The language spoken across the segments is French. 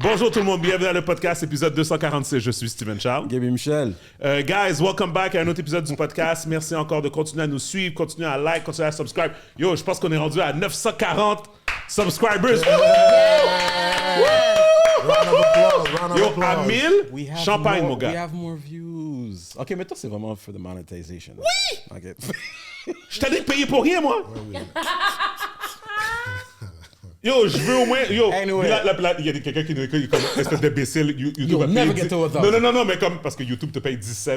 Bonjour tout le monde, bienvenue dans le podcast épisode 246. Je suis Steven Charles. Gaby Michel. Guys, welcome back à un autre épisode du podcast. Merci encore de continuer à nous suivre, continuer à like, continuer à subscribe. Yo, je pense qu'on est rendu à 940 subscribers. Round of Yo, applause. à 1000, champagne, mon We gars. have more views. OK, mais toi, c'est vraiment for the monetization. Oui! OK. Je t'ai dit de payer pour rien, moi. Yo, je veux au moins. Yo, Anyway. il y a quelqu'un qui est comme espèce d'imbécile. YouTube You'll va payer never 10 get to 1,000. Non, mais comme. Parce que YouTube te paye 10 cents.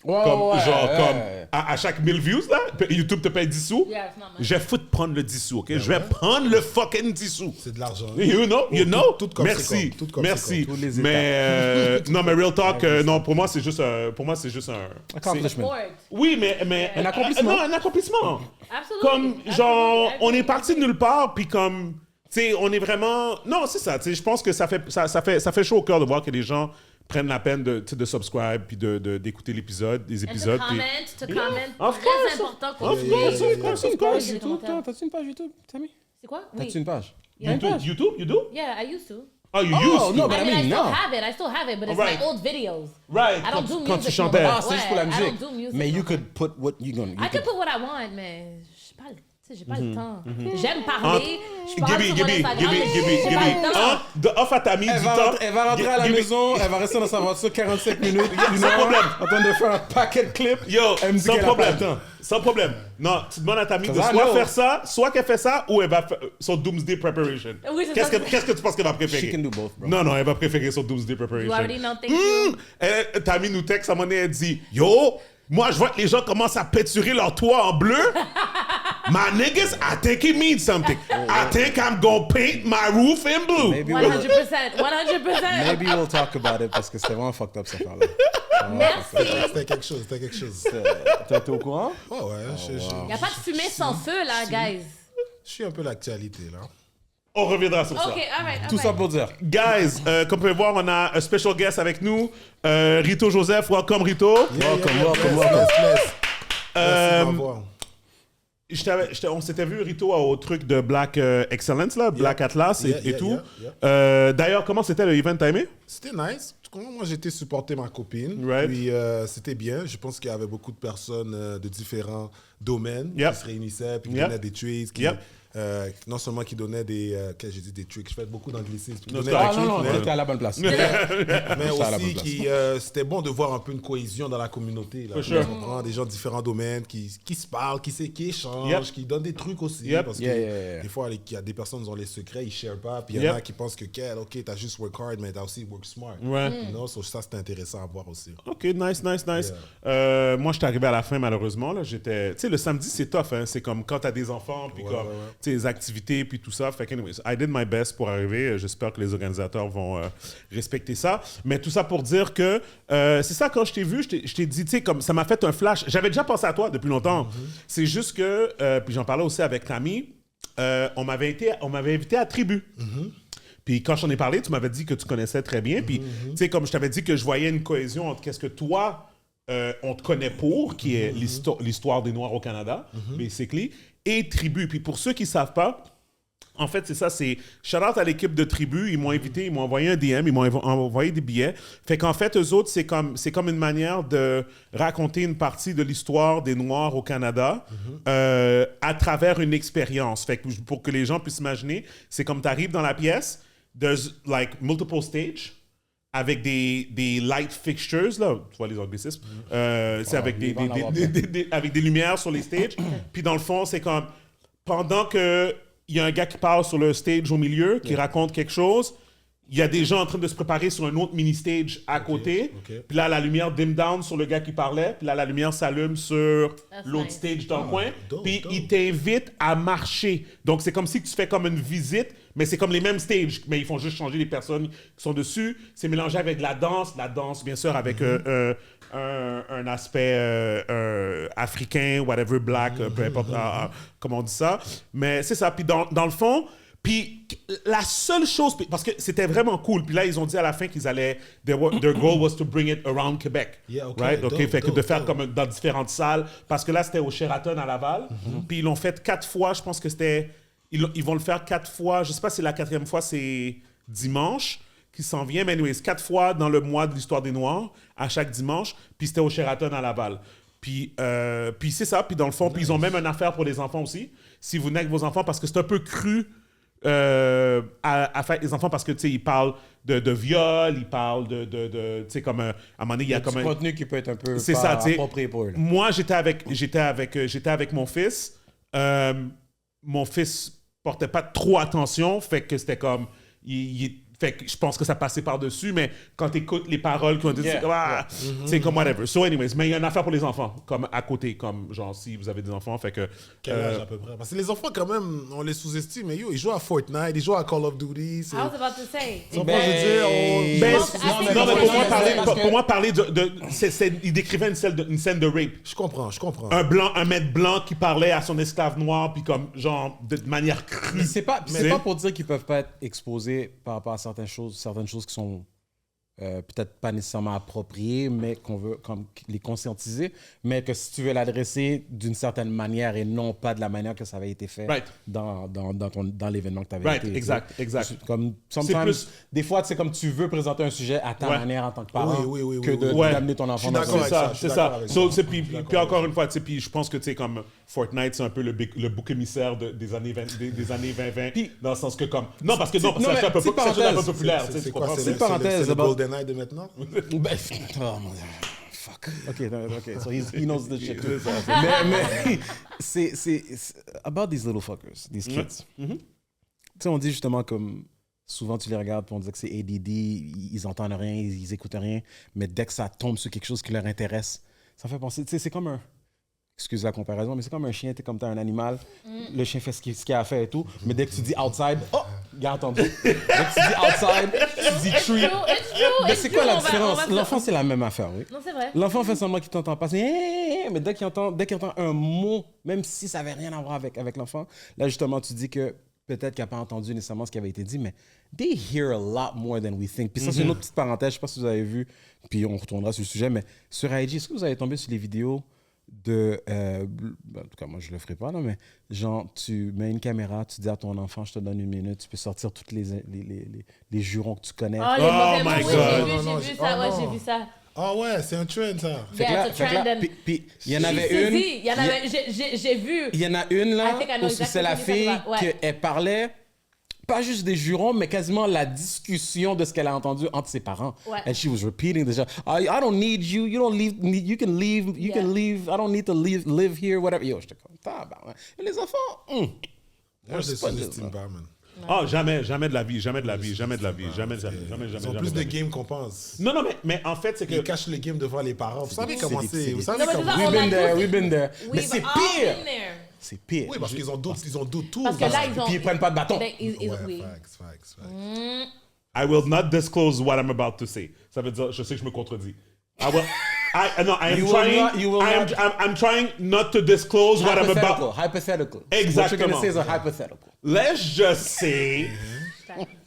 Ouais, Comme, ouais, genre, ouais. comme à chaque 1000 views, là, YouTube te paye 10 sous. Yeah, it's not much. Je vais foutre prendre le 10 sous, OK? Je vais prendre le fucking 10 sous. C'est de l'argent. You know? Tout comme Merci. c'est comme, tout comme Merci. c'est comme. Tous les Mais, non, mais real talk, non, pour moi, c'est juste un. Accomplishment. Sport. Oui, mais. Un accomplissement. Non, un accomplissement. Absolutely. Comme, genre, on est parti de nulle part, puis comme. Tu sais, on est vraiment. Non, c'est ça. Tu sais, je pense que ça fait chaud au cœur de voir que les gens prennent la peine de subscribe puis d'écouter les épisodes. And to comment, Of très course. important qu'on Of course, suive. of course, of course. Les commentaires. T'as-tu une page YouTube, Tammy? C'est quoi? T'as-tu une page? YouTube, you do? Yeah, I used to. Oh, you Oh, used no, to. but I mean, still no. have it. I still have it, but it's Right. my old videos. Right. I don't do music. Quand tu no chantais. more. Ah, c'est juste pour la Ouais, musique. I don't do music. Mais no you more. could put what you gonna... I could put what I want, mais j'ai pas le temps. J'aime parler. Je parle Gibi, sur mon Instagram, mais j'ai pas le temps. De off à Tammy, du temps. Elle va rentrer à la Gibi. maison, elle va rester dans sa voiture 45 minutes, Sans problème. en train de faire un paquet de clips. Yo, Elle me dit sans qu'elle a pas problème. le temps. Sans problème. Non, tu demandes à Tammy de Parce que soit là, faire ça, soit qu'elle fait ça, ou elle va faire son Doomsday Preparation. Oui, c'est Qu'est-ce ça. que tu penses qu'elle va préférer? She can do both, bro. Non, elle va préférer son Doomsday You Preparation. already know, thank you. Tammy nous texte à un moment donné, elle dit « Yo, moi, je vois que les gens commencent à peinturer leur toit en bleu. My niggas, I think it means something. I think I'm gonna paint my roof in blue. Maybe 100%. 100%. Maybe we'll talk about it parce que c'était vraiment fucked up cette affaire-là. Merci. C'était quelque chose, c'était quelque chose. T'as été au courant? Oh ouais, Il n'y a pas de fumée sans feu, là, guys. je suis un peu l'actualité, là. On reviendra sur ça. OK, all right. Tout ça pour dire. Guys, comme vous pouvez voir, on a un special guest avec nous, Rito Joseph. Welcome, Rito. Welcome. Merci d'avoir. On s'était vu, Rito, au truc de Black Excellence, là, Black Atlas et tout. D'ailleurs, comment c'était le event timé? C'était nice. Moi, j'étais supporter ma copine. Right. Puis, c'était bien. Je pense qu'il y avait beaucoup de personnes de différents domaines Yep. qui se réunissaient, puis qui Yep. donnaient des tricks. Qui, Yep. non seulement qui donnaient des... qu'est-ce que j'ai dit? Des tricks. Je fais beaucoup d'anglicisme. Qui Non, donnaient c'est des Ah non, tricks, non, t'es à la bonne place. mais J'étais à la bonne aussi place. qui c'était bon de voir un peu une cohésion dans la communauté là. For sure. Tu comprends? Des gens de différents domaines qui se parlent, qui échangent, Yep. qui donnent des trucs aussi Yep. parce que Yeah. des fois il y a des personnes qui ont les secrets, ils share pas, puis il y en a qui pensent que ok, t'as juste work hard mais t'as aussi work smart. Ouais. Non, so ça c'était intéressant à voir aussi. OK, nice. Moi, je suis arrivé à la fin, malheureusement. Là, tu sais, le samedi, c'est tough. Hein? C'est comme quand t'as des enfants, puis comme, tu sais, les activités, puis tout ça. Fait que, anyways, I did my best pour arriver. J'espère que les organisateurs vont respecter ça. Mais tout ça pour dire que, c'est ça, quand je t'ai vu, je t'ai dit, tu sais, comme ça m'a fait un flash. J'avais déjà pensé à toi depuis longtemps. C'est juste que, puis j'en parlais aussi avec Tammy, on m'avait invité à Tribu. Puis quand j'en ai parlé, tu m'avais dit que tu connaissais très bien. Puis, tu sais, comme je t'avais dit que je voyais une cohésion entre qu'est-ce que toi, on te connaît pour, qui est l'histoire des Noirs au Canada, basically, et Tribu. Puis pour ceux qui ne savent pas, en fait, c'est ça, c'est shout-out à l'équipe de Tribu. Ils m'ont invité, ils m'ont envoyé un DM, ils m'ont envoyé des billets. Fait qu'en fait, eux autres, c'est comme une manière de raconter une partie de l'histoire des Noirs au Canada à travers une expérience. Fait que pour que les gens puissent imaginer, c'est comme tu arrives dans la pièce, there's like multiple stages avec des light fixtures, là, tu vois les anglicismes, c'est avec avec des lumières sur les stages. Puis dans le fond, c'est comme, pendant que il y a un gars qui parle sur le stage au milieu, qui raconte quelque chose, il y a des gens en train de se préparer sur un autre mini-stage à côté. Puis là, la lumière dim down sur le gars qui parlait. Puis là, la lumière s'allume sur l'autre stage dans le coin. Puis il t'invite à marcher. Donc, c'est comme si tu fais comme une visite, mais c'est comme les mêmes stages. Mais ils font juste changer les personnes qui sont dessus. C'est mélangé avec la danse. La danse, bien sûr, avec un aspect africain, whatever, black, peu importe comment on dit ça. Mais c'est ça. Puis dans le fond... Puis la seule chose, parce que c'était vraiment cool, puis là ils ont dit à la fin qu'ils allaient, their goal was to bring it around Québec, Yeah, okay, right? dope, Fait que de dope, faire dope. comme dans différentes salles, parce que là c'était au Sheraton à Laval, puis ils l'ont fait 4 fois, je pense que c'était, ils vont le faire 4 fois, je sais pas si la 4e fois c'est dimanche, qui s'en vient. Mais anyways, 4 fois dans le mois de l'histoire des Noirs, à chaque dimanche. Puis c'était au Sheraton à Laval. Puis c'est ça. Puis dans le fond, puis ils ont même une affaire pour les enfants aussi. Si vous venez avec vos enfants, parce que c'est un peu cru à faire avec les enfants, parce que, tu sais, ils parlent de viol, ils parlent tu sais, comme, à un moment donné, il y a comme un contenu qui peut être un peu c'est ça, tu sais. approprié pour eux. Là. Moi, j'étais avec mon fils. Mon fils portait pas trop attention, fait que c'était comme... fait que je pense que ça passait par-dessus, mais quand tu écoutes les paroles qu'on dit, c'est comme whatever. So anyways, mais il y a une affaire pour les enfants, comme à côté, comme genre si vous avez des enfants, fait que... Quel âge à peu près? Parce que les enfants, quand même, on les sous-estime, mais ils jouent à Fortnite, ils jouent à Call of Duty. I was about to say. Je veux dire, non, mais pour moi, parler il décrivait une scène de rape. Je comprends. Un maître blanc qui parlait à son esclave noir, puis comme, genre, de manière crue. Mais c'est pas pour dire qu'ils peuvent pas être exposés par rapport à certaines choses qui sont peut-être pas nécessairement appropriées, mais qu'on veut comme les conscientiser, mais que si tu veux l'adresser d'une certaine manière et non pas de la manière que ça avait été fait dans l'événement que tu avais été. Exact. Comme, des fois, c'est comme tu veux présenter un sujet à ta manière en tant que parent que d'amener ton enfant dans ça. C'est ça. Puis encore une fois, puis je pense que, tu sais, comme Fortnite, c'est un peu le bouc émissaire des années 2020, dans le sens que comme... Non, parce que c'est un peu populaire. C'est quoi? C'est le GoldenEye de maintenant? Oh mon Dieu. Fuck. OK. So he knows the shit. mais c'est about these little fuckers, these kids. Tu sais, on dit justement comme... Souvent, tu les regardes et on dit que c'est ADD, ils entendent rien, ils écoutent rien. Mais dès que ça tombe sur quelque chose qui leur intéresse, ça fait penser... Tu sais, c'est comme un... Excuse la comparaison, mais c'est comme un chien, comme tu as un animal, le chien fait ce qu'il a à faire et tout, mais dès que tu dis outside, il a entendu. Dès que tu dis outside, tu dis tree. Mais c'est quoi la différence? L'enfant, c'est la même affaire, oui. Non, c'est vrai. L'enfant fait seulement qu'il t'entend pas, mais dès qu'il entend un mot, même si ça n'avait rien à voir avec l'enfant, là, justement, tu dis que peut-être qu'il n'a pas entendu nécessairement ce qui avait été dit, mais they hear a lot more than we think. Puis ça, c'est une autre petite parenthèse, je ne sais pas si vous avez vu, puis on retournera sur le sujet, mais sur IG, est-ce que vous avez tombé sur les vidéos de... en tout cas, moi, je le ferai pas, là, mais genre, tu mets une caméra, tu dis à ton enfant, je te donne 1 minute, tu peux sortir tous les jurons que tu connais. Oh my God! J'ai vu ça. Ah ouais, c'est un trend, ça. Puis il y en avait une... J'ai vu. Il y en a une, là, où c'est la fille qu'elle parlait... Pas juste des jurons, mais quasiment la discussion de ce qu'elle a entendu entre ses parents. Ouais. And she was repeating déjà. I don't need you. You don't leave. You can leave. You can leave. I don't need to live here. Whatever. Yo, j'étais comme tabarnak. Les enfants. Moi, je les sous-estime pas, man. Oh, jamais de la vie. Jamais. Ils ont plus de games qu'on pense. Non, mais en fait, c'est que... Ils cachent les games devant les parents. Vous savez comment c'est. We've been there. Mais c'est pire. C'est pire. Oui, parce qu'ils ont d'autres tools. Parce que là, Puis ils prennent pas de bâton. Facts. I will not disclose what I'm about to say. Ça veut dire, je sais que je me contredis. I'm trying not to disclose what I'm about. Hypothetical. Exactly. What you're going to say is a hypothetical. Let's just say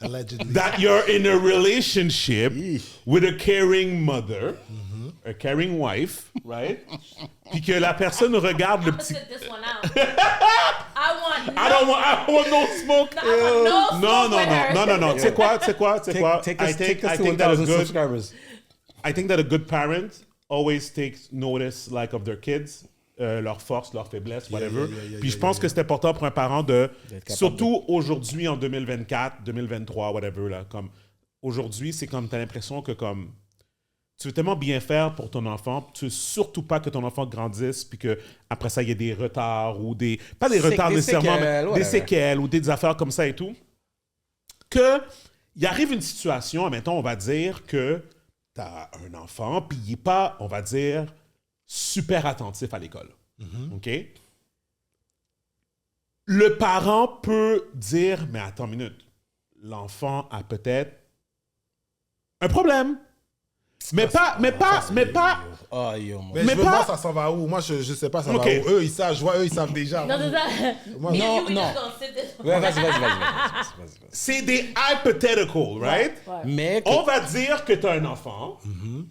Allegedly. that you're in a relationship with a caring mother, a caring wife, right? Puis que la personne regarde le petit... This one out. I don't want no smoke. No. Tu sais quoi? I think that a good parent always takes notice, like, of their kids, leurs forces, leurs faiblesses, whatever. Puis je pense que c'est important pour un parent surtout aujourd'hui en 2024, 2023, whatever, là, comme aujourd'hui, c'est comme t'as l'impression que comme tu veux tellement bien faire pour ton enfant, tu veux surtout pas que ton enfant grandisse, puis que après ça il y ait des retards ou pas des retards nécessairement, mais des séquelles ou des affaires comme ça et tout. Que il arrive une situation, admettons, on va dire que t'as un enfant, puis il est pas, on va dire, super attentif à l'école. OK? Le parent peut dire, mais attends une minute, l'enfant a peut-être un problème. Mais pas. Oh, yo, mais je veux voir ça s'en va où. Moi, je sais pas ça va où. Eux, ils savent. Je vois, eux, ils savent déjà. Non, c'est ça. Non. Ouais, vas-y. C'est des hypothetical, right? Ouais. Mais on va dire que tu as un enfant,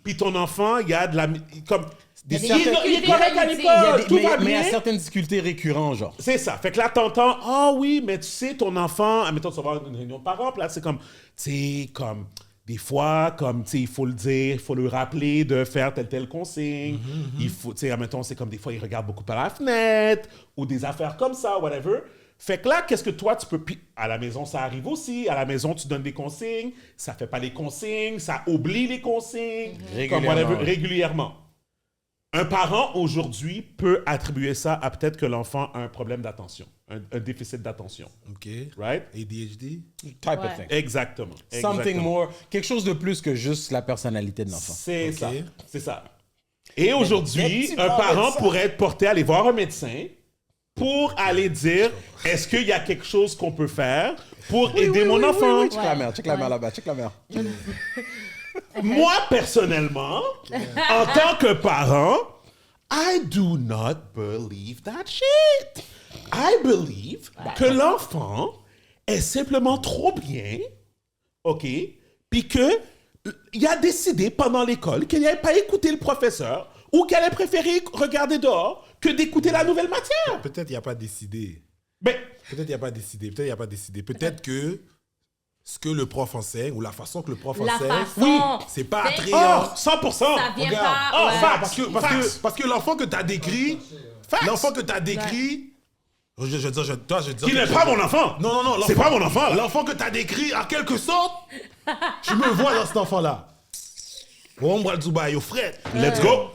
puis ton enfant, il y a de la... Comme, il est correct à l'école, tout va bien. Mais il y a certaines difficultés récurrentes, genre. C'est ça. Fait que là, t'entends, ah oui, mais tu sais, ton enfant, admettons, tu vas avoir une réunion de parents, puis là, c'est comme, tu sais, comme... des fois, comme, tu sais, il faut le dire, il faut le rappeler de faire telle consigne. Il faut, tu sais, admettons, c'est comme des fois, il regarde beaucoup par la fenêtre ou des affaires comme ça, whatever. Fait que là, qu'est-ce que toi, tu peux... Puis à la maison, ça arrive aussi. À la maison, tu donnes des consignes. Ça fait pas les consignes. Ça oublie les consignes. Régulièrement. Un parent, aujourd'hui, peut attribuer ça à peut-être que l'enfant a un problème d'attention. Un déficit d'attention. OK. Right? ADHD? Type of thing. Exactement. Something more. Quelque chose de plus que juste la personnalité de l'enfant. C'est ça. C'est ça. Et aujourd'hui, un parent pourrait être porté à aller voir un médecin pour aller dire, est-ce qu'il y a quelque chose qu'on peut faire pour aider mon enfant? Check la mère, check la mère là-bas, check la mère. Moi, personnellement, en tant que parent, I do not believe that shit. I believe que l'enfant est simplement trop bien, OK, puis qu'il a décidé pendant l'école qu'il n'allait pas écouter le professeur ou qu'elle allait préférer regarder dehors que d'écouter la nouvelle matière. Peut-être il n'y a pas décidé. Mais, Peut-être il n'y a pas décidé. Peut-être il n'y a pas décidé. Peut-être que ce que le prof enseigne ou la façon que le prof enseigne, c'est pas attrayant. 100%. Ça vient Regarde. pas... ouais. Parce que l'enfant que tu as décrit, je veux dire, Qui n'est pas mon enfant. Non, C'est pas mon enfant, là. L'enfant que tu as décrit, en quelque sorte, je me vois dans cet enfant-là. Bon, moi, le Dubaï, au frais. Let's go.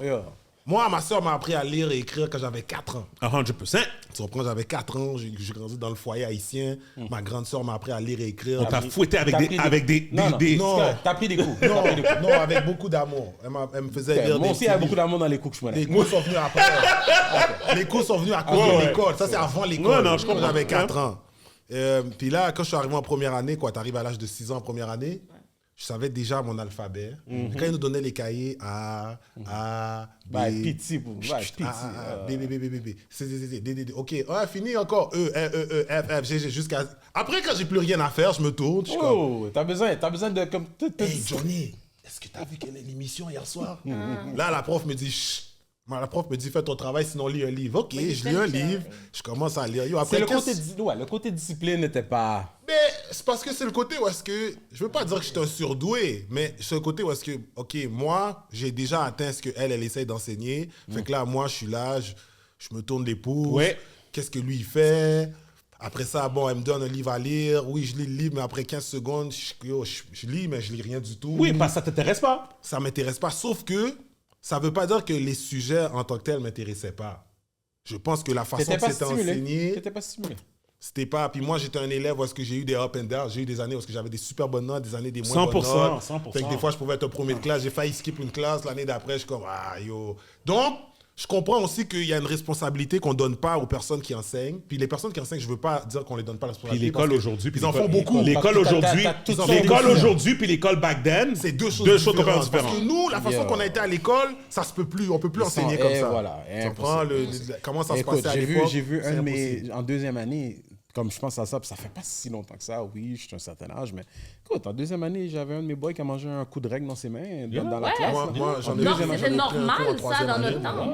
Moi, ma soeur m'a appris à lire et écrire quand j'avais 4 ans. 100%. Tu comprends, j'avais 4 ans, j'ai grandi dans le foyer haïtien. Ma grande soeur m'a appris à lire et écrire. On t'a fouetté avec des... Non, T'as pris des coups. non, avec beaucoup d'amour. Elle me faisait lire Moi des aussi, il y a beaucoup d'amour dans les coups que je Les connais. cours sont venus après. Les cours sont venus à cause de l'école. Ça, c'est avant l'école. Non, je comprends. J'avais 4 ans. Puis là, quand je suis arrivé en première année, t'arrives à l'âge de 6 ans en première année, je savais déjà mon alphabet. Quand ils nous donnaient les cahiers A, B, Piti, B. C, D, OK, fini encore. E, F, G, G, jusqu'à... Après, quand j'ai plus rien à faire, je me tourne. Je suis comme... Oh, t'as besoin de... comme. Hey, Johnny, est-ce que t'as vu quelle est l'émission hier soir? Là, la prof me dit... Chut. La prof me dit, fais ton travail, sinon lis un livre. OK, je lis un livre. Je commence à lire. Après, le côté discipline n'était pas... Mais c'est parce que c'est le côté où est-ce que... Je veux pas dire que je suis un surdoué, mais c'est le côté où est-ce que... OK, moi, j'ai déjà atteint ce qu'elle essaye d'enseigner. Fait que là, moi, je suis là, je me tourne les pouces. Ouais. Qu'est-ce que lui, il fait? Après ça, bon, elle me donne un livre à lire. Oui, je lis le livre, mais après 15 secondes, je lis, mais je lis rien du tout. Oui, parce que ça t'intéresse pas. Ça m'intéresse pas, sauf que ça veut pas dire que les sujets en tant que tels m'intéressaient pas. Je pense que la façon que c'était enseigné... T'étais pas stimulé. C'était pas... Puis moi, j'étais un élève où est-ce que j'ai eu des up and down. J'ai eu des années où est-ce que j'avais des super bonnes notes, des années des moins bonnes notes. 100%. Fait que des fois, je pouvais être au premier de classe. J'ai failli skip une classe. L'année d'après, je suis comme... Ah, yo. Donc, je comprends aussi qu'il y a une responsabilité qu'on donne pas aux personnes qui enseignent. Puis les personnes qui enseignent, je veux pas dire qu'on les donne pas la Puis responsabilité. l'école aujourd'hui... Ils en font beaucoup. L'école aujourd'hui, puis l'école back then... C'est deux choses différentes. Parce que nous, la façon qu'on a été à l'école, ça se peut plus. On peut plus enseigner comme ça. Voilà. Tu comprends comment ça se passait à l'époque? J'ai vu un de mes... En deuxième année... Comme je pense à ça, puis ça fait pas si longtemps que ça. Oui, je suis un certain âge, mais écoute, en deuxième année, j'avais un de mes boys qui a mangé un coup de règle dans ses mains dans la classe. Moi, j'en ai C'était normal, ça, dans notre temps.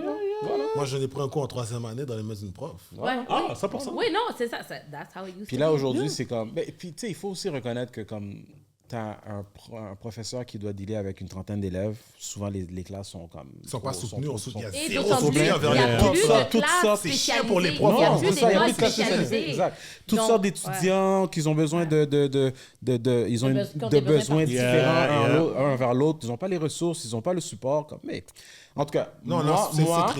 Moi, j'en ai pris un cours en troisième année dans les mains d'une prof. Ouais. Ah, 100%. Oui, non, c'est ça. That's how it used to be. Puis là, aujourd'hui, c'est comme... Mais, puis, tu sais, il faut aussi reconnaître que comme t'as un professeur qui doit dealer avec une trentaine d'élèves, souvent les classes sont comme... Ils sont pas soutenus, il y a Et zéro d'autant plus, il soutien n'y envers a les plus profs. de classes C'est chiant pour les profs. spécialisées. Il y a Non, plus c'est ça, il y a plus de classes d'écoles spécialisées. spécialisées. Exact. Toutes Donc, sortes d'étudiants qui ont besoin ils ont Qui ont de des besoins besoins différents particuliers. un vers l'autre. Ils n'ont pas les ressources, ils n'ont pas le support. Mais en tout cas, Non,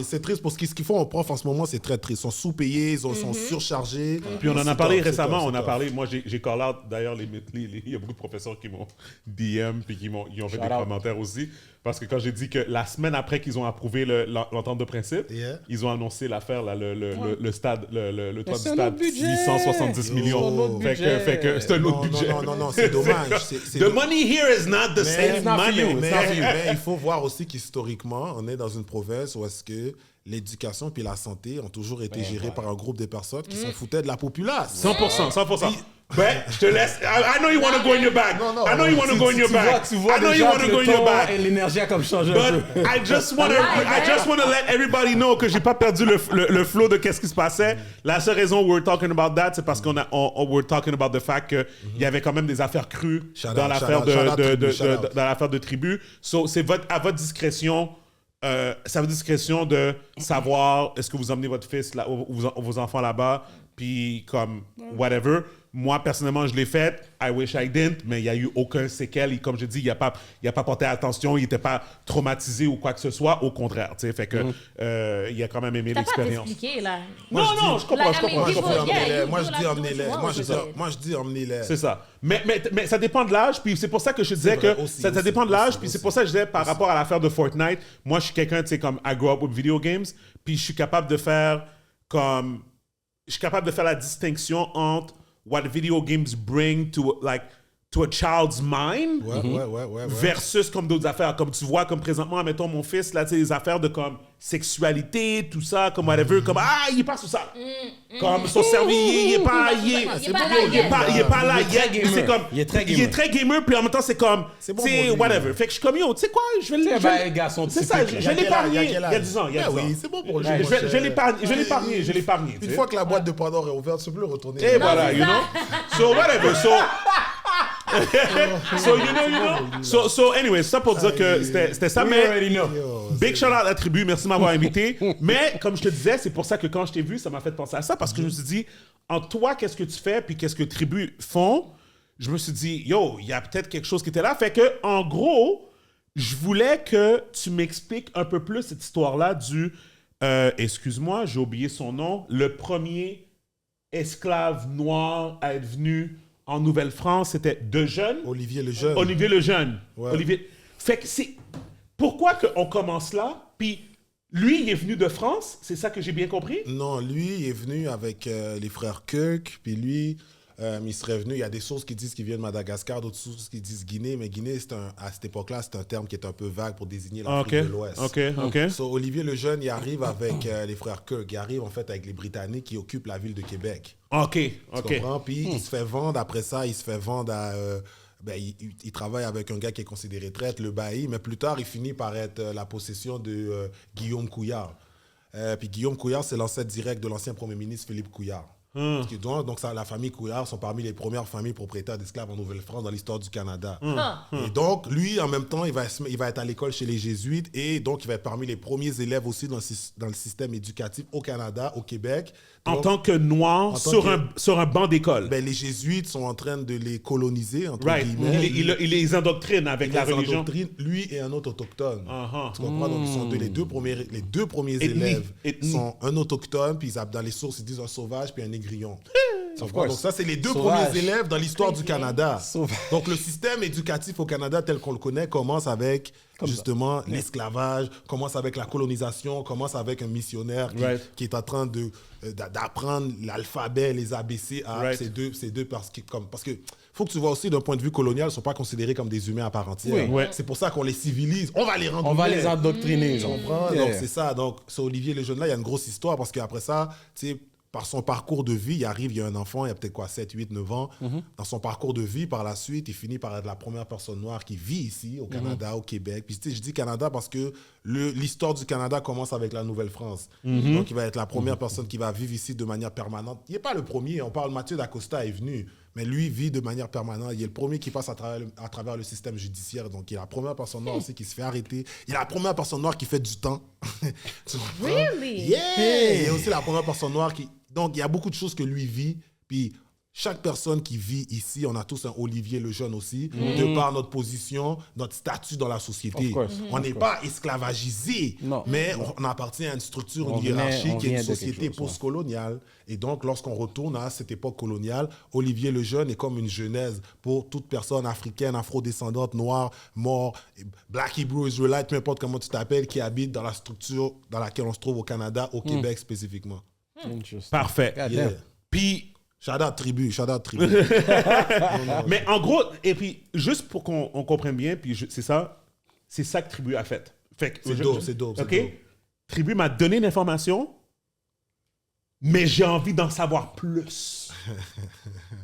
c'est triste parce que ce qu'ils font aux profs en ce moment, c'est très triste. Ils sont sous-payés, ils sont surchargés. Puis on en a parlé récemment, moi j'ai call out d'ailleurs, il y a beaucoup de professeurs qui m'ont DM puis qui ont fait des commentaires aussi. Parce que quand j'ai dit que la semaine après qu'ils ont approuvé l'entente de principe, ils ont annoncé l'affaire, là, le stade, le toit du stade, 870 millions. Fait que c'est un autre budget. Non, c'est dommage. The money here is not the same money. Mais il faut voir aussi qu'historiquement, on est dans une province où est-ce que l'éducation puis la santé ont toujours été gérés par un groupe de personnes qui s'en foutaient de la population. 100%. Ben, je te laisse. I know you want to go in your bag. I know you want to go in your bag. Tu vois I know you déjà want to que go le in your ton bag. et l'énergie a comme changé un But peu. I just want to let everybody know que j'ai pas perdu le flow de qu'est-ce qui se passait. La seule raison we're talking about that, c'est parce we're talking about the fact qu'il y avait quand même des affaires crues dans l'affaire de tribu. So, c'est à votre discrétion. C'est à votre discrétion de savoir est-ce que vous emmenez votre fils là, vos enfants là-bas, puis comme whatever. Moi, personnellement, je l'ai fait. I wish I didn't, mais il n'y a eu aucun séquelle. Comme je dis, il n'a pas porté attention, il n'était pas traumatisé ou quoi que ce soit. Au contraire, tu sais, fait que il a quand même aimé l'expérience. T'as pas t'expliquer, là. Non, je comprends. Moi, je dis emmenez-les. C'est ça. Mais ça dépend de l'âge, puis c'est pour ça que je disais que ça dépend de l'âge, puis c'est pour ça que je disais par rapport à l'affaire de Fortnite, moi, je suis quelqu'un, tu sais, comme I grew up with video games, puis je suis capable de faire la distinction entre what video games bring to a child's mind versus comme d'autres affaires. Comme tu vois, comme présentement, mettons mon fils, là, tu sais, des affaires de comme sexualité, tout ça, comme whatever, comme il est pas sur ça. Comme son cerveau, il est pas là. C'est comme, il est très gamer. Il est très gamer, puis en même temps, c'est comme, tu sais, whatever. Fait que je suis comme, yo, tu sais quoi, je vais garçon, c'est ça, je l'ai épargné il y a 10 ans. Oui, c'est bon pour lui. Je l'ai épargné. Une fois que la boîte de Pandore est ouverte, tu peux le retourner. Et voilà, you know. So, whatever. So anyway, ça pour dire que c'était ça, mais big shout out à la tribu, merci de m'avoir invité. Mais comme je te disais, c'est pour ça que quand je t'ai vu, ça m'a fait penser à ça, parce que je me suis dit, en toi, qu'est-ce que tu fais, puis qu'est-ce que tribu font, je me suis dit, yo, il y a peut-être quelque chose qui était là. Fait que, en gros, je voulais que tu m'expliques un peu plus cette histoire-là du, excuse-moi, j'ai oublié son nom, le premier esclave noir à être venu en Nouvelle-France, c'était Dejeune. Olivier Lejeune. Ouais. Fait que c'est... Pourquoi qu'on commence là? Puis lui, il est venu de France, c'est ça que j'ai bien compris? Non, lui, il est venu avec les frères Kirk, puis lui, il serait venu... Il y a des sources qui disent qu'il vient de Madagascar, d'autres sources qui disent Guinée, mais Guinée, à cette époque-là, c'est un terme qui est un peu vague pour désigner l'Afrique de l'Ouest. OK. So, Olivier Lejeune, il arrive avec les frères Kirk, il arrive en fait avec les Britanniques qui occupent la ville de Québec. OK. Tu comprends? Puis il se fait vendre, après ça, il se fait vendre à... il travaille avec un gars qui est considéré traître, le bailli, mais plus tard, il finit par être la possession de Guillaume Couillard. Puis Guillaume Couillard, c'est l'ancêtre direct de l'ancien premier ministre Philippe Couillard. Donc la famille Couillard sont parmi les premières familles propriétaires d'esclaves en Nouvelle-France dans l'histoire du Canada. Et donc, lui, en même temps, il va être à l'école chez les Jésuites et donc il va être parmi les premiers élèves aussi dans le système éducatif au Canada, au Québec. Donc, en tant que noir sur un banc d'école. Les Jésuites sont en train de les coloniser, entre guillemets. Il les indoctrine avec la religion. Lui et un autre autochtone. Tu comprends? Donc, ils sont les deux premiers élèves sont un autochtone, puis dans les sources, ils disent un sauvage, puis un négrillon. Donc ça, c'est les deux premiers élèves dans l'histoire du Canada. Donc le système éducatif au Canada tel qu'on le connaît commence avec justement l'esclavage, commence avec la colonisation, commence avec un missionnaire qui est en train d'apprendre l'alphabet, les ABC à ces deux parce que faut que tu vois aussi d'un point de vue colonial, ils ne sont pas considérés comme des humains à part entière. C'est pour ça qu'on les civilise. On va les rendre humains. On va les endoctriner. Donc c'est ça. Donc ce Olivier Lejeune là, il y a une grosse histoire parce qu'après ça, tu sais, par son parcours de vie, il y a un enfant, il y a peut-être 7, 8, 9 ans. Dans son parcours de vie, par la suite, il finit par être la première personne noire qui vit ici, au Canada, au Québec. Puis je dis Canada parce que l'histoire du Canada commence avec la Nouvelle-France. Donc il va être la première personne qui va vivre ici de manière permanente. Il n'est pas le premier, on parle, Mathieu Dacosta est venu, mais lui vit de manière permanente. Il est le premier qui passe à travers le système judiciaire. Donc il est la première personne noire aussi qui se fait arrêter. Il est la première personne noire qui fait du temps. Really? Yeah! Il est aussi la première personne noire qui... Donc, il y a beaucoup de choses que lui vit. Puis, chaque personne qui vit ici, on a tous un Olivier Lejeune aussi, de par notre position, notre statut dans la société. On n'est pas esclavagisé, mais on appartient à une structure, une hiérarchie qui est une société post-coloniale. Et donc, lorsqu'on retourne à cette époque coloniale, Olivier Lejeune est comme une genèse pour toute personne africaine, afrodescendante, noire, mort, Black Hebrew, Israelite, peu importe comment tu t'appelles, qui habite dans la structure dans laquelle on se trouve au Canada, au Québec spécifiquement. Parfait. Yeah. Puis... Shout out tribu. Mais en gros, et puis juste pour qu'on comprenne bien, puis c'est ça que Tribu a fait. C'est dope. OK? Tribu m'a donné l'information, mais j'ai envie d'en savoir plus.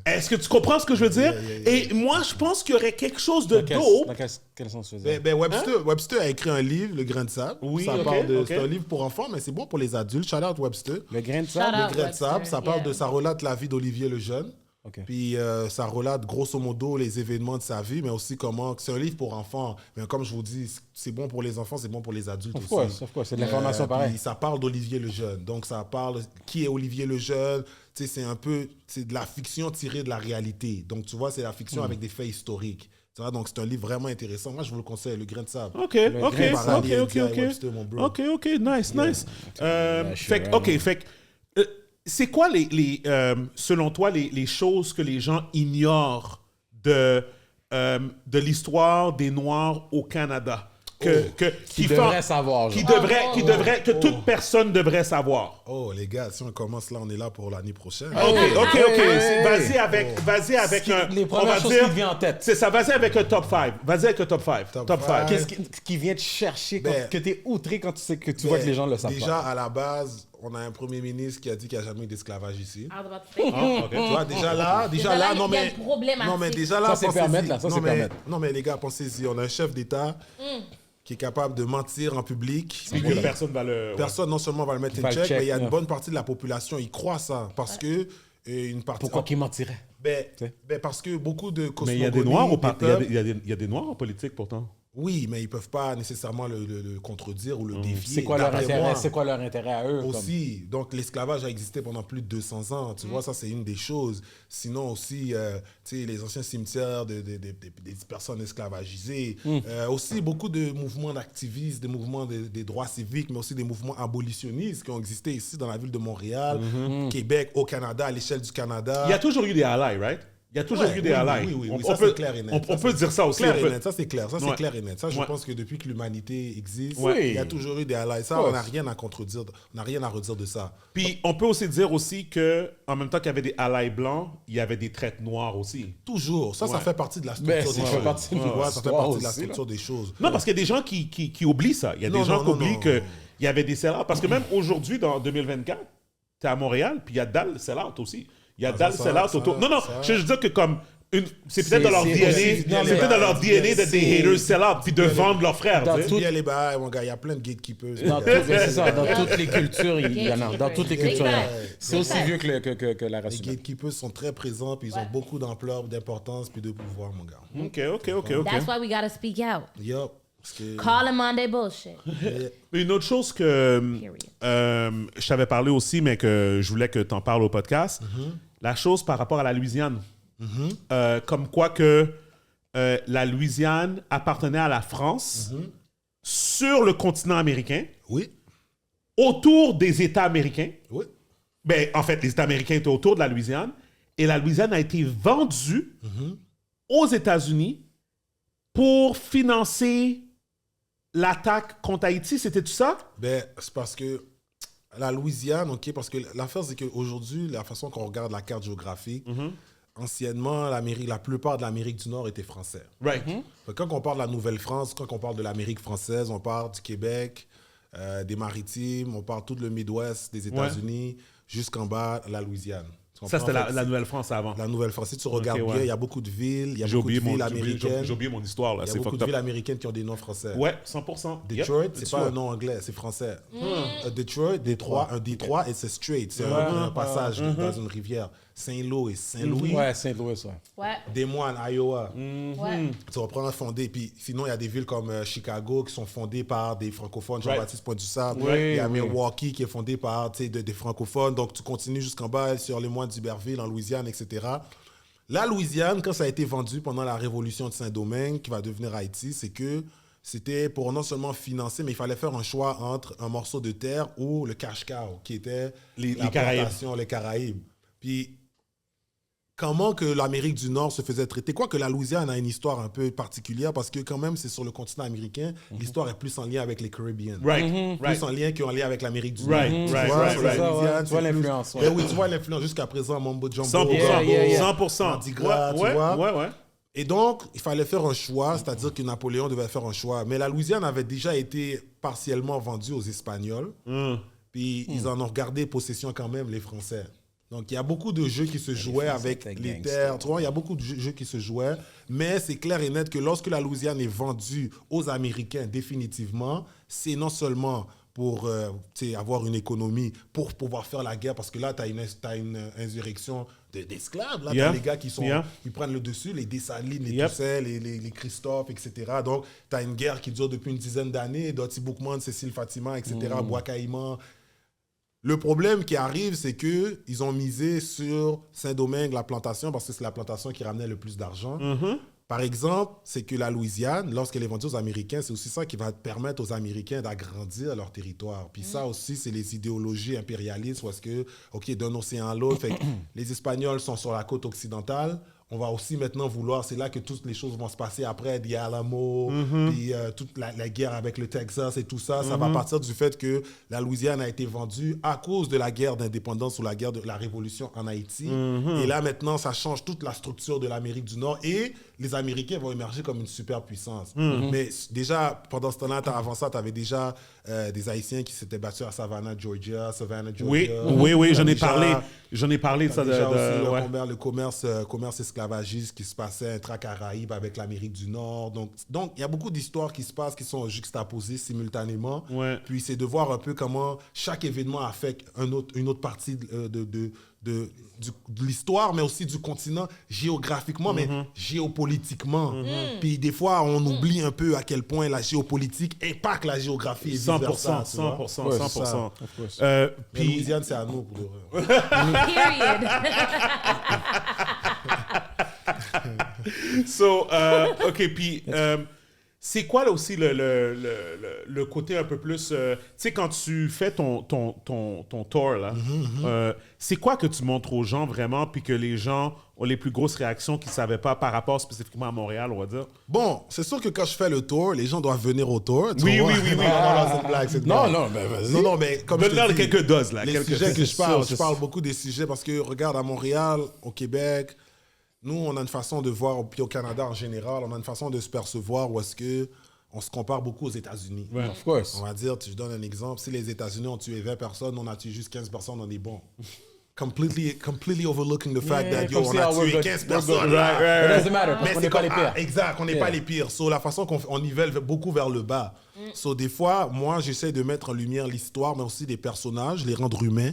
Est-ce que tu comprends ce que je veux dire? Et moi, je pense qu'il y aurait quelque chose de dope. Dans quel sens tu veux dire? Webster a écrit un livre, Le Grain de Sable. Oui, ça ok, parle de, ok. C'est un livre pour enfants, mais c'est bon pour les adultes. Shout out Webster. Le grain de Shout sable? out. Le Grain de Sable, Webster, ça parle yeah. ça relate la vie d'Olivier Lejeune. OK. Puis ça relate grosso modo les événements de sa vie, mais aussi comment... C'est un livre pour enfants, mais comme je vous dis, c'est bon pour les enfants, c'est bon pour les adultes Of aussi. course. C'est de l'information pareille. Puis ça parle d'Olivier Lejeune. Donc ça parle... Qui est Olivier Lejeune? Tu sais, c'est un peu... C'est de la fiction tirée de la réalité. Donc tu vois, c'est la fiction avec des faits historiques. Tu vois, donc c'est un livre vraiment intéressant. Moi, je vous le conseille, Le Grain de Sable. OK. OK, nice. Fait que, c'est quoi selon toi les choses que les gens ignorent de l'histoire des Noirs au Canada? Qui devrait savoir. Que toute personne devrait savoir. Oh, les gars, si on commence là, on est là pour l'année prochaine. OK. Vas-y avec un... Les on premières va choses dire- qui te viennent en tête. C'est ça, vas-y avec un top 5. Vas-y avec un top 5. Top five. Qu'est-ce qui vient te chercher que t'es outré quand tu sais que tu vois que les gens le savent Déjà, pas? à la base, on a un premier ministre qui a dit qu'il n'y a jamais eu d'esclavage ici. I was about to say. OK. Tu vois, déjà là, Il y a non mais... une problématique. Non, mais déjà là, Ça, c'est pensez-y. permettre, là. Ça, Non, c'est mais- permettre. Non, mais les gars, pensez-y. On a un chef d'État qui est capable de mentir en public. Puis que personne va le... Personne, non seulement va le mettre Va in le check, check, mais il y a une yeah. bonne partie de la population, ils croient ça. Parce que une partie... Pourquoi qu'il mentirait? Parce que beaucoup de Mais il y a des Noirs il y a des Noirs en politique pourtant. Oui, mais ils ne peuvent pas nécessairement le contredire ou le défier. C'est quoi leur D'après intérêt? moi. C'est quoi leur intérêt à eux? Aussi, donc l'esclavage a existé pendant plus de 200 ans. Tu vois, ça, c'est une des choses. Sinon aussi, tu sais, les anciens cimetières des personnes esclavagisées. Aussi, beaucoup de mouvements d'activistes, des mouvements des droits civiques, mais aussi des mouvements abolitionnistes qui ont existé ici dans la ville de Montréal, Québec, au Canada, à l'échelle du Canada. Il y a toujours eu des allies, right? Il y a toujours eu des allies. Oui, On ça, peut- c'est clair et net. On peut dire ça aussi. Clair on et peut- net, ça c'est clair. Ça, c'est Ouais. clair et net. Ça, je Ouais. pense que depuis que l'humanité existe, Oui. il y a toujours eu des allies. Ça, Of on course. n'a rien à contredire. On n'a rien à redire de ça. Puis on peut aussi dire aussi que en même temps qu'il y avait des allies blancs, il y avait des traites noires aussi. Toujours. Ça Ouais. fait partie de la Ben, structure ça des fait choses. partie de Tu vois, ça fait l'histoire partie de la aussi, structure des choses. Non, parce qu'il y a des gens qui oublient ça. Il y a des Non, gens non, qui non, oublient non. qu'il y avait des sell-outs. Parce que même aujourd'hui, dans 2024, tu es à Montréal, puis il y a dalle sell-out aussi. Il y a Ah, dalle ça, sell-out ça, autour. Non, ça. je veux dire que comme... c'est peut-être dans leur c'est DNA, aussi- non, c'est mais- peut-être dans leur DNA d'être des haters sell-out, puis de vendre leurs frères. Dans tu sais. tout- Il y a les bails, mon gars. Il y a plein de gatekeepers. Dans, c'est ça, dans toutes les cultures, il y en a. Dans toutes les cultures, il y en a. C'est aussi vieux que la Les race humaine. gatekeepers sont très présents, puis ils ont beaucoup d'ampleur, d'importance, puis de pouvoir, mon gars. OK. That's why we gotta speak out. Yup. Parce que... Call them on their bullshit. Une autre chose que Period. je t'avais parlé aussi, mais que je voulais que tu en parles au podcast, la chose par rapport à la Louisiane. Comme quoi que la Louisiane appartenait à la France sur le continent américain, Oui. autour des États américains. Oui. Ben, en fait, les États américains étaient autour de la Louisiane. Et la Louisiane a été vendue aux États-Unis pour financer l'attaque contre Haïti. C'était tout ça? Ben, c'est parce que la Louisiane, OK, parce que l'affaire, c'est qu'aujourd'hui, la façon qu'on regarde la carte géographique, anciennement, la plupart de l'Amérique du Nord était français. Right. Fait que quand on parle de la Nouvelle-France, quand on parle de l'Amérique française, on parle du Québec, des Maritimes, on parle tout le Midwest des États-Unis, jusqu'en bas, la Louisiane. Tu Ça, comprends? c'était En fait, la Nouvelle-France avant. la Nouvelle-France. Si tu regardes ouais. bien, il y a beaucoup de villes, il y a J'ai beaucoup de oublié, villes américaines. j'ai oublié mon histoire, là. Il y a C'est beaucoup fucked de up. villes américaines qui ont des noms français. Ouais, 100%. Detroit, Yep, c'est it's pas true. un nom anglais, c'est français. Detroit, Détroit, un Détroit et c'est straight. C'est un passage dans une rivière. Saint-Louis, Saint-Louis. Ouais, Saint-Louis, ça. Ouais. Des Moines, Iowa. Ouais. Tu reprends fondé. Puis sinon, il y a des villes comme Chicago qui sont fondées par des francophones, Jean-Baptiste Pointe-du-Sable. Oui, Il y a oui. Milwaukee qui est fondé par des francophones. Donc, tu continues jusqu'en bas sur les moines d'Iberville, en Louisiane, etc. La Louisiane, quand ça a été vendu pendant la révolution de Saint-Domingue, qui va devenir Haïti, c'est que c'était pour non seulement financer, mais il fallait faire un choix entre un morceau de terre ou le cash cow, qui était Les la Caraïbes. plantation, les Caraïbes. Puis, comment que l'Amérique du Nord se faisait traiter? Quoique la Louisiane a une histoire un peu particulière, parce que quand même, c'est sur le continent américain, l'histoire est plus en lien avec les Caribbean. Right, right. Plus en lien qu'en lien avec l'Amérique du Right, Nord. Tu right, vois, right, sur la right. Louisiane, Tu vois c'est plus- l'influence, ouais. Ben oui, tu vois l'influence jusqu'à présent, Mambo Jumbo, 100%. Yeah, yeah, yeah. 100%. Mardi Gras, tu ouais, vois. ouais. Et donc, il fallait faire un choix, c'est-à-dire que Napoléon devait faire un choix. Mais la Louisiane avait déjà été partiellement vendue aux Espagnols. Puis ils en ont gardé possession quand même, les Français. Donc, il y a beaucoup de jeux qui se jouaient avec les terres. Tu vois, il y a beaucoup de jeux qui se jouaient. Mais c'est clair et net que lorsque la Louisiane est vendue aux Américains définitivement, c'est non seulement pour avoir une économie, pour pouvoir faire la guerre, parce que là, tu as une insurrection d'esclaves. Là, tu as les gars qui prennent le dessus, les Dessalines, les Toussaint, les Christophe, etc. Donc, tu as une guerre qui dure depuis une dizaine d'années. Dottie Boukman, Cécile Fatima, etc., Bois-Caïman. Le problème qui arrive, c'est qu'ils ont misé sur Saint-Domingue, la plantation, parce que c'est la plantation qui ramenait le plus d'argent. Par exemple, c'est que la Louisiane, lorsqu'elle est vendue aux Américains, c'est aussi ça qui va permettre aux Américains d'agrandir leur territoire. Puis ça aussi, c'est les idéologies impérialistes, parce que, OK, d'un océan à l'autre, les Espagnols sont sur la côte occidentale. On va aussi maintenant vouloir, c'est là que toutes les choses vont se passer après, des Alamo, puis toute la guerre avec le Texas et tout ça. Ça va partir du fait que la Louisiane a été vendue à cause de la guerre d'indépendance ou la guerre de la Révolution en Haïti. Et là, maintenant, ça change toute la structure de l'Amérique du Nord et les Américains vont émerger comme une superpuissance. Mais déjà, pendant ce temps-là, avant ça, tu avais déjà des Haïtiens qui s'étaient battus à Savannah, Georgia. Oui, j'en ai parlé de ça. Le commerce esclavagiste qui se passait intra-Caraïbes avec l'Amérique du Nord. Donc, il y a beaucoup d'histoires qui se passent, qui sont juxtaposées simultanément. Puis, c'est de voir un peu comment chaque événement affecte une autre partie de l'histoire, mais aussi du continent géographiquement, mais géopolitiquement. Puis des fois, on oublie un peu à quel point la géopolitique impacte la géographie et vice-versa. 100%. Puis Louisiane, c'est à nous pour le vrai. Period. OK, puis c'est quoi là aussi le côté un peu plus... tu sais, quand tu fais ton tour, là, c'est quoi que tu montres aux gens vraiment, puis que les gens ont les plus grosses réactions qu'ils ne savaient pas par rapport spécifiquement à Montréal, on va dire? Bon, c'est sûr que quand je fais le tour, les gens doivent venir au tour. Oui. Non, c'est une blague, c'est une blague. Non, mais vas-y. Non, mais comme je te dis, quelques doses, là. Les sujets que je parle beaucoup des sujets parce que, regarde, à Montréal, au Québec... Nous, on a une façon de voir, puis au Canada en général, on a une façon de se percevoir où est-ce qu'on se compare beaucoup aux États-Unis. Of course. On va dire, je donne un exemple, si les États-Unis ont tué 20 personnes, on a tué juste 15 personnes, on est bon. Completely overlooking the fact that on a tué 15 personnes. It doesn't matter, parce Mais qu'on c'est n'est pas pas les pires. Exact, on n'est pas les pires. So, la façon qu'on nivelle beaucoup vers le bas. So, des fois, moi, j'essaie de mettre en lumière l'histoire, mais aussi des personnages, les rendre humains.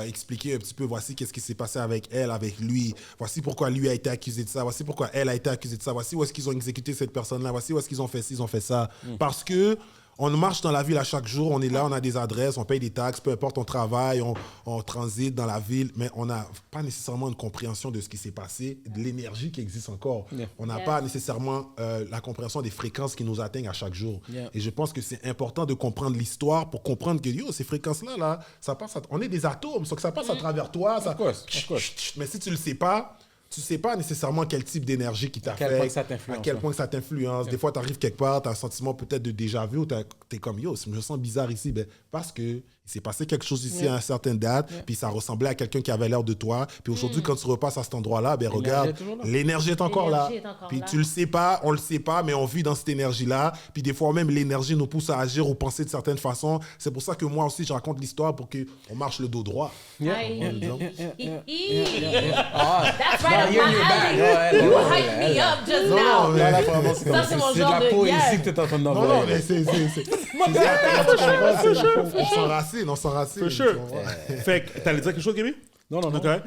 Expliquer un petit peu, voici qu'est-ce qui s'est passé avec elle, avec lui, voici pourquoi lui a été accusé de ça, voici pourquoi elle a été accusée de ça, voici où est-ce qu'ils ont exécuté cette personne-là, voici où est-ce qu'ils ont fait ci, ils ont fait ça. Parce que on marche dans la ville à chaque jour, on est là, on a des adresses, on paye des taxes, peu importe, on travaille, on transite dans la ville, mais on n'a pas nécessairement une compréhension de ce qui s'est passé, de l'énergie qui existe encore. On n'a pas nécessairement la compréhension des fréquences qui nous atteignent à chaque jour. Et je pense que c'est important de comprendre l'histoire pour comprendre que ces fréquences-là, là, ça passe on est des atomes, sauf que ça passe à travers toi. Ça... Mais si tu le sais pas, tu sais pas nécessairement quel type d'énergie qui t'affecte, à quel point ça t'influence. Des fois, tu arrives quelque part, tu as un sentiment peut-être de déjà-vu ou tu es comme, yo, je me sens bizarre ici. Ben, parce que il s'est passé quelque chose ici à une certaine date, puis ça ressemblait à quelqu'un qui avait l'air de toi. Puis aujourd'hui, quand tu repasses à cet endroit-là, ben regarde, l'énergie est encore là. Puis tu le sais pas, on le sait pas, mais on vit dans cette énergie-là. Puis des fois même, l'énergie nous pousse à agir ou penser de certaines façons. C'est pour ça que moi aussi, je raconte l'histoire pour qu'on marche le dos droit. That's right up my alley. You hyped me up just now. Ça, c'est mon genre de poésie que tu es en train d'envoyer. Non, mais c'est... On s'enracine. For sure. Fait que, t'allais dire quelque chose, Gaby? Non. Okay.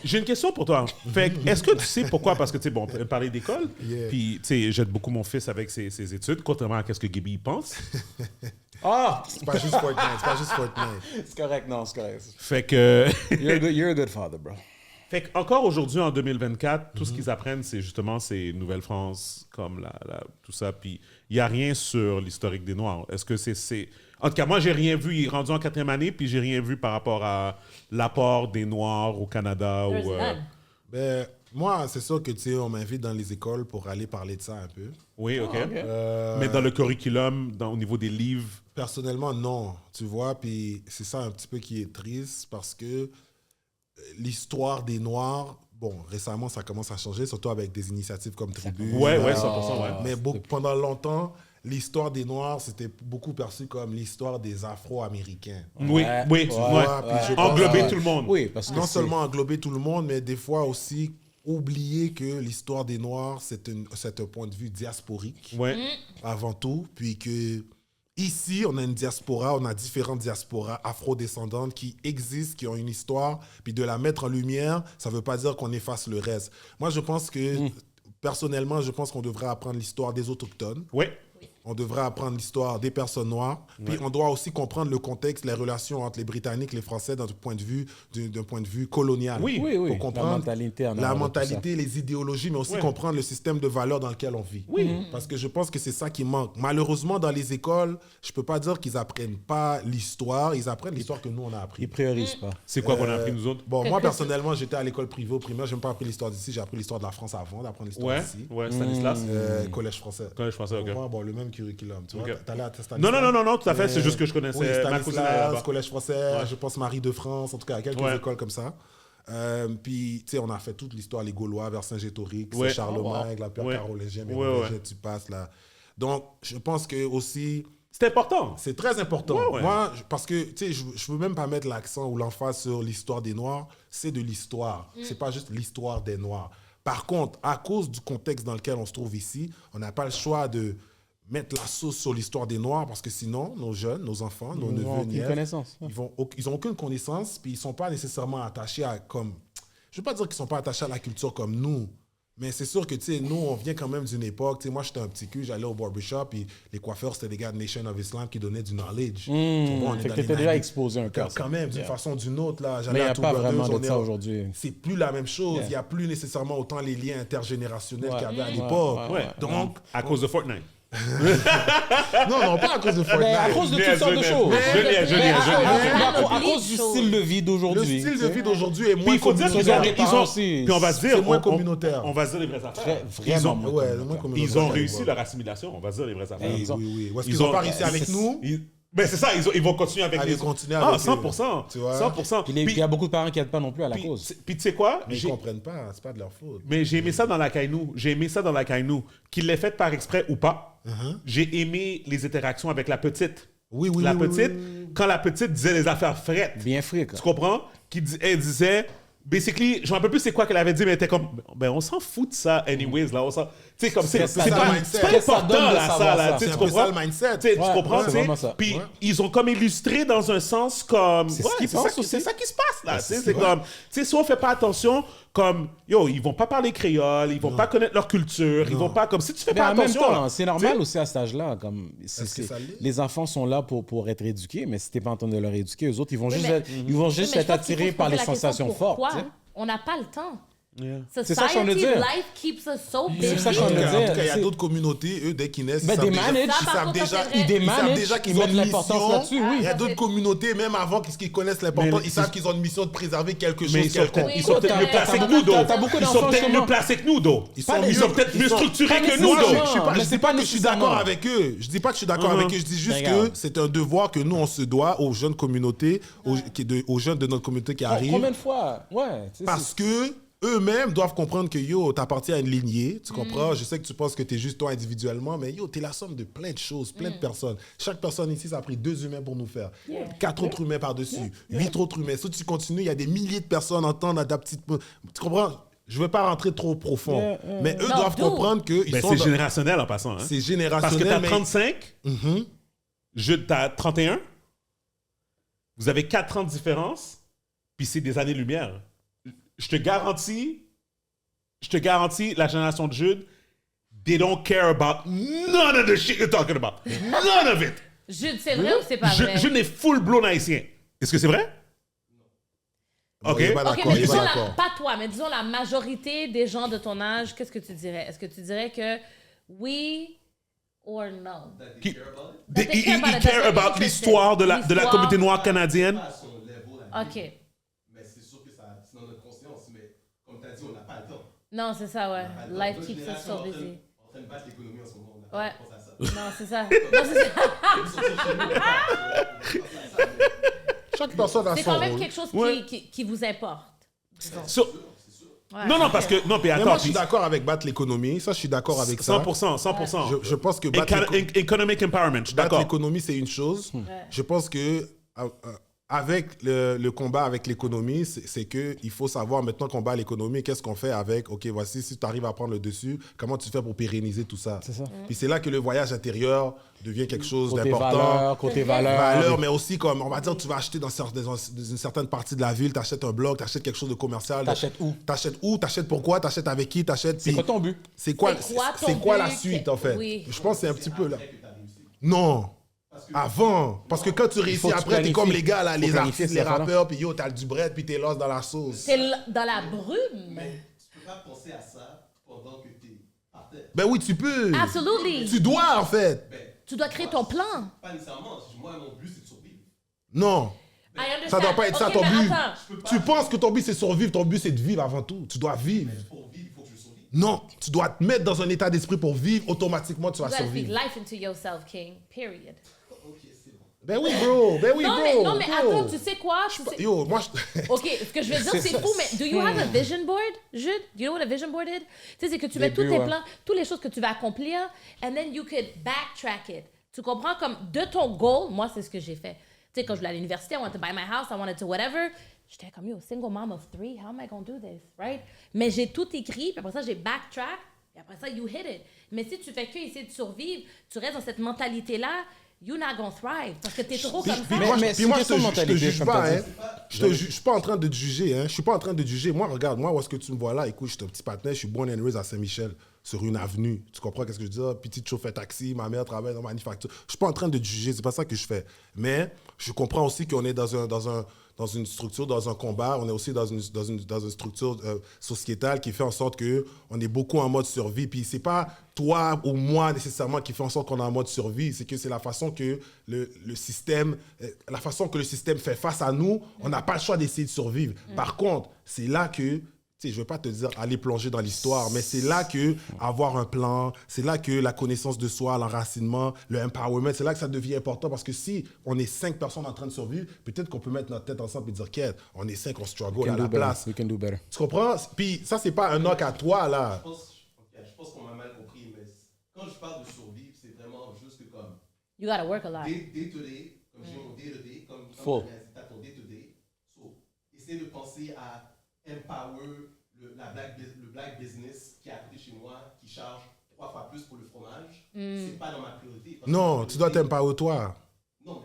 J'ai une question pour toi. Fait que, est-ce que tu sais pourquoi? Parce que, tu sais, bon, on parlait d'école, puis, tu sais, j'aide beaucoup mon fils avec ses études, contrairement à ce que Gaby pense. C'est pas juste Fortnite. C'est correct, non, c'est correct. Fait que... You're a good father, bro. Fait qu'encore aujourd'hui, en 2024, tout ce qu'ils apprennent, c'est justement ces Nouvelle-France, comme tout ça, puis il n'y a rien sur l'historique des Noirs. Est-ce que c'est... En tout cas, moi, j'ai rien vu. Il est rendu en 4e année, puis j'ai rien vu par rapport à l'apport des Noirs au Canada. Ben, moi, c'est sûr que, tu sais, on m'invite dans les écoles pour aller parler de ça un peu. Oui, OK. Mais dans le curriculum, au niveau des livres... Personnellement, non. Tu vois, puis c'est ça un petit peu qui est triste, parce que l'histoire des Noirs, bon, récemment, ça commence à changer, surtout avec des initiatives comme Tribu. Ouais, 100%, ouais. Mais pendant longtemps, l'histoire des Noirs, c'était beaucoup perçu comme l'histoire des Afro-Américains. Oui. Englober tout le monde. Oui, parce que non seulement englober tout le monde, mais des fois aussi oublier que l'histoire des Noirs, c'est un point de vue diasporique, avant tout, puis que ici, on a une diaspora, on a différentes diasporas afro-descendantes qui existent, qui ont une histoire, puis de la mettre en lumière, ça ne veut pas dire qu'on efface le reste. Moi, je pense que, personnellement, je pense qu'on devrait apprendre l'histoire des Autochtones. Oui. On devrait apprendre l'histoire des personnes noires. Puis on doit aussi comprendre le contexte, les relations entre les Britanniques et les Français d'un point de vue colonial. Oui. Pour comprendre la mentalité, les idéologies, mais aussi comprendre le système de valeurs dans lequel on vit. Parce que je pense que c'est ça qui manque. Malheureusement, dans les écoles, je ne peux pas dire qu'ils n'apprennent pas l'histoire. Ils apprennent l'histoire que nous, on a appris. Ils ne priorisent pas. C'est quoi qu'on a appris, nous autres? Bon, moi, personnellement, j'étais à l'école privée au primaire. Je n'ai pas appris l'histoire d'ici. J'ai appris l'histoire de la France avant d'apprendre l'histoire d'ici. Ouais, Stanislas. Collège français. Collège français, OK. Bon, le même curriculum. Tu vois, t'allais à Stanislas. Non, tout à fait. C'est juste que je connaissais ma cousine là-bas. Collège français, je pense Marie de France, en tout cas, quelques écoles comme ça. Puis, tu sais, on a fait toute l'histoire, les Gaulois, Vercingétorix, Charlemagne, la Père carolingien, tu passes là. Donc, je pense que aussi... C'est important. C'est très important. Moi, parce que, tu sais, je ne veux même pas mettre l'accent ou l'emphase sur l'histoire des Noirs. C'est de l'histoire. C'est pas juste l'histoire des Noirs. Par contre, à cause du contexte dans lequel on se trouve ici, on n'a pas le choix de mettre la sauce sur l'histoire des Noirs parce que sinon, nos jeunes, nos enfants, nos neveux, nièces, ils n'ont aucune connaissance puis ils ne sont pas nécessairement attachés à comme... Je ne veux pas dire qu'ils ne sont pas attachés à la culture comme nous, mais c'est sûr que, tu sais, nous, on vient quand même d'une époque, tu sais, moi, j'étais un petit cul, j'allais au barbershop puis les coiffeurs, c'était des gars de Nation of Islam qui donnaient du knowledge. Fait que tu étais déjà exposé un peu. Quand même, d'une façon ou d'une autre, là. Mais il n'y a pas vraiment de ça aujourd'hui. C'est plus la même chose. Il n'y a plus nécessairement autant les liens intergénérationnels qu'il y avait à l'époque. Donc, à cause de Fortnite. non, pas à cause de Fortnite. Mais à cause de toutes sortes de choses. À cause du style de vie d'aujourd'hui. Le style de vie d'aujourd'hui est moins communautaire. Puis on va se dire, c'est moins communautaire. On va se dire les vraies affaires. Ils ont réussi leur assimilation, on va se dire les vraies affaires. Oui. Est-ce qu'ils n'ont pas réussi avec nous? Mais c'est ça, ils vont continuer avec les... 100%. Tu vois? 100%. Puis il y a beaucoup de parents qui n'aident pas non plus à la cause. Puis tu sais quoi? Mais ils ne comprennent pas, c'est pas de leur faute. Mais j'ai aimé ça dans la Kainu. Qu'il l'ait fait par exprès ou pas. J'ai aimé les interactions avec la petite. La petite, quand la petite disait les affaires frettes. Bien frais, quoi. Tu comprends? Elle disait... Basically, je me rappelle plus c'est quoi qu'elle avait dit, mais elle était comme, ben on s'en fout de ça, anyways, là, on s'en... Tu sais, comme c'est pas important, là, ça, là, tu comprends? C'est le mindset. Tu comprends, tu sais? Puis ils ont comme illustré dans un sens comme... C'est ce qu'ils pensent aussi. C'est ça qui se passe, là. C'est comme... Tu sais, si on fait pas attention, comme, ils vont pas parler créole, ils vont pas connaître leur culture, ils vont pas... Comme, si tu fais pas attention... En même temps, c'est normal aussi à cet âge-là, comme... Les enfants sont là pour être éduqués, mais si t'es pas en train de leur éduquer, eux autres, ils vont juste être attirés par les sensations fortes. On n'a pas le temps. C'est ça que je veux dire. Life keeps us so busy. C'est ça que je veux dire. En tout cas, il y a d'autres communautés, eux, dès qu'ils naissent, ils savent déjà qu'ils ont une mission. Il y a d'autres communautés, même avant qu'ils connaissent l'importance, ils savent qu'ils ont une mission de préserver quelque chose. Ils sont peut-être mieux placés que nous, Ils sont peut-être mieux placés que nous, Ils sont peut-être mieux structurés que nous, Je dis pas que je suis d'accord avec eux. Je dis pas que je suis d'accord avec eux. Je dis juste que c'est un devoir que nous, on se doit aux jeunes communautés, aux jeunes de notre communauté qui arrivent. Combien de fois? Ouais. Parce que eux-mêmes doivent comprendre que t'appartiens à une lignée, tu comprends? Je sais que tu penses que t'es juste toi individuellement, mais t'es la somme de plein de choses, plein de personnes. Chaque personne ici, ça a pris 2 humains pour nous faire. 4 autres humains par-dessus, 8 autres humains. Si tu continues, il y a des milliers de personnes entendent à ta petite... Tu comprends? Je ne veux pas rentrer trop profond, mais eux doivent comprendre que... C'est générationnel en passant. Hein? C'est générationnel, parce que t'as 35, t'as 31, vous avez 4 ans de différence, puis c'est des années-lumière. Je te garantis, la génération de Jude, they don't care about none of the shit you're talking about. None of it. Jude, c'est vrai ou c'est pas vrai? Jude est full blown haïtien. Est-ce que c'est vrai? OK. Il est pas d'accord. Mais disons pas toi, mais disons la majorité des gens de ton âge, qu'est-ce que tu dirais? Est-ce que tu dirais que oui or no? Ils care about l'histoire de la communauté noire canadienne. OK. Non, c'est ça, ouais. Life keeps us so busy. En train de battre l'économie en ce moment. Ouais. Non, c'est ça. Non, c'est ça. Chaque personne a son rôle. C'est quand même quelque chose qui vous importe. Ouais, non, parce que... Non, puis Mais attends, moi, je suis puis d'accord avec battre l'économie. Ça, je suis d'accord avec ça. 100%. Je pense que battre Economic empowerment, je suis battre d'accord. l'économie, c'est une chose. Je pense que avec le combat avec l'économie, c'est qu'il faut savoir maintenant qu'on bat l'économie, qu'est-ce qu'on fait avec, OK, voici, si tu arrives à prendre le dessus, comment tu fais pour pérenniser tout ça. C'est ça. Puis c'est là que le voyage intérieur devient quelque chose Côté d'important. valeur, côté valeur. Mais aussi, comme on va dire, tu vas acheter dans une certaine partie de la ville, tu achètes un bloc, tu achètes quelque chose de commercial. T'achètes où? T'achètes pourquoi? T'achètes avec qui? C'est quoi ton but? C'est quoi ton la but? suite, en fait? Oui. Je pense que c'est un petit peu là. Non. Avant. Parce que quand tu réussis après, t'es comme les gars, là, les artistes, les rappeurs, puis yo, t'as du bread, puis t'es lost dans la sauce. T'es dans la brume. Mais tu peux pas penser à ça pendant que t'es par terre. Ben oui, tu peux. Absolutely. Tu dois, en fait. Tu dois créer ton plan. Pas nécessairement. Moi, mon but, c'est de survivre. Non. I understand. Ça doit pas être ça, Ok, ton mais but. attends. Tu penses que ton but, c'est survivre. Ton but, c'est de vivre avant tout. Tu dois vivre. Pour vivre, il faut que je survive. Non. Tu dois te mettre dans un état d'esprit pour vivre. Automatiquement, tu vas You gotta speak survivre. life into yourself, King. Period. Ok, c'est bon. Ben oui, bro. Ben oui, bro. Non, mais Bro. attends, tu sais quoi? Yo, moi, OK, ce que je veux dire, c'est fou, mais do you have a vision board, Jude? Do you know what a vision board is? Tu sais, c'est que tu mets tous tes plans, toutes les choses que tu vas accomplir, and then you could backtrack it. Tu comprends? Comme de ton goal, moi, c'est ce que j'ai fait. Tu sais, quand je voulais à l'université, I wanted to buy my house, I wanted to whatever. J'étais comme, yo, single mom of 3, how am I going to do this, right? Mais j'ai tout écrit, puis après ça, j'ai backtrack, et après ça, you hit it. Mais si tu fais que essayer de survivre, tu restes dans cette mentalité-là, you're not gonna thrive. Parce que t'es trop comme ça. Puis moi, mais puis moi, c'est je une te question de juge mentalité, pas, comme hein. Je suis pas en train de te juger, hein. Je suis pas en train de te juger. Moi, regarde, moi, où est-ce que tu me vois là? Écoute, je suis un petit partenaire, je suis born and raised à Saint-Michel, sur une avenue. Tu comprends qu'est-ce que je dis? Petite chauffeur taxi, ma mère travaille dans la manufacture. Je suis pas en train de te juger, c'est pas ça que je fais. Mais je comprends aussi qu'on est dans une structure, dans un combat. On est aussi dans une structure sociétale qui fait en sorte qu'on est beaucoup en mode survie. Puis c'est pas toi ou moi nécessairement qui fait en sorte qu'on est en mode survie. C'est que c'est la façon que le système fait face à nous. On n'a pas le choix d'essayer de survivre. Par contre, c'est là que... Je ne veux pas te dire aller plonger dans l'histoire, mais c'est là que avoir un plan, c'est là que la connaissance de soi, l'enracinement, le empowerment, c'est là que ça devient important parce que si on est 5 personnes en train de survivre, peut-être qu'on peut mettre notre tête ensemble et dire qu'est-ce on est 5, on struggle à la place. We can do better. Tu comprends? Puis ça, c'est pas un knock à toi, là. Je pense qu'on m'a mal compris, mais quand je parle de survivre, c'est vraiment juste que comme You gotta work a lot. day to day, comme j'ai mon day to day, comme Full. tu as ton day to day. So, essayer de penser à empower le black business qui est à côté chez moi, qui charge 3 fois plus pour le fromage. C'est pas dans ma priorité. Parce Non, que tu dois t'empower toi. Non,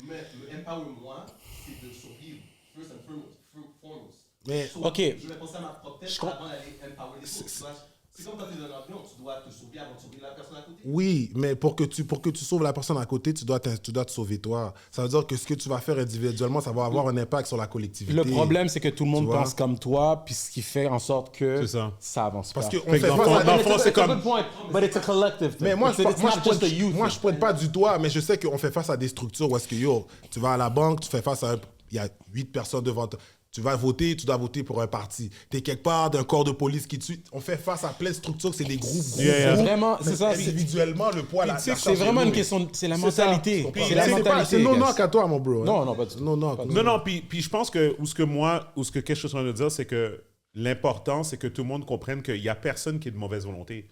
mais me empower moi, c'est de survivre first and foremost. Mais, So, ok. Je vais penser à ma propre tête avant d'aller empower les autres. C'est comme quand tu es dans un avion, tu dois te sauver avant de sauver la personne à côté. oui, mais pour que tu sauves la personne à côté, tu dois te sauver toi. Ça veut dire que ce que tu vas faire individuellement, ça va avoir un impact sur la collectivité. Le problème, c'est que tout le monde Tu vois? pense comme toi, puis ce qui fait en sorte que C'est ça. avance Parce pas. qu'on Fait fait que face à... dans le fond, c'est comme... Good point, but it's a collective thing. Mais moi, je It's pointe pas du doigt, mais je sais qu'on fait face à des structures où est-ce que, yo, tu vas à la banque, tu fais face à il y a 8 personnes devant toi. Tu vas voter, tu dois voter pour un parti. Tu es quelque part d'un corps de police qui tue. On fait face à plein de structures, c'est des groupes. Yeah. Vraiment, c'est Mais ça. individuellement, le poids, la C'est charge vraiment est une lourde. question, c'est la C'est ça. mentalité. Puis C'est la mentalité. c'est non guys. knock à toi, mon bro. hein. Non, pas du tout. Non knock. Non, puis je pense que, qu'est-ce que je suis en train de dire, c'est que l'important, c'est que tout le monde comprenne qu'il n'y a personne qui est de mauvaise volonté.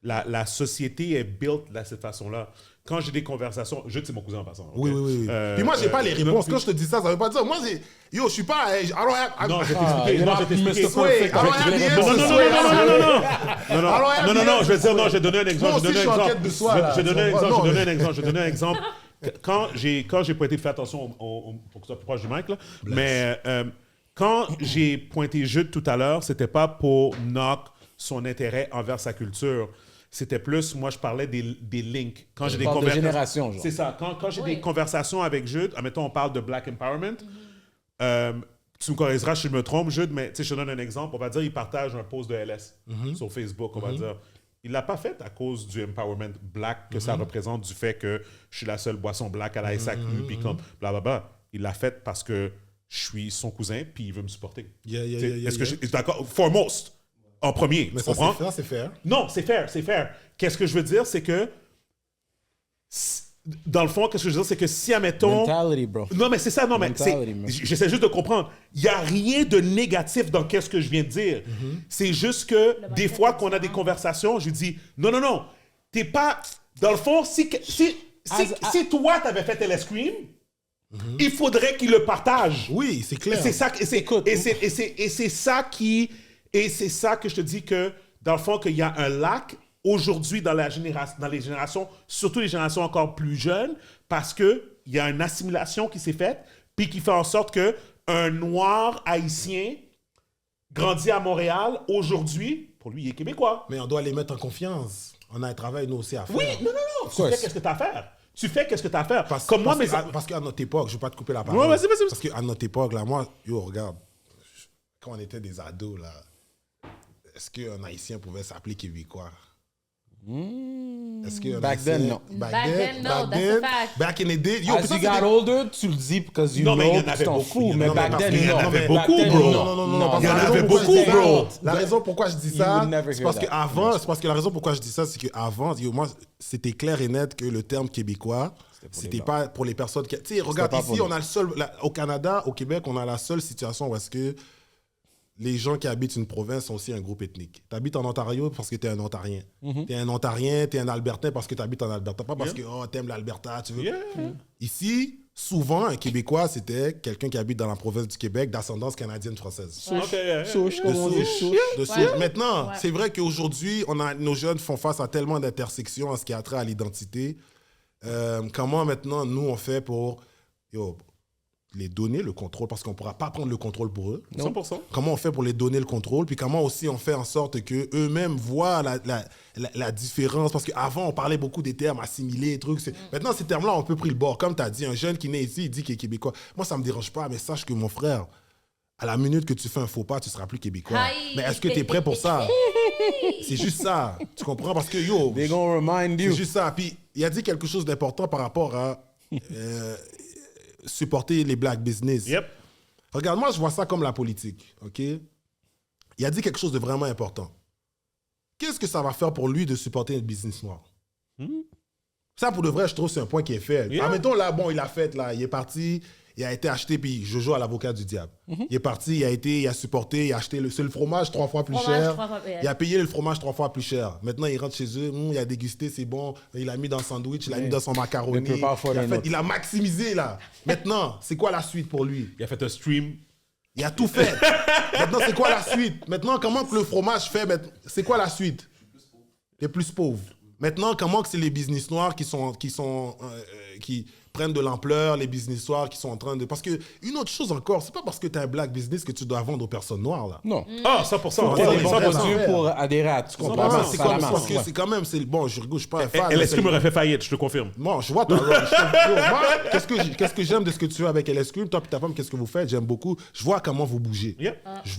La société est built de cette façon-là. Quand j'ai des conversations... c'est mon cousin en passant. Oui, ok? oui. Puis moi, j'ai pas les réponses. Quand je te dis ça, ça veut pas dire... Moi, je suis pas... Non, je vais t'expliquer. Non, je vais t'expliquer. Wait, I don't have the answers. Non, je vais dire, non, je vais donner un exemple. Moi aussi, je suis en quête de soi, là. Je vais donner un Tu exemple, comprends? je vais donner un exemple. Quand j'ai pointé, fais attention pour que tu sois plus proche du mic, là, mais quand j'ai pointé Jude tout à l'heure, c'était pas pour knock son intérêt envers sa culture. C'était plus, moi, je parlais des links. Quand j'ai des parle de conversations. génération, genre. C'est ça. Quand j'ai Oui. des conversations avec Jude, admettons, on parle de Black Empowerment. Tu me corrigeras si je me trompe, Jude, mais je te donne un exemple. On va dire il partage un post de LS sur Facebook. On va dire. Il ne l'a pas fait à cause du empowerment black que ça représente, du fait que je suis la seule boisson black à la SAQ, puis comme blablabla. Il l'a fait parce que je suis son cousin, puis il veut me supporter. Est-ce que je suis d'accord? Foremost, en premier. Mais Tu comprends? ça, c'est fair. Non, c'est fair, c'est fair. Qu'est-ce que je veux dire, c'est que dans le fond, qu'est-ce que je veux dire, c'est que si, admettons... Mentality, bro. Non, mais c'est ça, non, mais Mentality, man. j'essaie juste de comprendre. Il n'y a rien de négatif dans qu'est-ce que je viens de dire. C'est juste que des fois, qu'on a des conversations, je dis, non, t'es pas... Dans le fond, si toi, t'avais fait LS Cream, il faudrait qu'il le partage. Oui, c'est clair. C'est ça, et c'est ça que je te dis que, dans le fond, qu'il y a un lac aujourd'hui dans les générations, surtout les générations encore plus jeunes, parce qu'il y a une assimilation qui s'est faite, puis qui fait en sorte qu'un noir haïtien grandi à Montréal, aujourd'hui, pour lui, il est québécois. Mais on doit les mettre en confiance. On a un travail, nous aussi, à faire. Oui, non. Tu fais qu'est-ce que tu as à faire. Parce qu'à notre époque, je ne vais pas te couper la parole. Ouais, vas-y. Parce qu'à notre époque, là, moi, regarde, quand on était des ados, là, est-ce qu'un Haïtien pouvait s'appeler Québécois? Est-ce que Back then, no. Back then, no, that's a fact. Back in the day. As you got older, tu le dis because you Non, mais il y know, en avait tu t'en beaucoup. fous. Mais back then, il y en non. avait Back beaucoup, then, bro. Non, parce il y en que la avait raison pourquoi beaucoup, je dis ça- bro. La raison pourquoi je dis You ça, would never c'est hear parce that. qu'avant, c'est parce que la raison pourquoi je dis ça, c'est qu'avant, moi, c'était clair et net que le terme québécois, c'était pas pour les personnes qui... Tu sais, regarde, pas ici, pour on a le seul... Au Canada, au Québec, on a la seule situation où est-ce que les gens qui habitent une province sont aussi un groupe ethnique. Tu habites en Ontario parce que tu es un Ontarien. Tu es un Ontarien, tu es un Albertain parce que tu habites en Alberta. Pas parce que tu aimes l'Alberta, tu veux. Ici, souvent, un Québécois, c'était quelqu'un qui habite dans la province du Québec d'ascendance canadienne-française. Souche, comme on dit. De souche. Maintenant, c'est vrai qu'aujourd'hui, nos jeunes font face à tellement d'intersections en ce qui a trait à l'identité. Comment maintenant, nous, on fait pour les donner le contrôle, parce qu'on ne pourra pas prendre le contrôle pour eux. 100%. Comment on fait pour les donner le contrôle, puis comment aussi on fait en sorte qu'eux-mêmes voient la différence, parce qu'avant, on parlait beaucoup des termes assimilés, trucs. Maintenant, ces termes-là ont un peu pris le bord. Comme tu as dit, un jeune qui naît ici, il dit qu'il est québécois. Moi, ça ne me dérange pas, mais sache que mon frère, à la minute que tu fais un faux pas, tu ne seras plus québécois. Aïe. Mais est-ce que tu es prêt pour ça? C'est juste ça. Tu comprends? Parce que, They gonna remind you. c'est juste ça. Puis, il a dit quelque chose d'important par rapport à supporter les black business. Yep. Regarde, moi, je vois ça comme la politique, OK? Il a dit quelque chose de vraiment important. Qu'est-ce que ça va faire pour lui de supporter le business noir? Ça, pour de vrai, je trouve que c'est un point qui est fait. Yeah. Admettons, là, bon, il a fait, là, il est parti, il a été acheté, puis je joue à l'avocat du diable. Il est parti, il a supporté, il a acheté c'est le fromage 3 fois plus cher. Il a payé le fromage 3 fois plus cher. Maintenant, il rentre chez eux, il a dégusté, c'est bon. Il a mis dans le sandwich, il a mis dans son macaroni. Il a maximisé, là. Maintenant, c'est quoi la suite pour lui? Il a fait un stream. Il a tout fait. Maintenant, c'est quoi la suite? Maintenant, comment que le fromage fait? C'est quoi la suite? Les plus pauvres. Maintenant, comment que c'est les business noirs qui prennent de l'ampleur, les business noirs qui sont en train de... Parce que une autre chose encore, c'est pas parce que tu as un black business que tu dois vendre aux personnes noires, là. Non. Ah, 100%. On a des bons 100%. produits pour adhérer à tu comprends? Vraiment, C'est c'est comme parce que c'est quand même... Bon, je rigole, je suis pas un fan. LS Cream aurait fait faillite, je te confirme. Moi, je vois, moi, qu'est-ce que j'aime de ce que tu fais avec LS Cream, toi et ta femme, qu'est-ce que vous faites? J'aime beaucoup. Je vois comment vous bougez. Yep. Je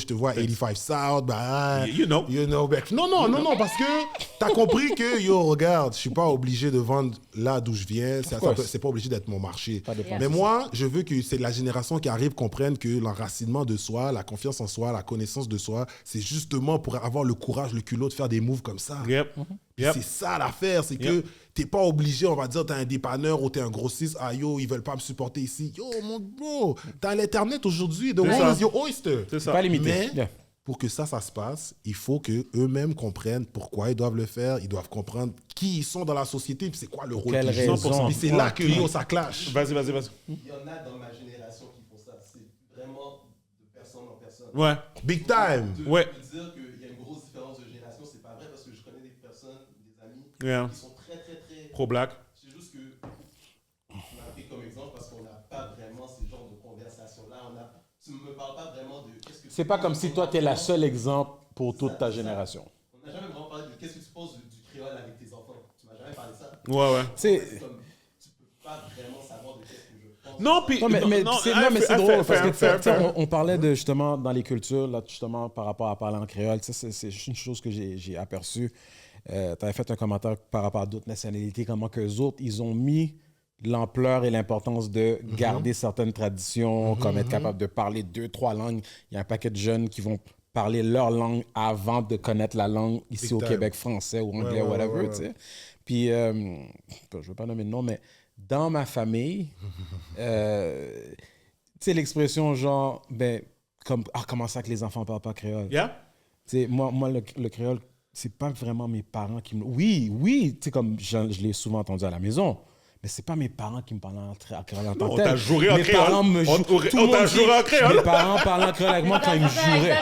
te vois 85 South, bah, You know. Non, parce que t'as compris que, regarde, je suis pas obligé de vendre là d'où je viens, c'est pas obligé d'être mon marché. Mais moi, je veux que c'est la génération qui arrive comprenne que l'enracinement de soi, la confiance en soi, la connaissance de soi, c'est justement pour avoir le courage, le culot de faire des moves comme ça. Yep. C'est ça l'affaire, c'est que t'es pas obligé, on va dire, t'es un dépanneur ou t'es un grossiste, ils veulent pas me supporter ici. Mon bro, t'as l'internet aujourd'hui, the world is your oyster. C'est ça. Pas limité. Mais pour que ça se passe, il faut qu'eux-mêmes comprennent pourquoi ils doivent le faire, ils doivent comprendre qui ils sont dans la société, puis c'est quoi le rôle Quelle qu'ils jouent. raison. Puis c'est là que ça clash. Vas-y. Il y en a dans ma génération qui font ça. C'est vraiment de personne en personne. Ouais. Big time. Ouais. De dire qu'il y a une grosse différence de génération, c'est pas vrai parce que je connais des personnes, des amis, Yeah. qui sont très, très, très... Pro-black. C'est juste que tu m'as pris comme exemple parce qu'on n'a pas vraiment ces genres de conversations-là. Tu ne me parles pas vraiment de qu'est-ce que tu C'est pas penses comme de si ton toi, t'es la enfant. seule exemple pour toute ta Ça. génération. On n'a jamais vraiment parlé de qu'est-ce que tu penses du créole avec tes enfants. Tu m'as jamais parlé de ça. Ouais. C'est... Comme, tu peux pas vraiment savoir de qu'est-ce que je pense. Non, puis... Non, mais c'est drôle parce que tu sais, on parlait de justement dans les cultures, là, justement par rapport à parler en créole. Tu sais, c'est une chose que j'ai aperçue. Tu avais fait un commentaire par rapport à d'autres nationalités, comment qu'eux autres, ils ont mis l'ampleur et l'importance de garder certaines traditions, comme être capable de parler 2-3 langues. Il y a un paquet de jeunes qui vont parler leur langue avant de connaître la langue ici Big au time. Québec, français ou anglais, Ouais, whatever, ouais. tu sais. Puis, je ne veux pas nommer de nom, mais dans ma famille, tu sais, l'expression genre, ben, comme, comment ça que les enfants ne parlent pas créole? Yeah? Tu sais, moi le créole, c'est pas vraiment mes parents qui me... Oui, tu sais, comme je l'ai souvent entendu à la maison. Mais c'est pas mes parents qui me parlent en créole en tant que tel. On t'a juré en mes créole. Parents me On t'a juré en créole. Mes parents parlaient en créole avec moi quand ils me juraient.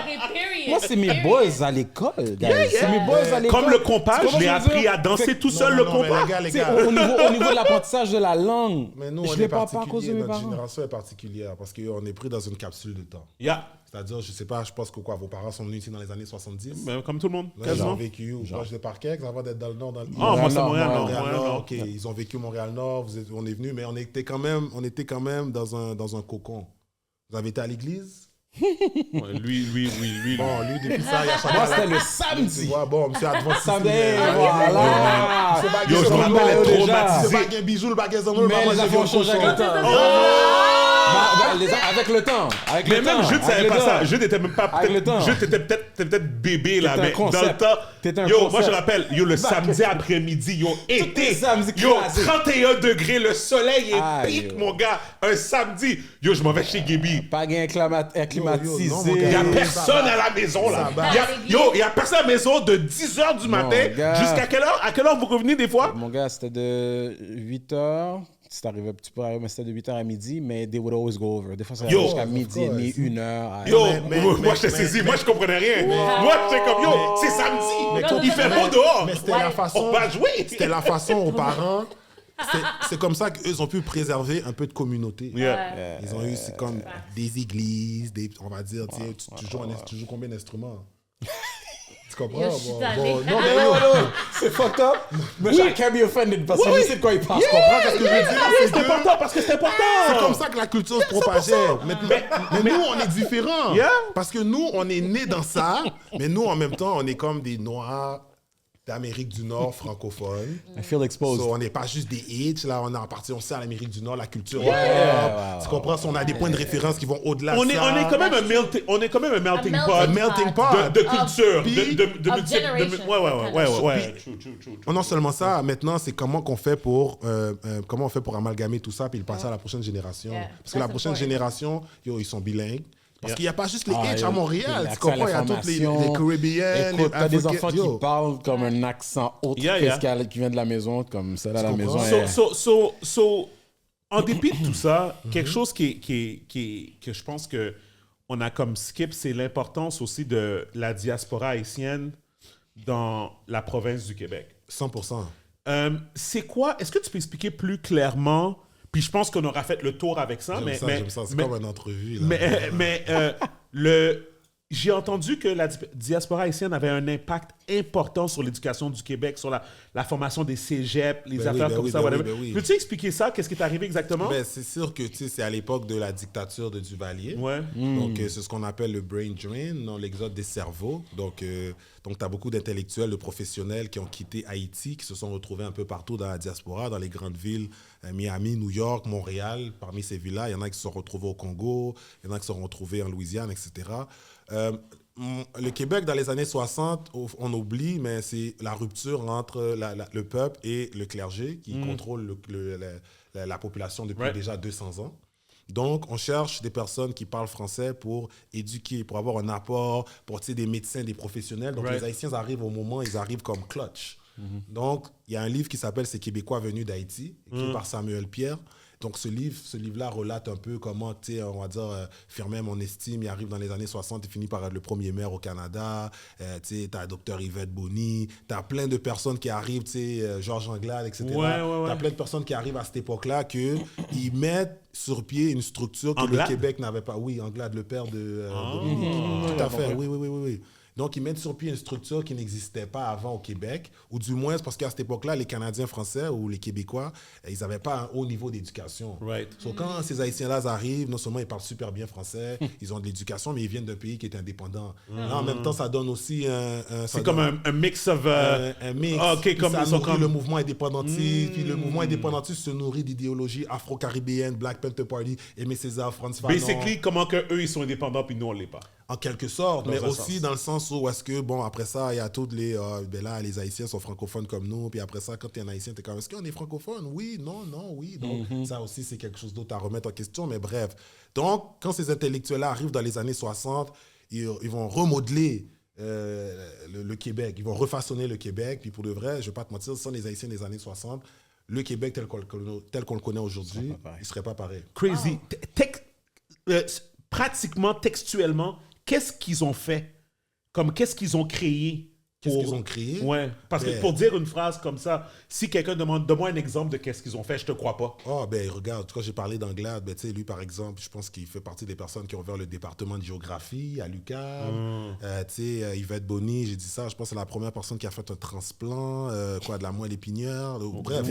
Moi, c'est mes boys à l'école, guys. C'est mes boys à l'école. Comme le compas, je l'ai appris à danser tout seul, le compas. Les gars. Au niveau de l'apprentissage de la langue, Mais nous, je on l'ai est pas à cause de particulier. mes Notre parents. génération est particulière parce qu'on est pris dans une capsule de temps. Yeah. C'est-à-dire, je sais pas, je pense que quoi, vos parents sont venus ici dans les années 70. Ben, comme tout le monde, Là, ils quasiment. ont vécu au proche de Parquet, avant d'être dans le Nord. Ah, moi, c'est Montréal, Montréal-Nord. non. OK, ils ont vécu Montréal-Nord, on est venus, mais on était quand même dans un cocon. Vous avez été à l'église? Ouais, lui. Bon, lui, depuis ça, il y a chaque Moi, fois- c'était le samedi. Ouais, bon, monsieur Adventiste. Samedi, mais- voilà. Monsieur Baguette, Yo, je me son rappelle nom, être déjà. traumatisé. Monsieur Baguette, bijou, le baguette, son nom, le Mais maman, les j'ai enfants vu changent avec cochon. le temps. Avec le temps. Mais même Jude savait pas ça. Jude était même pas... Avec le temps. Jude était peut-être bébé, là. T'étais un Mais dans le concept. temps... T'étais un Yo, moi, concept. je rappelle, le samedi après-midi, les samedis Yo, classiques. 31 degrés, le soleil est Aïe, pique, yo. mon gars. Un samedi. Yo, je m'en vais chez Gaby. Pas gain non, mon acclimatisé. gars. Il y a Yo, personne à la maison, là. Ça va. Il y a personne à la maison de 10h du matin gars. jusqu'à quelle heure? À quelle heure vous revenez des fois? Mon gars, c'était de 8h. C'est arrivé, tu peux arriver, mais c'était de 8h à midi, mais they would always go over. Des fois, ça Yo. allait jusqu'à midi et demi, 1h. Yo, mais- moi j'étais saisi, moi je comprenais rien. Moi j'étais comme yo, c'est samedi, il fait beau dehors. Mais c'était la façon. On va jouer. C'était la façon aux parents. C'est comme ça qu'eux ont pu préserver un peu de communauté. Yeah. Ils ont eu, c'est comme des églises, on va dire, tu joues combien d'instruments? Tu comprends? Yo, je suis allée. Non, mais yo, C'est fucked up. Mais I can't be offended parce que je sais de quoi il parle. tu comprends ce que je veux dire? C'est important parce que c'est important. C'est comme ça que la culture se propageait. Mais nous, on est différents. Yeah. Parce que nous, on est nés dans ça, mais nous, en même temps, on est comme des Noirs d'Amérique du Nord francophones. I feel exposed. So, on n'est pas juste des H, là, on est en partie, on sait à l'Amérique du Nord, la culture. Yeah. Tu comprends? On a des points de référence qui vont au-delà de On est ça. quand même un melting pot. Un melting pot. De culture, Puis- de ouais. Oh, non seulement ça, maintenant, c'est comment on fait pour amalgamer tout ça puis le passer à la prochaine génération. Yeah. Parce que la That's prochaine important. génération, ils sont bilingues. Parce Yeah. qu'il n'y a pas juste les H à yo, Montréal. l'accès Tu comprends? Il y a à toutes les l'information. Caribéennes, Écoute, les t'as des Africains. enfants Yo. qui parlent comme un accent autre Yeah, que yeah. ce qui vient de la maison, comme celle à la comprends? maison. So, en dépit de tout ça, quelque chose que je pense que on a comme skip, c'est l'importance aussi de la diaspora haïtienne dans la province du Québec. 100%. C'est quoi? Est-ce que tu peux expliquer plus clairement? Puis je pense qu'on aura fait le tour avec ça, J'aime ça. C'est comme une entrevue. Là. mais j'ai entendu que la diaspora haïtienne avait un impact important sur l'éducation du Québec, sur la formation des cégeps, les affaires comme ça. Whatever. oui. Peux-tu expliquer ça? Qu'est-ce qui est arrivé exactement? Ben, c'est sûr que c'est à l'époque de la dictature de Duvalier. Ouais. Donc, c'est ce qu'on appelle le brain drain, l'exode des cerveaux. Donc tu as beaucoup d'intellectuels, de professionnels qui ont quitté Haïti, qui se sont retrouvés un peu partout dans la diaspora, dans les grandes villes, Miami, New York, Montréal. Parmi ces villes-là, il y en a qui se sont retrouvés au Congo, il y en a qui se sont retrouvés en Louisiane, etc. Le Québec, dans les années 60, on oublie, mais c'est la rupture entre le peuple et le clergé qui contrôle la population depuis déjà 200 ans. Donc, on cherche des personnes qui parlent français pour éduquer, pour avoir un apport, pour des médecins, des professionnels. Donc, les Haïtiens arrivent au moment, ils arrivent comme clutch. Donc, il y a un livre qui s'appelle « Ces Québécois venus d'Haïti », écrit par Samuel Pierre. Donc, ce livre-là relate un peu comment, on va dire, Firmin Mon Estime, il arrive dans les années 60, il finit par être le premier maire au Canada. Tu as Dr Yvette Bonny, tu as plein de personnes qui arrivent, Georges Anglade, etc. Tu as plein de personnes qui arrivent à cette époque-là qu'ils mettent sur pied une structure que Anglade? le Québec n'avait pas. Oui, Anglade, le père de Dominique. Tout à fait, oui. Donc, ils mettent sur pied une structure qui n'existait pas avant au Québec, ou du moins, parce qu'à cette époque-là, les Canadiens français ou les Québécois, ils n'avaient pas un haut niveau d'éducation. So, quand ces Haïtiens-là arrivent, non seulement ils parlent super bien français, ils ont de l'éducation, mais ils viennent d'un pays qui est indépendant. Là, en même temps, ça donne aussi c'est comme un mix of... un mix. OK, comme ça ils sont nourrit comme... le mouvement indépendantiste, puis le mouvement indépendantiste se nourrit d'idéologie afro-caribéenne, Black Panther Party, Aimé Césaire, Frantz Fanon. Basically, comment que eux ils sont indépendants puis nous, on l'est pas. En quelque sorte, Dans mais un aussi sens. dans le sens où est-ce que, bon, après ça, il y a toutes les... ben là, les Haïtiens sont francophones comme nous, puis après ça, quand tu es un Haïtien, tu es comme, est-ce qu'on est francophone? Oui, non, oui. Donc, ça aussi, c'est quelque chose d'autre à remettre en question, mais bref. Donc, quand ces intellectuels-là arrivent dans les années 60, ils vont remodeler le Québec, ils vont refaçonner le Québec, puis pour de vrai, je ne vais pas te mentir, sans les Haïtiens des années 60, le Québec tel qu'on le connaît aujourd'hui, il ne serait pas pareil. Crazy. Pratiquement, textuellement, qu'est-ce qu'ils ont fait? Comme qu'est-ce qu'ils ont créé? Qu'est-ce qu'ils ont créé? Ouais. Parce que pour dire une phrase comme ça, si quelqu'un demande, donne-moi un exemple de qu'est-ce qu'ils ont fait, je te crois pas. Oh, ben regarde, quand j'ai parlé d'Anglade, ben, tu sais, lui, par exemple, je pense qu'il fait partie des personnes qui ont ouvert le département de géographie à l'UQAM. Tu sais, Yvette Bonny, j'ai dit ça, je pense que c'est la première personne qui a fait un transplant, de la moelle épinière. Bref,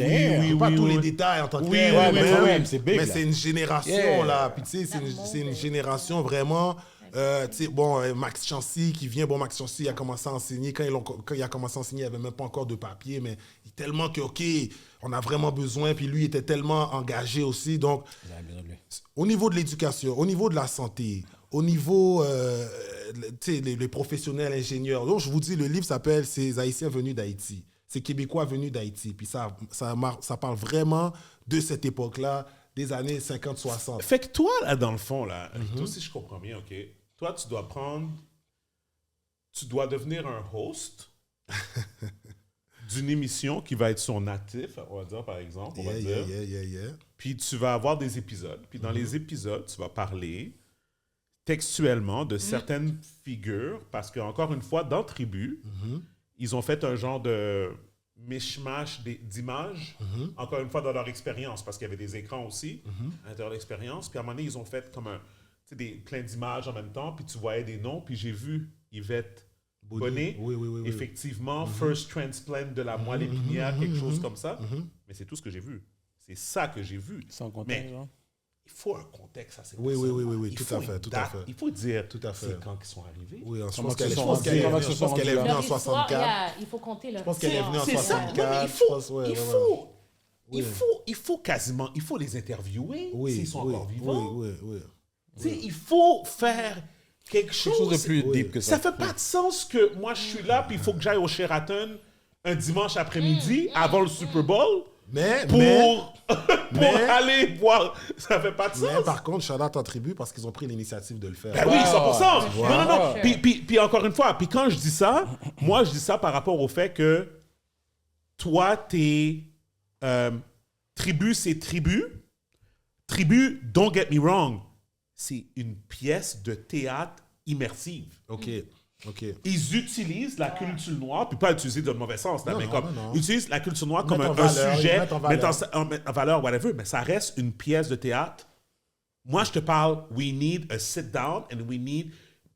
pas tous les détails en tant que tel, ouais, mais mais quand même, c'est big, mais là. c'est une génération, là. Puis tu sais, c'est une génération vraiment... tu sais, bon, Max Chancy qui vient, Max Chancy a commencé à enseigner, quand il a commencé à enseigner, il n'y avait même pas encore de papier, mais tellement que, OK, on a vraiment besoin, puis lui était tellement engagé aussi, donc, au niveau de l'éducation, au niveau de la santé, au niveau, tu sais, les professionnels, ingénieurs, donc je vous dis, le livre s'appelle « Ces Haïtiens venus d'Haïti ». C'est Québécois venus d'Haïti, puis ça parle vraiment de cette époque-là, des années 50-60. Fait que toi, là, dans le fond, là, toi aussi, je comprends bien, OK? Toi, tu dois devenir un host d'une émission qui va être son natif, on va dire, par exemple, Puis tu vas avoir des épisodes. Puis dans les épisodes, tu vas parler textuellement de certaines figures, parce qu'encore une fois, dans Tribu, ils ont fait un genre de mishmash d'images, encore une fois, dans leur expérience, parce qu'il y avait des écrans aussi à l'intérieur de l'expérience. Puis à un moment donné, ils ont fait comme plein d'images en même temps, puis tu voyais des noms, puis j'ai vu Yvette Bonnet, effectivement, first transplant de la moelle épinière, quelque chose comme ça. Mais c'est tout ce que j'ai vu. C'est ça que j'ai vu. Sans contexte, genre. Il faut un contexte à ces Oui, personnes-là. tout à fait, tout à fait. Il faut dire Tout à fait. c'est quand ils sont arrivés. Oui, je Comment pense qu'elle qu'ils est sont rendus là? venue en Leur histoire, 64. il faut compter leur Je pense qu'elle est venue en C'est ça. 64. Il faut quasiment, il faut les interviewer s'ils sont encore vivants. Oui. Tu sais, il faut faire quelque chose de plus deep que ça. Ça fait pas de sens que moi je suis là puis il faut que j'aille au Sheraton un dimanche après-midi avant le Super Bowl pour aller voir. Ça fait pas de sens. Mais par contre, shout out en tribu parce qu'ils ont pris l'initiative de le faire. Ben oui, 100%. Wow. Non. Puis encore une fois, puis quand je dis ça, moi je dis ça par rapport au fait que toi, t'es tribu, c'est tribu. Tribu, don't get me wrong, c'est une pièce de théâtre immersive. OK. Ils utilisent la culture noire, puis pas utiliser dans le mauvais sens, là, Non, mais non, comme non. ils utilisent la culture noire comme Mettre un en valeur, sujet, mettre en valeur. mettre en valeur, whatever, mais ça reste une pièce de théâtre. Moi, je te parle, we need a sit down and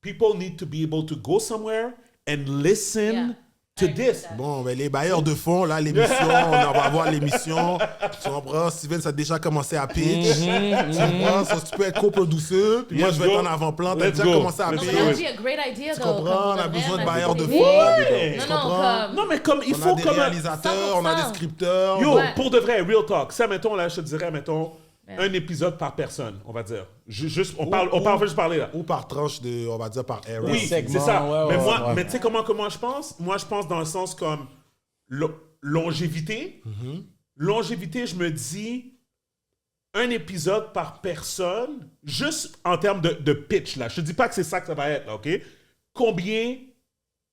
people need to be able to go somewhere and listen to this. Bon, ben les bailleurs de fonds, là, l'émission, on va avoir l'émission. Tu comprends? Steven, ça a déjà commencé à pitch. Tu comprends? Ça, tu peux être coproducteur. Puis moi, je vais être en avant-plan. Tu as déjà commencé à No, pitch. but that would be a great idea, Tu though. comprends? On a Comme besoin de vraiment, bailleurs de des- fonds. Ouais. Tu Non, comprends? comme... Non, mais comme il On faut a des comme réalisateurs, on a des 100%. scripteurs. Yo, Ouais. pour de vrai, real talk. Ça, mettons, là, je te dirais, mettons, un épisode par personne, on va dire. Juste, on parle juste parler là. Ou par tranche de, on va dire, par era. Oui, c'est segments, ça. ouais, mais moi, ouais. mais tu sais comment je pense? Moi, je pense dans le sens comme longévité. Longévité, je me dis un épisode par personne, juste en termes de pitch, là. Je te dis pas que c'est ça que ça va être, là, OK? Combien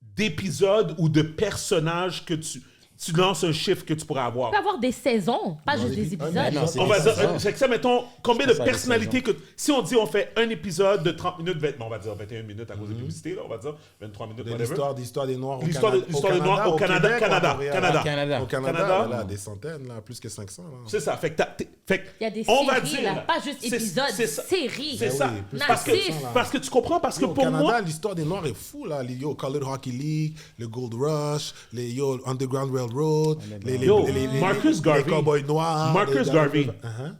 d'épisodes ou de personnages que tu lances un chiffre que tu pourrais avoir? Tu peux avoir des saisons, pas juste des épisodes. non, c'est On va des dire, saisons. c'est que ça, mettons, combien de ça, personnalités que... Si on dit on fait un épisode de 30 minutes, on va dire 21 minutes à cause des publicités, là, on va dire 23 minutes, De whatever. l'histoire des Noirs au L'histoire Canada. des Noirs au Canada, Québec, Canada, à Montréal. Canada. Au Canada, Canada. voilà, des centaines, là, plus que 500. Là. C'est ça. Fait que Il y a des on va séries, dire, là, pas juste épisodes, c'est ça. séries. C'est Ben ça. oui, plus que Parce que, 500, là. parce que tu comprends, parce que Au pour Canada, moi... l'histoire des Noirs est fou, là. Les Colored Hockey League, le Gold Rush, les Underground Railroad, les Marcus Garvey. les Cowboys Noirs. Marcus les- Garvey. Uh-huh.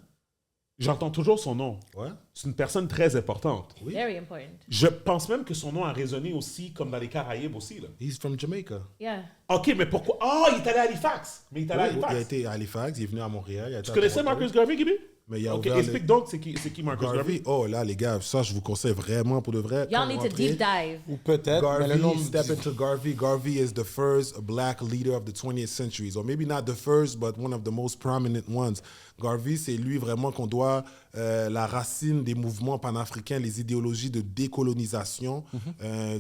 J'entends toujours son nom. Ouais. C'est une personne très importante. Very important. Je pense même que son nom a résonné aussi comme dans les Caraïbes aussi, là. He's from Jamaica. Yeah. OK, mais pourquoi... Ah, il est allé à Halifax. Mais il est allé à Oui, il a Halifax. été à Halifax, il est venu à Montréal. Tu connaissais Marcus Garvey, Gibi? Mais il a OK, ouvert explique donc, c'est qui Marcus Garvey? Oh là, les gars, ça, je vous conseille vraiment pour de vrai. Y'all need to deep dive. Ou peut-être, mais le nom... Garvey, step into Garvey. Garvey is the first black leader of the 20th century. Or maybe not the first, but one of the most prominent ones. Garvey, c'est lui vraiment qu'on doit la racine des mouvements panafricains, les idéologies de décolonisation.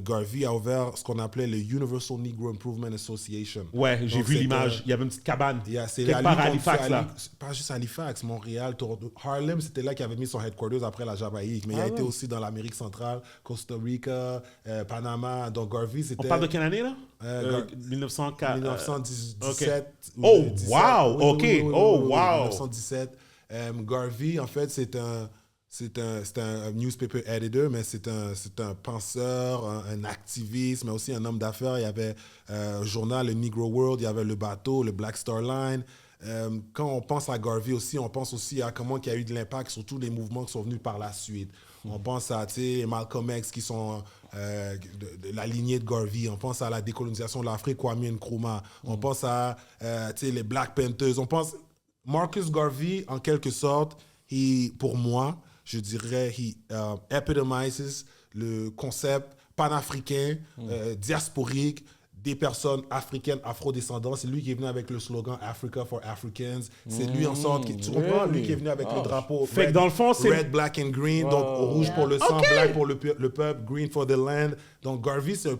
Garvey a ouvert ce qu'on appelait le Universal Negro Improvement Association. Ouais, j'ai Donc, vu c'est l'image. Il y avait une petite cabane. C'est quelque part à Halifax, là. Pas juste Halifax, Montréal, Toronto. Harlem, c'était là qu'il avait mis son headquarters après la Jamaïque. Mais il a été aussi dans l'Amérique centrale, Costa Rica, Panama. Donc Garvey, c'était... On parle de quelle année, là? 1917. Okay. Oh, wow! OK. Oh, wow! 1917. Garvey, en fait, c'est un newspaper editor, mais c'est un penseur, un activiste, mais aussi un homme d'affaires. Il y avait un journal, le Negro World, il y avait le bateau, le Black Star Line. Quand on pense à Garvey aussi, on pense aussi à comment il y a eu de l'impact sur tous les mouvements qui sont venus par la suite. On pense à Malcolm X qui sont de la lignée de Garvey. On pense à la décolonisation de l'Afrique, Kwame Nkrumah. On pense à les Black Panthers. On pense... Marcus Garvey, en quelque sorte, pour moi, je dirais, he epitomizes le concept panafricain, diasporique, des personnes africaines, afrodescendantes. C'est lui qui est venu avec le slogan Africa for Africans. C'est lui en sorte tu comprends? Lui qui est venu avec le drapeau Fait que dans le fond, c'est... Red, black and green. Donc rouge pour le sang, black pour le peuple, green for the land. Donc Garvey, c'est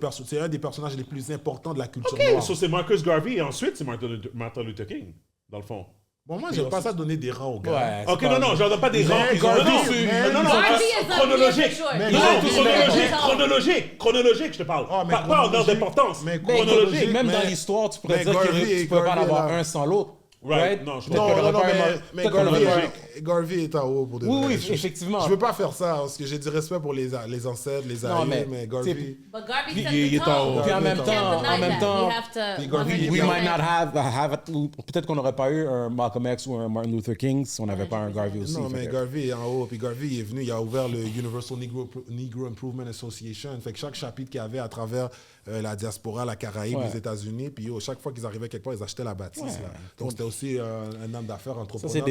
un des personnages les plus importants de la culture noire. So c'est Marcus Garvey et ensuite c'est Martin Luther King, dans le fond. Bon, moi, j'aime pas ça donner des rangs aux gars. Ouais, OK, non, j'en donne pas des rangs. Chronologique, je te parle. Pas en ordre d'importance. Chronologique. Même dans l'histoire, tu pourrais dire que tu peux pas en avoir un sans l'autre. Right? Non, mais Garvey est en haut pour de vrai. Oui, effectivement. Je veux pas faire ça parce que j'ai du respect pour les ancêtres, les aïeux, mais Garvey... But Garvey Il est en haut. Puis en même temps, Garvey, we might not have peut-être qu'on n'aurait pas eu un Malcolm X ou un Martin Luther King si on n'avait pas un Garvey aussi. Non, mais Garvey est en haut. Puis Garvey est venu, il a ouvert le Universal Negro Improvement Association. Fait que chaque chapitre qu'il y avait à travers la diaspora, la Caraïbe, les États-Unis, puis chaque fois qu'ils arrivaient quelque part, ils achetaient la bâtisse. Là. Donc c'était aussi un homme d'affaires entrepreneur.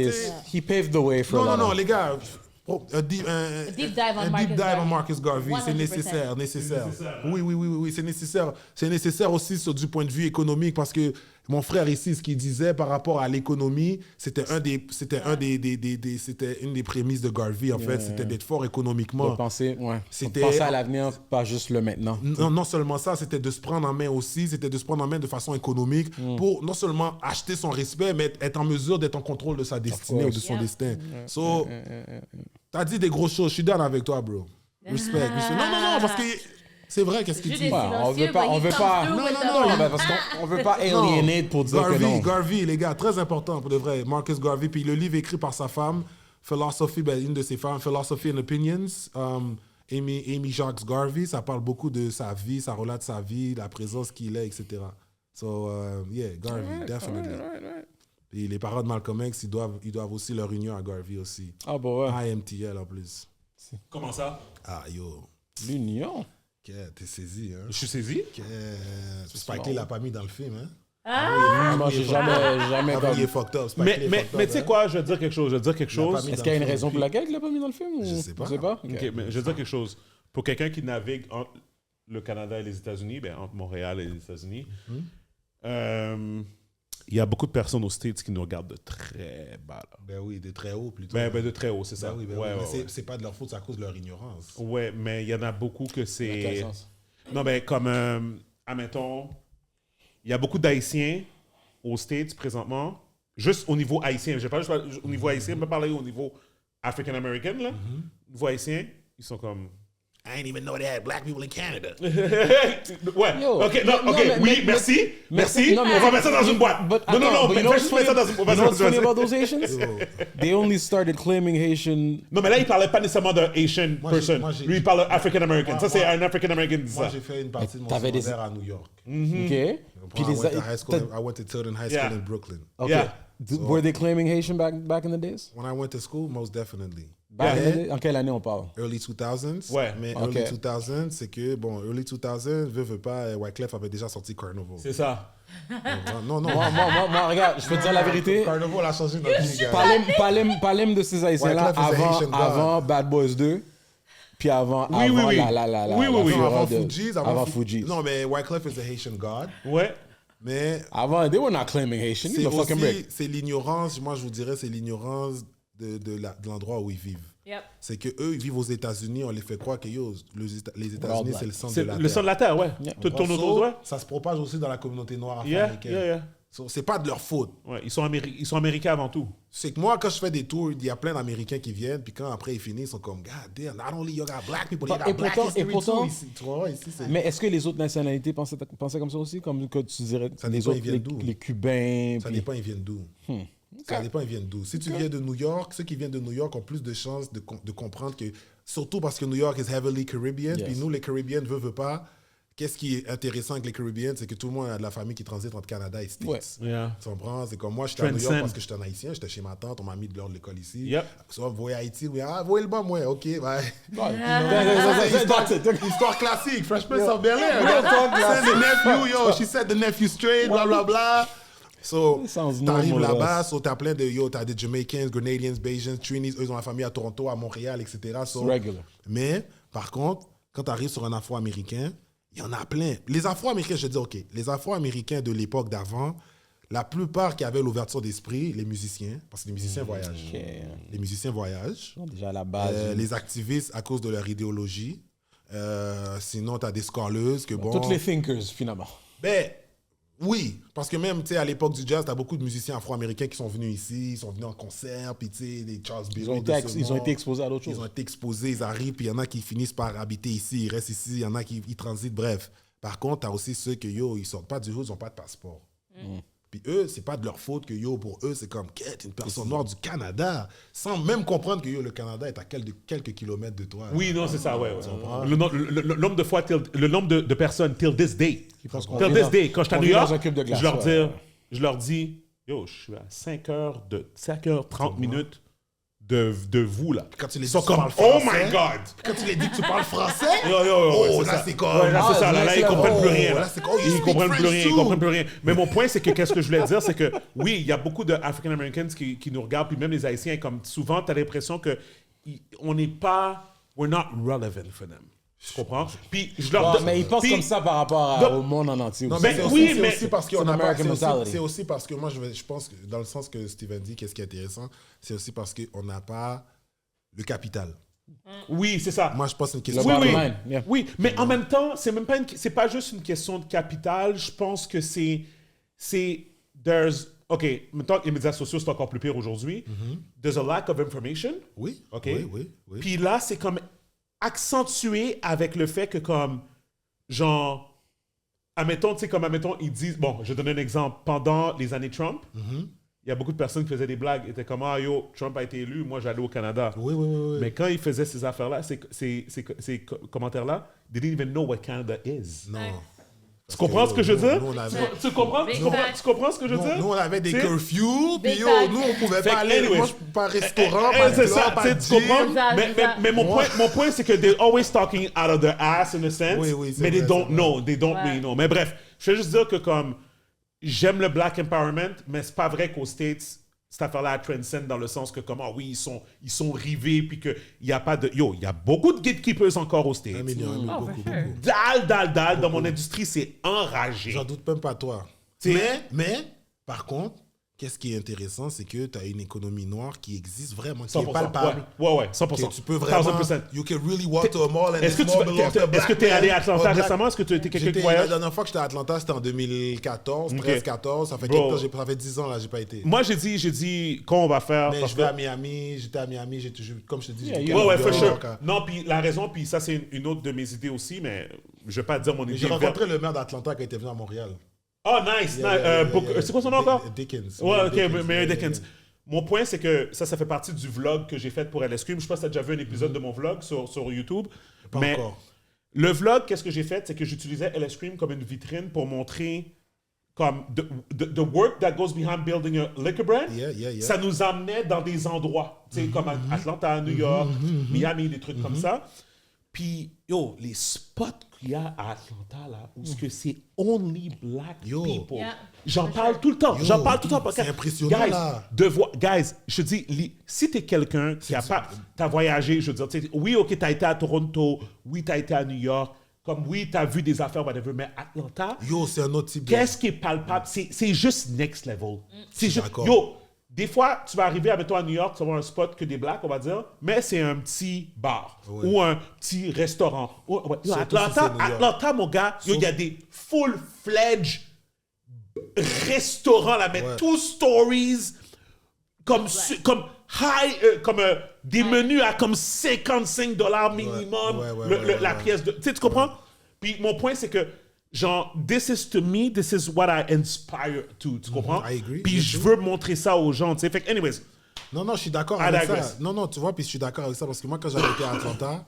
He paved the way for Non, les gars. Un deep dive on on Marcus Garvey, c'est 100%. nécessaire. Oui, c'est nécessaire. C'est nécessaire aussi du point de vue économique parce que mon frère ici, ce qu'il disait par rapport à l'économie, c'était une des prémices de Garvey, en fait, c'était d'être fort économiquement. De penser à l'avenir, pas juste le maintenant. Non seulement ça, c'était de se prendre en main aussi, c'était de se prendre en main de façon économique pour non seulement acheter son respect, mais être en mesure d'être en contrôle de sa destinée ou de son destin. So, t'as dit des grosses choses, je suis down avec toi, bro. Respect. Non, parce que... C'est vrai, qu'est-ce qu'il dit? On veut pas. Non, parce qu'on veut pas alienate pour dire que non. Garvey, les gars, très important pour de vrai. Marcus Garvey, puis le livre écrit par sa femme, Philosophy, une de ses femmes, Philosophy and Opinions, Amy Jacques Garvey, ça parle beaucoup de sa vie, ça relate sa vie, la présence qu'il est, etc. So, Garvey, definitely. Et les parents de Malcolm X, ils doivent aussi leur union à Garvey aussi. Ah bon, ouais. IMTL en plus. Comment ça? Ah, yo. L'union? T'es saisi, hein? Je suis saisi? Spike Lee l'a pas mis dans le film, hein? Moi, j'ai jamais il est fucked up. Mais tu sais quoi, je vais te dire quelque chose. Est-ce qu'il y a une raison pour laquelle il l'a pas mis dans le film? Je sais pas. Okay, mais je vais te dire quelque chose. Pour quelqu'un qui navigue entre le Canada et les États-Unis, entre Montréal et les États-Unis, il y a beaucoup de personnes aux States qui nous regardent de très bas. Là. Ben oui, de très haut plutôt. De très haut, c'est ça. Oui, c'est pas de leur faute, c'est à cause de leur ignorance. Ouais, mais il y en a beaucoup que c'est... Non, comme, admettons, il y a beaucoup d'Haïtiens aux States présentement, juste au niveau haïtien. Je ne vais pas juste au niveau haïtien, je vais parler au niveau African-American, là. Au niveau haïtien, ils sont comme... I didn't even know they had black people in Canada. Ouais. Yo, merci. Non, mais on va mettre ça dans une boîte. Non, on va juste mettre ça dans une boîte. You know what's funny about those Haitians? They only started claiming Haitian... Non, mais là, il parlait pas nécessairement d'un Asian person. Lui, il parle African American. Ça, c'est un African American. Moi, j'ai fait une partie de mon secondaire à New York. OK. Puis I went to Tilden High School in Brooklyn. Okay. Were they claiming Haitian back in the days? When I went to school, most definitely. En quelle année on parle? Early 2000s. Ouais. Mais Ok. Early 2000s, c'est que, bon, Early 2000s, veut pas, Wyclef avait déjà sorti Carnival. C'est ça. Non. Moi, regarde, je peux te dire la vérité. Carnival a changé notre vie, gars. Parlez de ces Haïtiens-là Wyclef is a Haitian God. avant Bad Boys 2, puis avant Oui. Avant fureur Fugees. avant Fugees. Non, mais Wyclef is a Haitian God. Ouais. Mais Avant, they were not claiming Haitian. c'est Give a fucking break. aussi, c'est l'ignorance, moi je vous dirais, c'est l'ignorance de l'endroit où ils vivent. Yep. C'est qu'eux, ils vivent aux États-Unis, on les fait croire que les États-Unis, Worldwide. c'est le centre C'est de la le Terre. centre de la Terre, ouais. Tout tourne autour de toi. Ça se propage aussi dans la communauté noire Yeah, afro-américaine. yeah. So, c'est pas de leur faute. Ouais, ils sont américains avant tout. C'est que moi, quand je fais des tours, il y a plein d'Américains qui viennent, puis quand après ils finissent, ils sont comme, God damn, not only you got black people, you got black history too. Ici, tu vois, ici, c'est... Mais est-ce que les autres nationalités pensaient comme ça aussi? Comme que tu dirais, Ça les dépend, autres, ils viennent d'où? les Cubains. Ça puis- dépend, ils viennent d'où. Ça dépend, ils viennent d'où. Si tu viens de New York, ceux qui viennent de New York ont plus de chances de comprendre que, surtout parce que New York is heavily Caribbean, Yes. puis nous, les Caribbeans, veut pas. Qu'est-ce qui est intéressant avec les Caribbeans, c'est que tout le monde a de la famille qui transite entre Canada et States. Ouais. Yeah. Tu comprends? C'est comme moi, j'étais à New York Transcend. parce que j'étais un Haïtien, j'étais chez ma tante, on m'a mis de l'heure de l'école ici. Yep. Soit vous voyez Haïti, oui, voyez le bon, moi, ok, bye. Histoire classique, Fresh Prince of Bel-Air. Send the nephew, yo, she said the nephew straight, blah, blah, blah. So, sounds t'arrives normal, là-bas, yes. so t'as plein de, t'as des Jamaicans, Grenadians, Bajans, Trinis, eux, ils ont la famille à Toronto, à Montréal, etc. So, Regular. mais, par contre, quand t'arrives sur un Afro-Américain, il y en a plein. Les Afro-Américains, je dis, OK, les Afro-Américains de l'époque d'avant, la plupart qui avaient l'ouverture d'esprit, les musiciens, parce que les musiciens voyagent. Ok. Les musiciens voyagent. Déjà à la base. Les activistes à cause de leur idéologie. Sinon, tu as des scholars que bon. Toutes les thinkers, finalement. Ben, oui, parce que même, tu sais, à l'époque du jazz, tu as beaucoup de musiciens afro-américains qui sont venus ici, ils sont venus en concert, puis tu sais, des Charles Berry. Ils ont été exposés à d'autres Ils choses. ont été exposés, ils arrivent, puis il y en a qui finissent par habiter ici, ils restent ici, il y en a qui ils transitent, bref. Par contre, tu as aussi ceux que, ils sortent pas du hood, ils n'ont pas de passeport. Puis eux, c'est pas de leur faute que, pour eux, c'est comme, quête, une personne noire du Canada, sans même comprendre que, le Canada est à quelques kilomètres de toi. Oui, non, c'est ça, ouais. Le nombre de fois, le nombre de personnes, till this day, quand je suis à New York, je leur dis, yo, je suis à 5h30 minutes de vous, là. Quand tu les Ils dis sont que tu comme, parles oh français, my God! Quand tu les dis que tu parles français, Oh, là, c'est comme... Ouais, là, c'est ça. Là, ils comprennent plus rien. là, Là. c'est comme, Ils comprennent plus rien. Mais mon point, c'est que qu'est-ce que je voulais dire, c'est que oui, il y a beaucoup d'African Americans qui nous regardent, puis même les Haïtiens, comme souvent, tu as l'impression que on n'est pas, we're not relevant for them. Tu comprends? Puis je leur Mais ils pensent comme ça par rapport au monde en entier. Non, aussi. mais Ben, c'est oui, aussi, mais c'est aussi parce c'est qu'on a pas... American mentality. C'est aussi parce que moi, je pense que dans le sens que Steven dit, qu'est-ce qui est intéressant, c'est aussi parce qu'on n'a pas le capital. Oui, c'est ça. Moi, je pense que c'est une Le question... Oui, bottom oui. line, yeah. Oui, mais en même temps, c'est même pas c'est pas juste une question de capital. Je pense que OK, maintenant, les médias sociaux, c'est encore plus pire aujourd'hui. There's a lack of information. Oui, OK? oui. Puis là, c'est comme accentué avec le fait que comme, genre, admettons, ils disent, bon, je vais donner un exemple. Pendant les années Trump, il y a beaucoup de personnes qui faisaient des blagues, étaient comme, ah yo, Trump a été élu, moi j'allais au Canada. Oui. Mais quand ils faisaient ces affaires-là, ces commentaires-là, they didn't even know what Canada is. Non. Tu comprends ce que je veux dire? Nous, on avait... Tu comprends ce que je veux dire? Nous, on avait des T'sais? curfews, puis Big yo, time. nous, on pouvait Fait pas que, aller. anyways. Moi, je peux pas restaurant, pas C'est ça, club, pas tu comprends? gym. Ça, Mais mon point, c'est que they're always talking out of their ass, in a sense, Oui, c'est mais they vrai, don't c'est know, they don't Ouais. really know. Mais bref, je veux juste dire que comme, j'aime le Black Empowerment, mais c'est pas vrai qu'aux States, cette affaire-là transcende dans le sens que comment, oui, ils sont rivés, puis qu'il n'y a pas de... Yo, il y a beaucoup de gatekeepers encore aux States. Un million, Oh, beaucoup. for sure. Dalle, dans mon industrie, c'est enragé. J'en doute même pas toi. T'sais- Mais, par contre, qu'est-ce qui est intéressant, c'est que tu as une économie noire qui existe vraiment, qui 100%. est palpable. Ouais, 100%. Que tu peux vraiment... 1000%. You can really walk to a mall and Est-ce que this mall belongs to a black tu es allé à man Atlanta or black- récemment? Est-ce que tu as été quelqu'un qui La voyage? dernière fois que j'étais à Atlanta, c'était en 2014, Ok. 13-14. Ça fait Bro. quelques temps, ça fait 10 ans, là, j'ai pas été. Moi, j'ai dit, quand on va faire... Mais parce je vais que- à Miami, j'étais à Miami, comme je te dis, Yeah, j'étais yeah. Ouais, à for New sure. York, hein. Non, puis la raison, puis ça, c'est une autre de mes idées aussi, mais je vais pas dire mon idée. J'ai rencontré le maire d'Atlanta qui était venu à Montréal. Oh, nice, Yeah, nice. yeah, Book- yeah. C'est quoi son nom encore? Dickens. Ouais, ok, Dickens, Mayor yeah, Dickens. yeah. Mon point, c'est que ça fait partie du vlog que j'ai fait pour LS Cream. Je sais pas si tu as déjà vu un épisode de mon vlog sur YouTube. Pas mais encore. le vlog, qu'est-ce que j'ai fait? C'est que j'utilisais LS Cream comme une vitrine pour montrer comme the work that goes behind building a liquor brand, Yeah. ça nous amenait dans des endroits, tu sais, comme Atlanta, New York, Miami, des trucs comme ça. Puis, yo, les spots qu'il y a à Atlanta, là, où c'est only black people. Yeah. J'en parle tout le temps. Parce que, c'est impressionnant, guys, là. Guys, je te dis, si t'es quelqu'un qui a pas... T'as voyagé, je veux dire, oui, OK, t'as été à Toronto, oui, t'as été à New York, comme oui, t'as vu des affaires, whatever, mais Atlanta... Yo, c'est un autre type de... Qu'est-ce qui est palpable? C'est juste next level. C'est juste... d'accord. Yo, des fois, tu vas arriver avec toi à New York, tu vas voir un spot que des blacks, on va dire, mais c'est un petit bar ou un petit restaurant. Yo, Atlanta, mon gars, il y a des full-fledged restaurants là, mais two stories, comme des menus à comme $55 minimum, la pièce de... Tu comprends? Puis mon point, c'est que genre, this is what I inspire to. Tu comprends? I agree. Puis je veux montrer ça aux gens, tu sais. Fait que, anyways. Non, je suis d'accord avec ça. Non, tu vois, puis je suis d'accord avec ça parce que moi, quand j'avais été à Atlanta,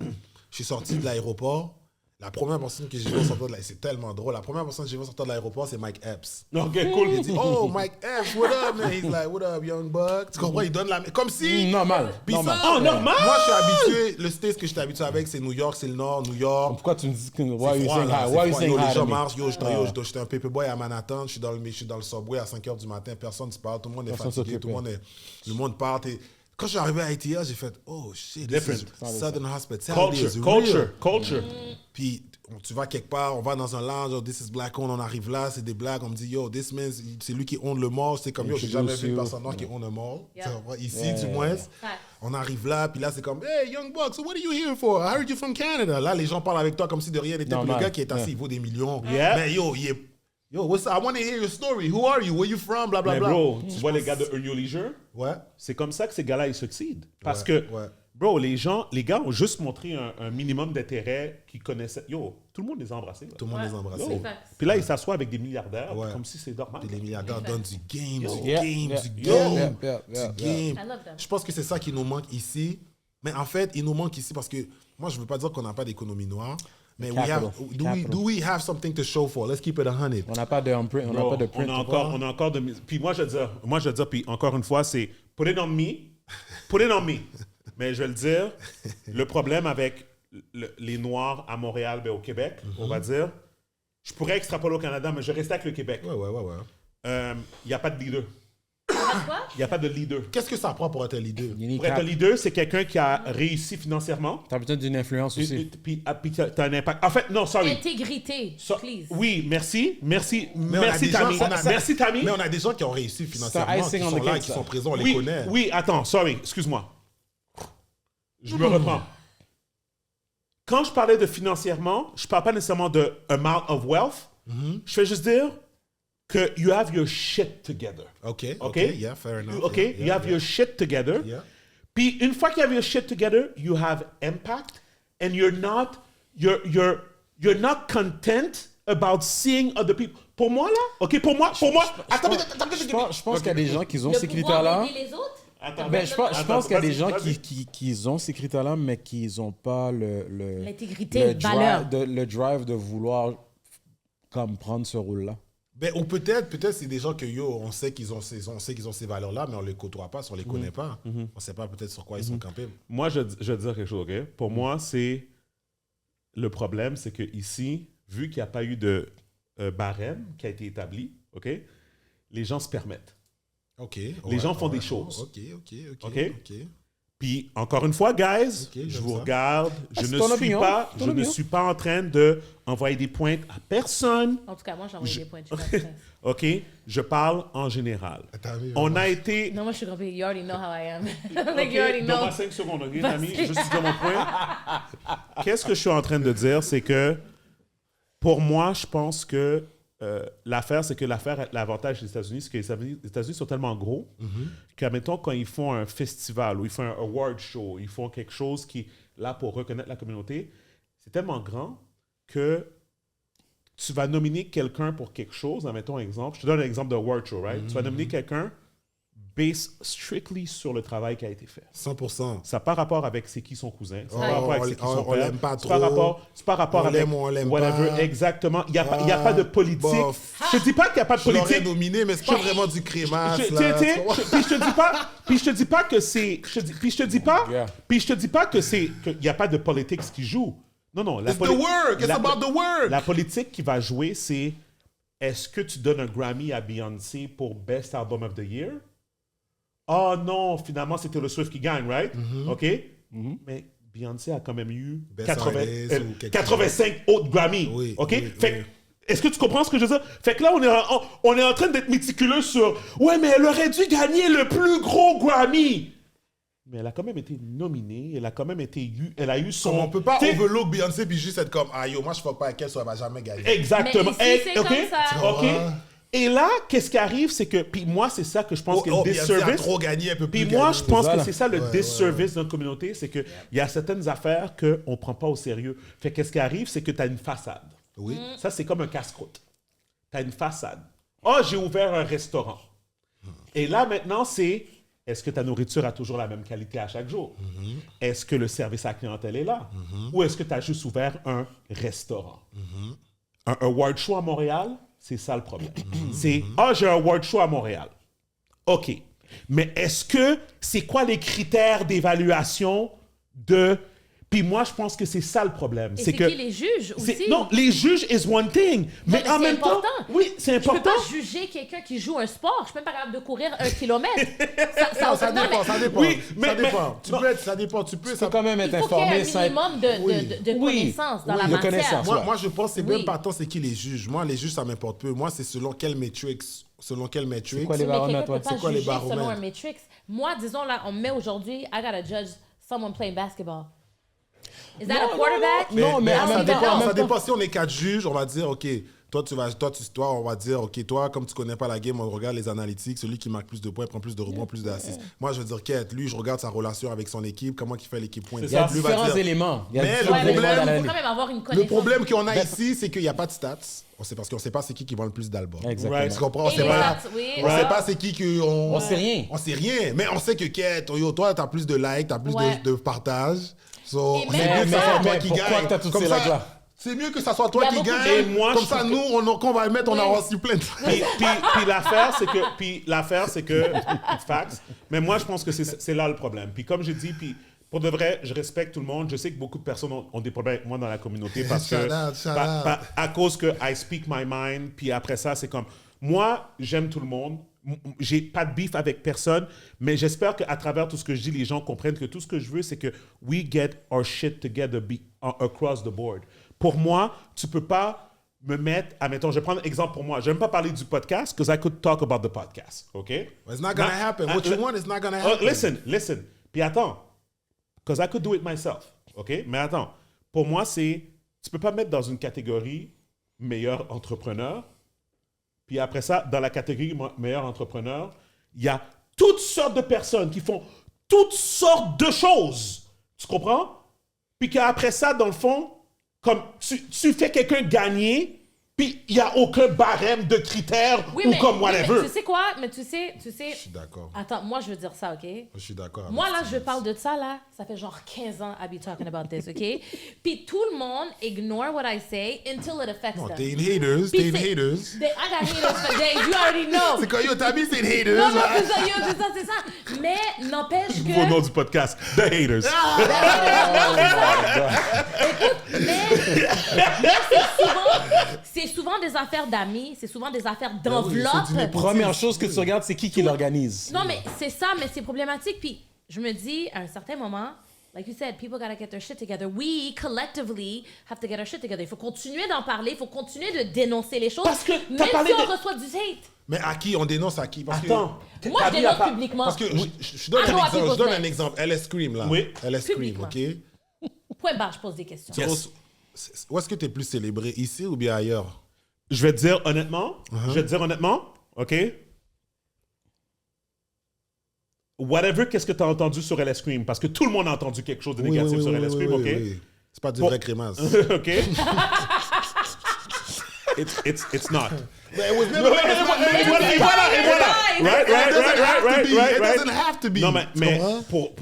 je suis sorti de l'aéroport. La première personne que j'ai vue sortir de l'aéroport, c'est tellement drôle. La première personne que j'ai vue sortir de l'aéroport, c'est Mike Epps. OK, cool. Il dit, oh, Mike Epps, what up, man? He's like, what up, young buck? Tu comprends? Il donne la... Comme si... Normal. Puis normal. ça, normal! Moi, je suis habitué... Le state que je suis habitué avec, c'est New York, c'est le Nord, New York. Pourquoi tu me dis que... C'est Why are you froid, saying là, hi? c'est Why are you froid. saying Yo, hi les to gens me? marchent. J'étais un paperboy à Manhattan. Je suis dans le subway à 5 h du matin. Personne ne se parle. Tout le monde est fatigué. Le monde part. Quand je suis arrivé à ATL, j'ai fait, oh shit, this is Southern hospitality is real. Culture. Puis tu vas quelque part, on va dans un lounge, oh, this is black owned, on arrive là, c'est des blacks, on me dit, yo, this man, c'est lui qui own le mall. C'est comme, yo, j'ai jamais vu une personne noire qui own un mall. Ici, du moins. On arrive là, puis là, c'est comme, hey, young buck, so what are you here for? I heard you from Canada. Là, les gens parlent avec toi comme si de rien n'était. Le gars qui est assis, il vaut des millions. Mais yo, what's up? I want to hear your story. Who are you? Where you from? Blah, blah, Mais blah. bro, tu vois les gars de Earn Your Leisure? Ouais. C'est comme ça que ces gars-là, ils succeedent. Parce que, bro, les gars ont juste montré un minimum d'intérêt qu'ils connaissaient. Yo, tout le monde les a embrassés. Là. Tout le monde les a embrassés. Puis là, ils s'assoient avec des milliardaires, comme si c'est normal. Puis les milliardaires donnent du game, I love them. Je pense que c'est ça qui nous manque ici. Mais en fait, il nous manque ici parce que moi, je ne veux pas dire qu'on n'a pas d'économie noire. Mais do we have something to show for? Let's keep it 100. On n'a pas de print. On n'a pas de print. On a encore de... Puis moi, je veux dire, puis encore une fois, c'est put it on me. Mais je vais le dire, le problème avec les Noirs à Montréal, au Québec, on va dire, je pourrais extrapoler au Canada, mais je reste avec le Québec. Ouais. Il n'y a pas de leader. Quoi? Il n'y a pas de leader. Qu'est-ce que ça prend pour être un leader? Pour être un leader, c'est quelqu'un qui a réussi financièrement. Tu as besoin d'une influence aussi. Puis tu as un impact. En fait, non, sorry. Intégrité, please. Oui, merci, Tammy. Merci, Tammy. Mais on a des gens qui ont réussi financièrement, qui sont là, qui sont présents, on les connaît. Oui, attends, sorry, excuse-moi. Je me reprends. Quand je parlais de financièrement, je ne parle pas nécessairement de amount of wealth. Je vais juste dire que you have your shit together. OK, yeah, fair enough. OK, you have your shit together. Yeah. Puis une fois que you have your shit together, you have impact and you're not content about seeing other people. Pour moi, là, OK, pour moi, attends, je pense qu'il y a des gens qui ont Le ces pouvoir critères-là. d'aider les autres? Je pense qu'il y a des gens qui ont ces critères-là, mais qui n'ont pas l'intégrité, valeur. Le drive de vouloir comme prendre ce rôle-là. Ben, ou peut-être c'est des gens que on sait qu'ils ont ces valeurs-là, mais on les côtoie pas, on les connaît pas. On sait pas peut-être sur quoi ils sont campés. Moi, je vais te dire quelque chose, OK? Pour moi, c'est... Le problème, c'est que ici, vu qu'il n'y a pas eu de barème qui a été établi, OK? Les gens se permettent. OK. Les gens font des choses. OK. Puis, encore une fois, guys, je vous regarde. Je ne suis pas en train d'envoyer des pointes à personne. En tout cas, moi, j'envoie des pointes. OK? Je parle en général. On a été... Non, moi, je suis grumpy. You already know how I am. Okay, you already know. Donne-moi 5 secondes, OK, Tammy? Juste dire mon point. Qu'est-ce que je suis en train de dire? C'est que, pour moi, je pense que l'avantage des États-Unis, c'est que les États-Unis sont tellement gros qu'admettons, quand ils font un festival ou ils font un award show, ils font quelque chose qui est là pour reconnaître la communauté, c'est tellement grand que tu vas nominer quelqu'un pour quelque chose. Admettons un exemple. Je te donne un exemple de award show, right? Tu vas nominer quelqu'un based strictly sur le travail qui a été fait. 100%. Ça n'a pas rapport avec c'est qui son cousin. Ça n'a pas rapport avec c'est qui son on père. l'aime pas C'est pas trop. c'est pas rapport On avec l'aime ou on l'aime whatever. pas. Exactement. Il n'y a pas de politique. Bof. Je te dis pas qu'il n'y a pas de Je l'aurais politique. nominé, mais c'est pas vraiment du crémasse. Puis là. je te dis pas que c'est. Puis je te dis pas que c'est qu'il n'y a pas de politique qui joue. Non. It's the work. It's about the work. La politique qui va jouer, c'est est-ce que tu donnes un Grammy à Beyoncé pour Best Album of the Year? Oh non, finalement, c'était le Swift qui gagne, right? OK? Mais Beyoncé a quand même eu Best Artist ou quelque 85 autres Grammy. Oui, OK? oui, Fait oui. est-ce que tu comprends ce que je veux dire? Fait que là, on est en train d'être méticuleux sur ouais, mais elle aurait dû gagner le plus gros Grammy. Mais elle a quand même été nominée, elle a quand même été elle a eu son. Comme on peut pas T'sais, overlook Beyoncé puis juste être comme ah yo, moi je fuck pas avec elle, ça va jamais gagner. Exactement. Mais ici, c'est OK? comme ça. OK? Et là, qu'est-ce qui arrive, c'est que puis moi, c'est ça que je pense que le Beyoncé a disservice. trop gagné, elle peut plus Puis moi, gagner. je pense ça, que là. c'est ça le disservice de notre communauté, c'est qu'il y a certaines affaires qu'on ne prend pas au sérieux. Fait qu'est-ce qui arrive, c'est que tu as une façade. Oui. Ça, c'est comme un casse-croûte. Tu as une façade. Oh, j'ai ouvert un restaurant. Et là, maintenant, c'est est-ce que ta nourriture a toujours la même qualité à chaque jour? Est-ce que le service à la clientèle est là? Ou est-ce que tu as juste ouvert un restaurant? Un award show à Montréal, c'est ça le problème. C'est j'ai un award show à Montréal. OK. Mais est-ce que c'est quoi les critères d'évaluation de. Puis moi, je pense que c'est ça le problème. Et c'est que qui les juges aussi? non, les juges is one thing. Mais mais en c'est même important. temps, oui, c'est Je peux important. pas juger quelqu'un qui joue un sport. Je suis même pas capable de courir 1 kilomètre. Non, ça non, dépend, mais ça dépend. Oui, mais- ça dépend. mais- Tu non. peux être, ça dépend. Tu peux. Tu Ça peux quand même il être faut qu'il y ait informé un sans minimum de Oui. connaissances dans la de matière. connaissances. Moi, je pense que c'est Oui. même pas tant c'est qui les juges. Moi, les juges, ça m'importe peu. Moi, c'est selon quel metrics. Selon quel metrics. quoi les Mais baromètres, quelqu'un peut ouais. pas quoi les juger selon baromètres? un matrix. Moi, disons là, on me met aujourd'hui, I gotta judge someone playing basketball. Is that a quarterback? Non, mais en ça même temps, en dépend. même Ça temps. dépend. Si on est 4 juges, on va dire, OK, toi, on va dire, OK, toi, comme tu connais pas la game, on regarde les analytics. Celui qui marque plus de points prend plus de rebonds, plus d'assists. Moi, je veux dire, Kate, lui, je regarde sa relation avec son équipe, comment il fait l'équipe point. C'est Il y a ça. Lui va différents dire- éléments. Il y a Mais différents le Ouais, mais éléments problème- dans il l'année. faut quand même avoir une Le connaissance. problème qu'on a ici, c'est qu'il n'y a pas de stats. Parce qu'on ne sait pas c'est qui vend le plus d'albums. Exactement. Tu comprends? On Et sait les pas. stats, oui. On sait pas c'est qui que On sait rien. On sait rien, mais on sait que Kate, yo, toi, t'as plus de likes, t'as plus Ouais. de partages. So, Et c'est même mieux que ça soit mais toi qui pourquoi gagne. que t'as toutes Comme ces ça, likes-là? c'est mieux que ça soit toi Il y a qui beaucoup de- gagne. Et moi, Comme je ça, trouve nous, quand on va le mettre, on Oui. aura reçu plein de Puis l'affaire, c'est que facts. Mais moi, je pense que c'est là le problème. Puis comme je dis, puis pour de vrai, je respecte tout le monde. Je sais que beaucoup de personnes ont des problèmes avec moi dans la communauté parce que Shout out. à cause que I speak my mind. Puis après ça, c'est comme moi, j'aime tout le monde. J'ai pas de beef avec personne, mais j'espère qu'à travers tout ce que je dis, les gens comprennent que tout ce que je veux, c'est que we get our shit together across the board. Pour moi, tu peux pas me mettre, admettons, je vais prendre un exemple pour moi. Je n'aime pas parler du podcast because I could talk about the podcast, OK? It's not gonna happen. What you want is not gonna Oh, happen. listen. Puis attends, because I could do it myself, OK? Mais attends, pour moi, tu peux pas mettre dans une catégorie meilleur entrepreneur, puis après ça, dans la catégorie meilleur entrepreneur, il y a toutes sortes de personnes qui font toutes sortes de choses. Tu comprends? Puis qu'après ça, dans le fond, comme tu fais quelqu'un gagner, puis il n'y a aucun barème de critères Oui, ou mais, comme oui, whatever. mais tu sais quoi? Mais tu sais... Je suis d'accord. Attends, moi, je veux dire ça, OK? Je suis d'accord. avec Moi, là, Steve. je parle de ça, là. Ça fait genre 15 ans I be talking about this, OK? Puis tout le monde ignore what I say until it affects Non, them. t'es une haters. Puis T'es une c'est- haters. I got haters for days. You already know. C'est quand yo, t'as mis, c'est une haters. Non, non, là. c'est ça, yo, c'est ça. Mais n'empêche Nouveau nom que... du podcast, The Haters. C'est souvent des affaires d'amis, c'est souvent des affaires Ben oui, c'est d'enveloppe. du népotisme. Première chose que tu regardes, c'est qui l'organise. Non, mais c'est ça, mais c'est problématique. Puis je me dis, à un certain moment, like you said, people gotta get their shit together. We, collectively, have to get our shit together. Il faut continuer d'en parler, il faut continuer de dénoncer les choses. Parce que t'as même parlé si on de- reçoit du hate. Mais à qui? On dénonce à qui? Parce Attends. Moi, t'as je dit à dénonce part- publiquement. Que, parce que je donne Ah, non, un à exemple. people Je donne play. un exemple. LS Scream, là. Oui. LS Scream, Publiquement. OK? Point barre, je pose des questions. Yes. Où est-ce que tu es plus célébré? Ici ou bien ailleurs? Je vais te dire honnêtement, OK? Whatever, qu'est-ce que tu as entendu sur LS Scream? Parce que tout le monde a entendu quelque chose de négatif sur LS Scream, OK? C'est pas du Bon. vrai crémasse. OK? It's not. But it was never. Et voilà. Right. It doesn't have to be. Non, mais pour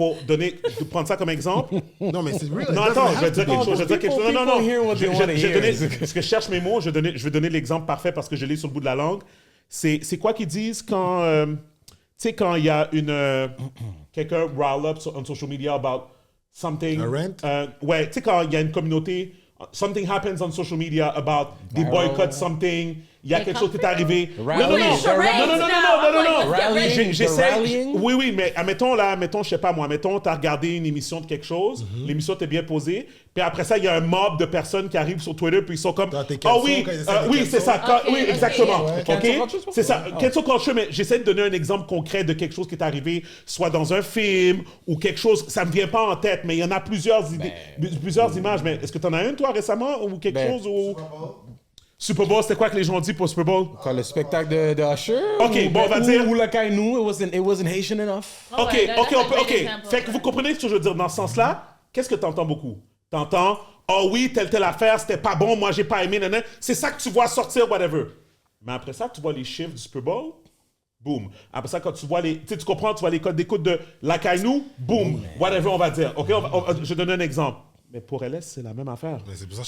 prendre ça comme exemple. Non, mais c'est real. Non, attends, je vais dire quelque chose. Non. Ce que je cherche mes mots, je vais donner l'exemple parfait parce que je l'ai sur le bout de la langue. C'est quoi qu'ils disent quand, tu sais, quand il y a quelqu'un rile up on social media about something. Un rant? Ouais, tu sais, quand il y a une communauté, something happens on social media about des boycotts something. Il y a quelque chose qui est arrivé. Non. J'essaie. Oui, mais admettons, je sais pas moi, t'as regardé une émission de quelque chose, l'émission t'est bien posée, puis après ça, il y a un mob de personnes qui arrivent sur Twitter, puis ils sont comme, oui, c'est ça, oui, exactement, ok? C'est ça, cancel culture, mais j'essaie de donner un exemple concret de quelque chose qui est arrivé, soit dans un film, ou quelque chose, ça me vient pas en tête, mais il y en a plusieurs idées, plusieurs images, mais est-ce que t'en as une, toi, récemment, ou quelque chose, ou... Super Bowl, c'était quoi que les gens ont dit pour Super Bowl? Quand le spectacle de Usher? OK, bon, on va dire... Ou le Kainu, it wasn't Haitian enough. OK. Fait que vous comprenez ce que je veux dire dans ce sens-là? Qu'est-ce que t'entends beaucoup? T'entends, oui, telle affaire, c'était pas bon, moi j'ai pas aimé, nanana. C'est ça que tu vois sortir, whatever. Mais après ça, tu vois les chiffres du Super Bowl, boom. Après ça, quand tu vois tu comprends, tu vois les codes d'écoute de la Kainu, boom, whatever, on va dire. OK, je donne un exemple. Mais pour LS, c'est la même affaire.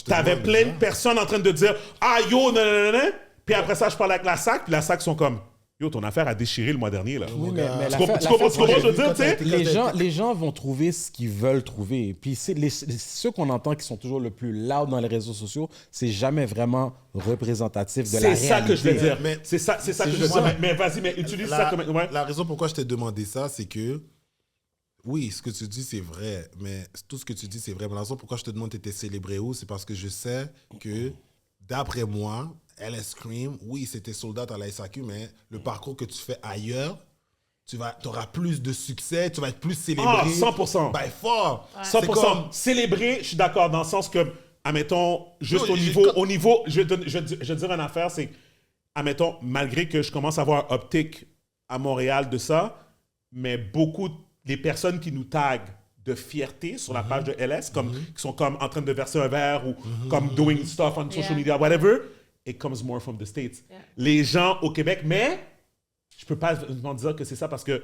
T'avais plein de personnes en train de dire « Ah, yo, nanana ». Puis après ça, je parle avec la SAC, puis la SAC sont comme « Yo, ton affaire a déchiré le mois dernier, là. » Oui, mais tu comprends ce que je veux dire, tu sais? Les gens vont trouver ce qu'ils veuleux trouver. Puis ceux qu'on entend qui sont toujours le plus loud dans les réseaux sociaux, c'est jamais vraiment représentatif de la réalité. C'est ça que je veux dire. C'est ça que je veux dire. Mais vas-y, mais utilise ça comme... Ouais. La raison pourquoi je t'ai demandé ça, c'est que oui, ce que tu dis, c'est vrai, mais tout ce que tu dis, c'est vrai. Mais la raison pourquoi je te demande t'étais célébré où, c'est parce que je sais que, d'après moi, LS Scream, oui, c'était sold out à la SAQ, mais le parcours que tu fais ailleurs, tu auras plus de succès, tu vas être plus célébré. Ah, 100%. By far. 100%. Comme... Célébré, je suis d'accord, dans le sens que, admettons, juste au niveau, je vais dire une affaire, c'est, admettons, malgré que je commence à avoir un uptick à Montréal de ça, mais beaucoup les personnes qui nous taguent de fierté sur la page de LS, comme, qui sont comme en train de verser un verre ou comme doing stuff on social media, whatever, it comes more from the States. Yeah. Les gens au Québec, mais je peux pas vraiment dire que c'est ça parce que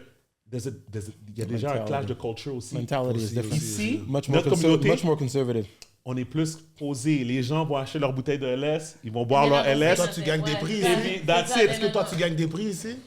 il y a déjà un clash de culture aussi. Mentality is different. Ici, notre communauté, much more conservative. On est plus posé. Les gens vont acheter leur bouteille de LS, ils vont boire leur LS. Toi, tu gagnes des prix ici. Est-ce que toi, tu gagnes des prix ici?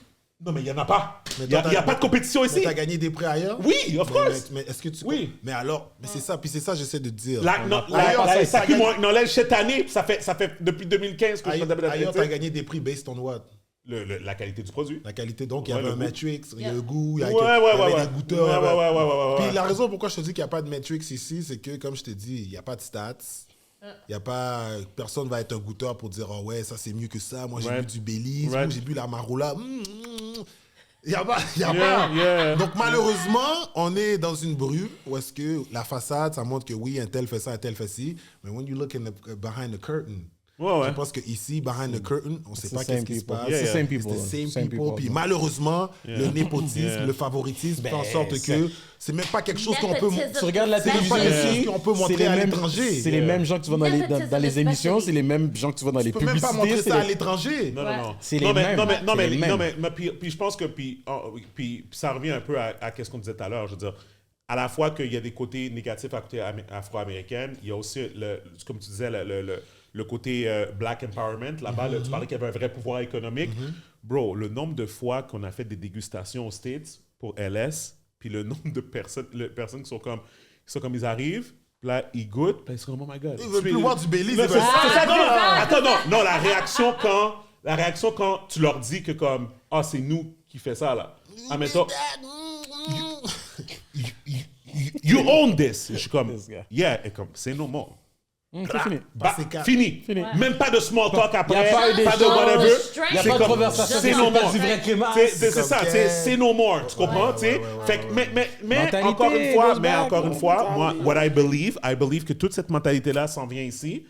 Non, mais il n'y en a pas. Il n'y a pas de compétition ici. Mais tu as gagné des prix ailleurs? Oui, of course. Mais est-ce que tu... Oui. Mais alors, mais c'est ça. Puis c'est ça que j'essaie de dire. La SAQ m'enlève cette année. Ça fait depuis 2015 que je fais de la ailleurs, tu as gagné des prix based on what? La qualité du produit. La qualité, donc il y avait un Matrix, il y a le goût, il y a des goûteurs. Puis la raison pourquoi je te dis qu'il n'y a pas de Matrix ici, c'est que, comme je te dis, il n'y a pas de stats. Il y a pas... Personne va être un goûteur pour dire « Oh ouais, ça c'est mieux que ça. Moi, j'ai bu du Baileys, moi, j'ai bu la Maroula. » Il n'y a pas. Donc, malheureusement, on est dans une brume où est-ce que la façade, ça montre que oui, un tel fait ça, un tel fait ci. Mais when you look behind the curtain, je pense qu'ici, behind the curtain, on ne sait pas qu'est-ce qui se passe. C'est same people. Puis malheureusement, le népotisme, le favoritisme fait en sorte que c'est même pas quelque chose qu'on peut... Tu regardes la télévision ici, qu'on peut montrer à l'étranger. C'est les mêmes gens que tu vois dans les émissions, c'est les mêmes gens que tu vois dans les publicités. Tu peux même pas montrer ça à l'étranger. Non. C'est les mêmes. Non, mais puis je pense que... Puis ça revient un peu à ce qu'on disait tout à l'heure. Je veux dire, à la fois qu'il y a des côtés négatifs à côté afro-américaine, il y a aussi, comme tu disais, le côté black empowerment. Là-bas, tu parlais qu'il y avait un vrai pouvoir économique. Bro, le nombre de fois qu'on a fait des dégustations aux States pour LS, puis le nombre de personnes qui sont comme ils arrivent, là, ils goûtent, puis ils sont comme, oh my God. Ils veulent plus boire du Baileys. C'est ça, attends, non, la réaction quand tu leur dis que comme, c'est nous qui fait ça, là. Admettons, you own this. Je suis comme, yeah, et comme, c'est no more. C'est fini. Fini. Même pas de small talk après, pas de whatever. Il n'y a pas de conversation. C'est no more. C'est ça, c'est no more. Tu comprends? Mais encore une fois, moi, what I believe que toute cette mentalité-là s'en vient ici.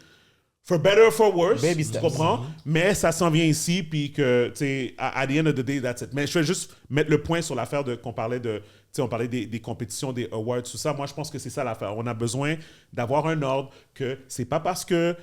For better or for worse, tu comprends? Mais ça s'en vient ici, puis que, tu sais, at the end of the day, that's it. Mais je vais juste mettre le point sur l'affaire qu'on parlait de, tu sais, on parlait des compétitions, des awards, tout ça. Moi, je pense que c'est ça l'affaire. On a besoin d'avoir un ordre que c'est pas parce que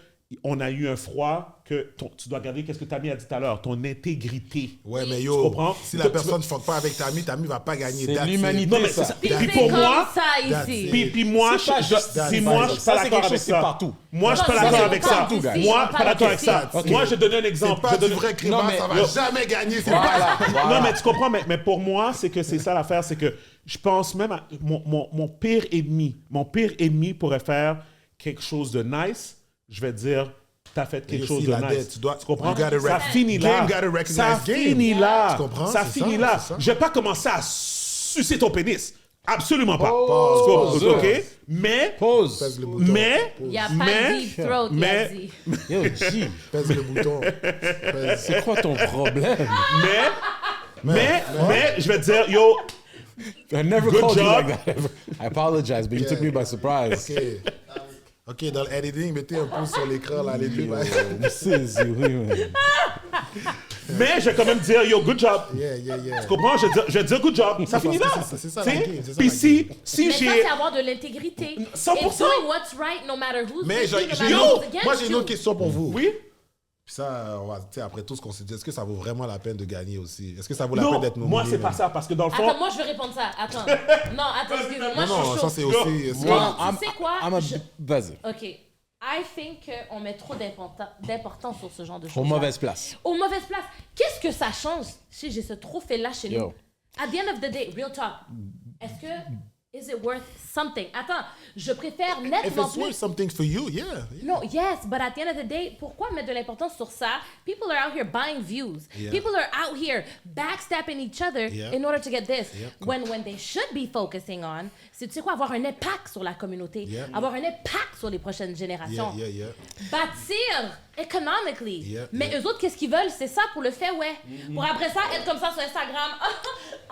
on a eu un froid que tu dois garder, qu'est-ce que Tammy a dit tout à l'heure, ton intégrité. Ouais, mais Tu comprends? si la personne ne fuck pas avec Tammy va pas gagner. C'est That's it. l'humanité. Non, mais c'est ça. Puis Puis c'est pour comme moi, ça ici. puis moi, je C'est pas juste puis moi, je suis ça, pas c'est d'accord quelque avec chose, c'est ça. partout. Moi, je suis pas Non, d'accord c'est avec pas ça. partout, Moi, guys. je suis pas On d'accord avec ça. parle Moi, je vais donner un C'est exemple. pas Je vais du donner- vrai crime, Non, mais- ça va jamais gagner. C'est pas Voilà. Non, mais tu comprends, mais pour moi, c'est que c'est ça l'affaire, c'est que je pense même à mon pire ennemi pourrait faire quelque chose de nice, je vais dire, t'as fait quelque chose de nice. Tu comprends? you gotta Ça finit là. Game gotta recognize Ça game. finit là. Tu comprends? Ça C'est finit ça, là. c'est ça. Je vais pas commencer à sucer ton pénis. Absolument pas. Pause. OK? Mais, Pause. Pèse le bouton. mais, Il n'y a pas Mais- de deep throat, il a mais- dit. Yo, G, Pèse le bouton. Pèse. c'est quoi ton problème? mais, je vais te dire, yo, I never Good called you job. like that ever. I apologize, but you took me by surprise. OK, dans l'editing, mettez un pouce sur l'écran, là, les deux. C'est oui, man. mais je vais quand même dire, yo, good job. Yeah. Tu comprends? Je vais dire good job. Ça finit là. c'est ça, Tu sais? la game, c'est ça, Puis la si Mais ça, j'ai... c'est avoir de l'intégrité. 100%. It's doing what's right, no matter who's Mais with you, no j'ai matter une who's autre- against moi, j'ai une you. autre question pour vous. Oui? Puis ça, on va, tu sais, après tout ce qu'on s'est dit, est-ce que ça vaut vraiment la peine de gagner aussi? Est-ce que ça vaut la peine Non, d'être nominé? moi, c'est pas même? ça, parce que dans le fond... Attends, moi, je vais répondre ça. Attends. Non, attends, excuse-moi. Moi, Non, je suis ça chaud. c'est aussi... c'est- Moi, I'm- tu sais quoi? I'm a- Je- Vas-y. OK. I think qu'on met trop d'importance sur ce genre de choses. Aux mauvaises places. Aux mauvaises places. Qu'est-ce que ça change si j'ai ce trophée-là chez Yo. nous? At the end of the day, real talk, est-ce que... Is it worth something? Attends, je préfère If nettement it's worth plus... something for you, yeah. No, yes, but at the end of the day, pourquoi mettre de l'importance sur ça? People are out here buying views. Yeah. People are out here backstabbing each other Yeah. in order to get this. Yeah. When they should be focusing on, c'est tu sais quoi, avoir un impact sur la communauté, Yeah. avoir un impact sur les prochaines générations, Yeah. bâtir economically. Yeah, Mais eux autres, qu'est-ce qu'ils veulent? C'est ça pour le fait, ouais. Pour après ça, être comme ça sur Instagram.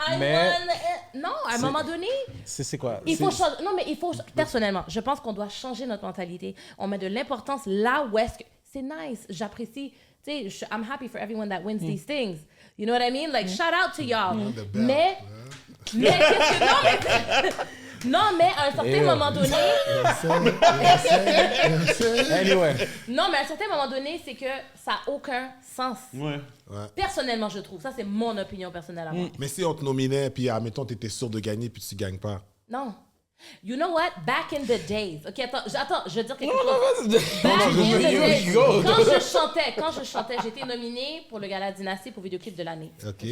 I Mais- won. Non, à un moment donné, C'est quoi? il faut C'est- changer. Non, mais il faut. Personnellement, je pense qu'on doit changer notre mentalité. On met de l'importance là où est-ce que. C'est nice. J'apprécie. Tu sais, I'm happy for everyone that wins these things. You know what I mean? Like, shout out to y'all. The belt, Mais. Mais qu'est-ce que. Non, mais. Non, mais à un certain moment donné. Anyway. Non, mais à un certain moment donné, c'est que ça n'a aucun sens. Ouais. Personnellement, je trouve. Ça, c'est mon opinion personnelle à moi. Mais si on te nominait, puis admettons, t'étais sûr de gagner, puis tu gagnes pas. Non. You know what? Back in the days. OK, attends, je veux dire quelque chose. Back in the days. go. Quand je chantais, j'ai été nominée pour le Gala Dynastie pour vidéoclip de l'année. OK.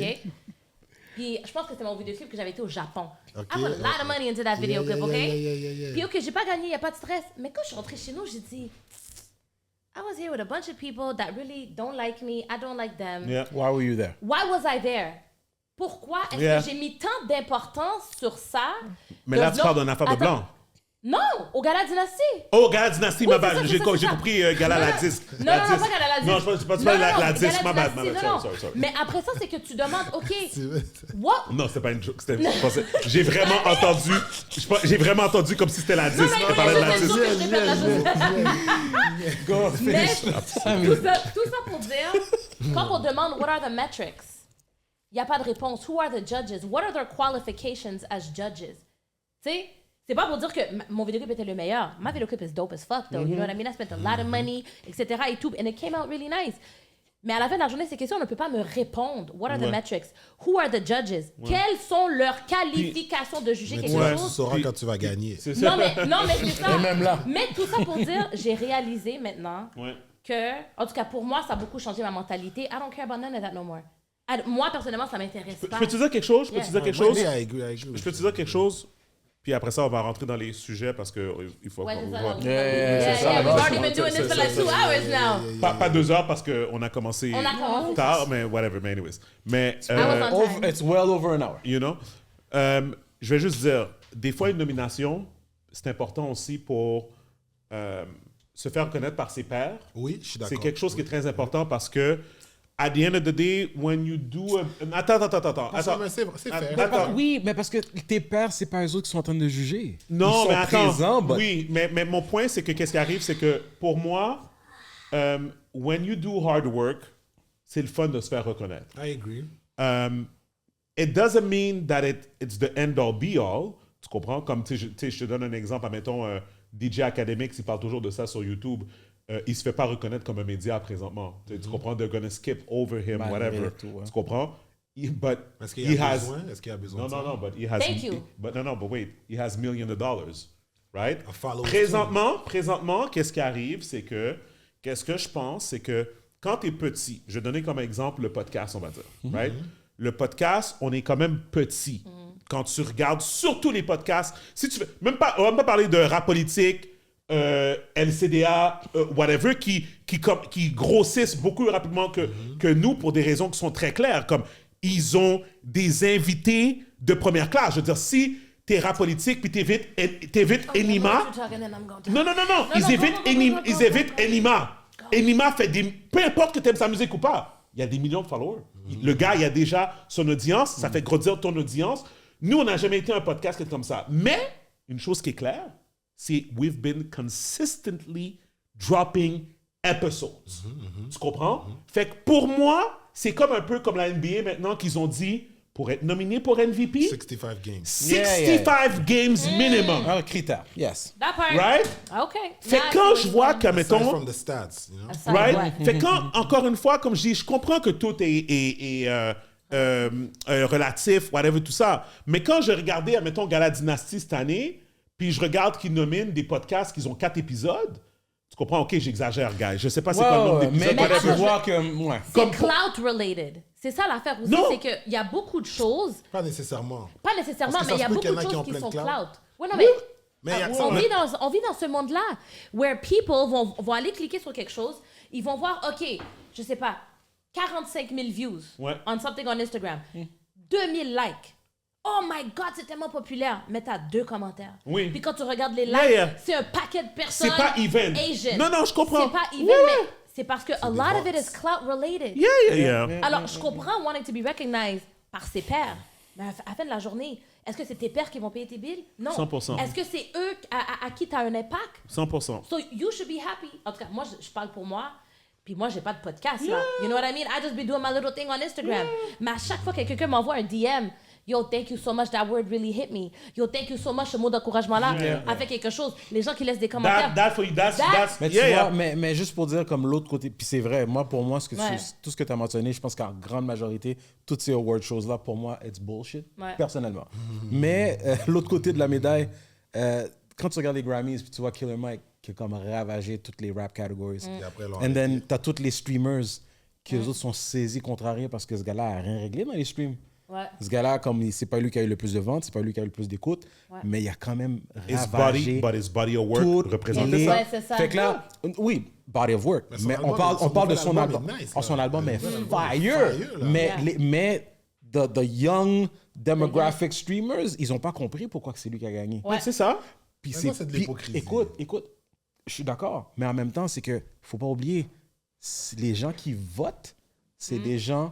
Puis je pense que c'était mon vidéoclip que j'avais été au Japon. OK. I put a lot of money into that video clip, OK? Yeah. Puis OK, j'ai pas gagné, il n'y a pas de stress. Mais quand je suis rentrée chez nous, j'ai dit, I was here with a bunch of people that really don't like me. I don't like them. Yeah. Why were you there? Why was I there? Pourquoi est-ce Yeah. que j'ai mis tant d'importance sur ça? Mais là, tu parles d'un affaire de Attends. blanc. Non, au Gala Dynastie. Oh, Gala Dynastie, ma c'est ça, bad. c'est ça, c'est J'ai ça. compris Gala la disque. Non, La non, disque. pas Gala la disque. Non, je pense pas Non, la non, disque. Gala Ma bad, Dynastie, non, sorry. Mais après ça, c'est que tu demandes, OK, what? Non, c'était pas une joke. Je pensais- J'ai vraiment entendu. J'ai vraiment entendu comme si c'était la disque. Non, Je mais parlais de la c'est disque. juste que je répète la chose. Go Mais finish. tout ça pour dire, quand on demande what are the metrics, il n'y a pas de réponse. Who are the judges? What are their qualifications as judges? Tu sais, c'est pas pour dire que mon vidéoclip était le meilleur. Ma vidéoclip is dope as fuck, though. You know what I mean? I spent a lot of money, etc. et tout, and it came out really nice. Mais à la fin de la journée, ces questions, on ne peut pas me répondre. What are the metrics? Who are the judges? Quelles sont leurs qualifications de juger Mais quelque tu chose? sauras quand tu vas gagner. C'est ça. Non, mais c'est ça. Et même là. Mais tout ça pour dire, j'ai réalisé maintenant Ouais. que, en tout cas pour moi, ça a beaucoup changé ma mentalité. I don't care about none of that no more. Moi, personnellement, ça m'intéresse Je pas. peux te dire quelque chose? Je peux te dire quelque Moi, chose? I agree. Je peux te dire quelque chose? Puis après ça, on va rentrer dans les sujets parce qu'il faut Ouais, qu'on c'est ça. voit. non, Yeah, c'est ça, We've là, already c'est- been doing this for like 2 hours now. Pas 2 heures parce qu'on a commencé On a commencé. tard, mais whatever, mais anyways. Mais, I was on time. It's well over an hour. you know, je vais juste dire, des fois, une nomination, c'est important aussi pour se faire reconnaître par ses pairs. Oui, je suis d'accord. C'est quelque chose qui est très important parce que, at the end of the day, when you do... Attends. mais c'est fair. Attends. Oui, mais parce que tes pères, c'est pas eux autres qui sont en train de juger. Non, Ils sont mais attends. présents, but- Oui, mais mon point, c'est que qu'est-ce qui arrive, c'est que pour moi, when you do hard work, c'est le fun de se faire reconnaître. I agree. It doesn't mean that it's the end all be all. Tu comprends? Comme, tu sais, je te donne un exemple, admettons, DJ Academics, il parle toujours de ça sur YouTube. il se fait pas reconnaître comme un média présentement. Tu comprends? They're gonna skip over him, whatever. Tu comprends? But Est-ce qu'il y a besoin? Est-ce qu'il y a besoin? No, but he has. Thank you. But wait, he has millions of dollars, right? A follow Présentement, qu'est-ce qui arrive, c'est que, qu'est-ce que je pense, c'est que quand tu es petit, je vais donner comme exemple le podcast, on va dire, right? Le podcast, on est quand même petit. Quand tu regardes surtout les podcasts, si tu veux, on va même pas parler de rap politique, LCDA, whatever, qui grossissent beaucoup rapidement que nous pour des raisons qui sont très claires, comme ils ont des invités de première classe. Je veux dire, si t'es rap politique puis t'évites Enima. Non. Ils évitent Enima. Enima fait des. Peu importe que t'aimes sa musique ou pas, il y a des millions de followers. Le gars, il a déjà son audience, ça fait grandir ton audience. Nous, on n'a jamais été un podcast qui est comme ça. Mais, une chose qui est claire, c'est we've been consistently dropping episodes. Tu comprends? Fait que pour moi, c'est comme un peu comme la NBA maintenant qu'ils ont dit, pour être nominé pour MVP, 65 games. 65 games minimum. Un critère, yes. That part. Right? OK. Fait que quand je vois que, Aside mettons... from the stats, you know? Right? Fait que quand, encore une fois, comme je dis, je comprends que tout est relatif, whatever, tout ça. Mais quand je regardais, admettons, Gala Dynasty cette année, puis je regarde qu'ils nominent des podcasts qui ont 4 épisodes, tu comprends? OK, j'exagère, guys. Je sais pas c'est quoi le nombre d'épisodes. Mais tu whatever. vois que... Ouais. C'est clout-related. C'est ça l'affaire aussi, c'est qu'il y a beaucoup de choses... Pas nécessairement. Pas nécessairement, Parce que mais il y a ça se peut beaucoup qu'il y de en a qui choses ont qui plein sont de clout. clout. Oui, non, mais... Mais on vit dans ce monde-là, where people vont aller cliquer sur quelque chose, ils vont voir, OK, je sais pas, 45 000 views on something on Instagram, 2000 likes. Oh my God, c'est tellement populaire. Mais t'as 2 commentaires. Oui. Puis quand tu regardes les likes, c'est un paquet de personnes. C'est pas even. Asian. Non, je comprends. C'est pas even, mais c'est parce que a lot of it is clout related. Yeah. Alors, je comprends wanting to be recognized par ses pairs. Mais à la fin de la journée, est-ce que c'est tes pairs qui vont payer tes bills? Non. 100%. Est-ce que c'est eux à qui tu as un impact? 100%. So you should be happy. En tout cas, moi, je parle pour moi. Puis moi, j'ai pas de podcast, là. You know what I mean? I just be doing my little thing on Instagram. Mais à chaque fois que quelqu'un m'envoie un DM, yo, thank you so much, that word really hit me. Yo, thank you so much, ce mot d'encouragement-là a fait quelque chose. Les gens qui laissent des commentaires. Mais tu vois, mais juste pour dire comme l'autre côté, puis c'est vrai, pour moi, tout ce que tu as mentionné, je pense qu'en grande majorité, toutes ces award shows-là, pour moi, it's bullshit, personnellement. Mais l'autre côté de la médaille, quand tu regardes les Grammys, puis tu vois Killer Mike, qui a comme ravagé toutes les rap categories, and then tu as tous les streamers qui, eux autres, sont saisis contrariés parce que ce gars-là a rien réglé dans les streams. Ce gars-là, comme c'est pas lui qui a eu le plus de ventes, c'est pas lui qui a eu le plus d'écoute, mais il a quand même ravagé his body of work représentait ça. C'est ça. Fait que là, oui, body of work, mais on parle de son album. Son album est fire, mais the young demographic streamers, ils ont pas compris pourquoi c'est lui qui a gagné. C'est ça. Puis c'est de l'hypocrisie. Écoute, je suis d'accord, mais en même temps, c'est que faut pas oublier, les gens qui votent, c'est des gens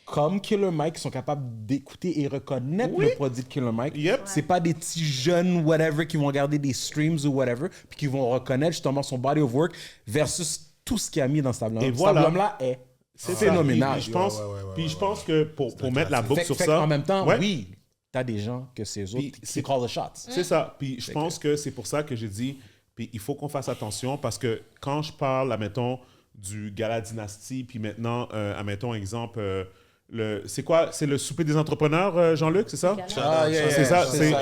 comme Killer Mike qui sont capables d'écouter et reconnaître le produit de Killer Mike. C'est pas des petits jeunes, whatever, qui vont regarder des streams ou whatever, puis qui vont reconnaître justement son body of work versus tout ce qu'il a mis dans cet album. Et cet voilà. album-là est phénoménal. Puis je pense que pour mettre la boucle sur fait ça... en même temps, oui, t'as des gens que c'est eux autres qui call the shots. C'est ça. Puis je pense que c'est pour ça que j'ai dit, puis il faut qu'on fasse attention parce que quand je parle, admettons, du Gala Dynasty, puis maintenant, admettons, exemple, c'est quoi? C'est le souper des entrepreneurs, Jean-Luc, c'est ça? C'est ça, c'est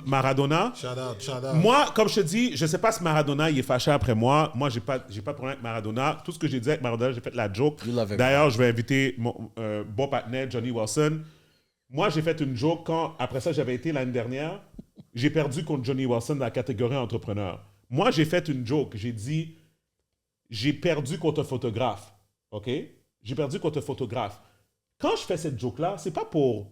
Maradona. Shout out. Moi, comme je te dis, je sais pas si Maradona il est fâché après moi. Moi, j'ai pas de problème avec Maradona. Tout ce que j'ai dit avec Maradona, j'ai fait la joke. D'ailleurs, je vais inviter mon bon partenaire, Johnny Wilson. Moi, j'ai fait une joke quand, après ça, j'avais été l'année dernière. J'ai perdu contre Johnny Wilson dans la catégorie entrepreneur. Moi, j'ai fait une joke. J'ai dit, j'ai perdu contre un photographe. OK? J'ai perdu contre un photographe. Quand je fais cette joke-là, c'est pas pour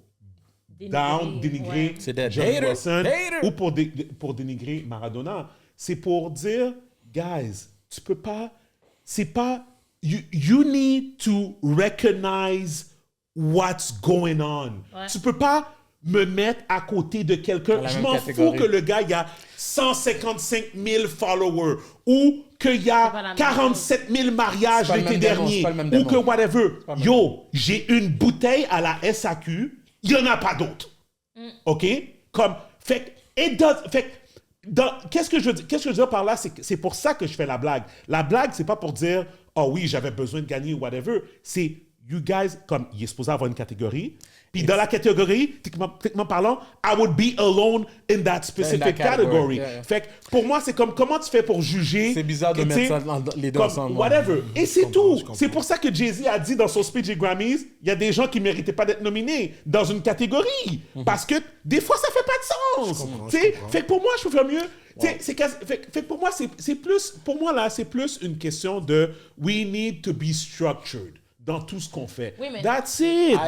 dénigrer Johnny Wilson ou pour dénigrer Maradona. C'est pour dire, guys, tu peux pas... C'est pas... You need to recognize what's going on. Tu peux pas me mettre à côté de quelqu'un. Je m'en fous que le gars, il a 155 000 followers ou qu'il y a 47 000 mariages l'été dernier ou que whatever. Yo, j'ai une bouteille à la SAQ, il n'y en a pas d'autres. OK? Comme, fait Qu'est-ce que je veux dire par là? C'est pour ça que je fais la blague. La blague, c'est pas pour dire, oh oui, j'avais besoin de gagner ou whatever. C'est, you guys, comme il est supposé avoir une catégorie. Puis dans la catégorie, techniquement parlant, I would be alone in that specific category. Yeah. Fait que pour moi, c'est comme comment tu fais pour juger. C'est bizarre de mettre ça les deux ensemble. Whatever. Et c'est tout. C'est pour ça que Jay-Z a dit dans son speech des Grammys, il y a des gens qui ne méritaient pas d'être nominés dans une catégorie. Parce que des fois, ça fait pas de sens. Fait que pour moi, je peux faire mieux. Wow. Fait que pour moi, c'est plus, pour moi là, c'est plus une question de we need to be structured dans tout ce qu'on fait. Oui, mais that's it.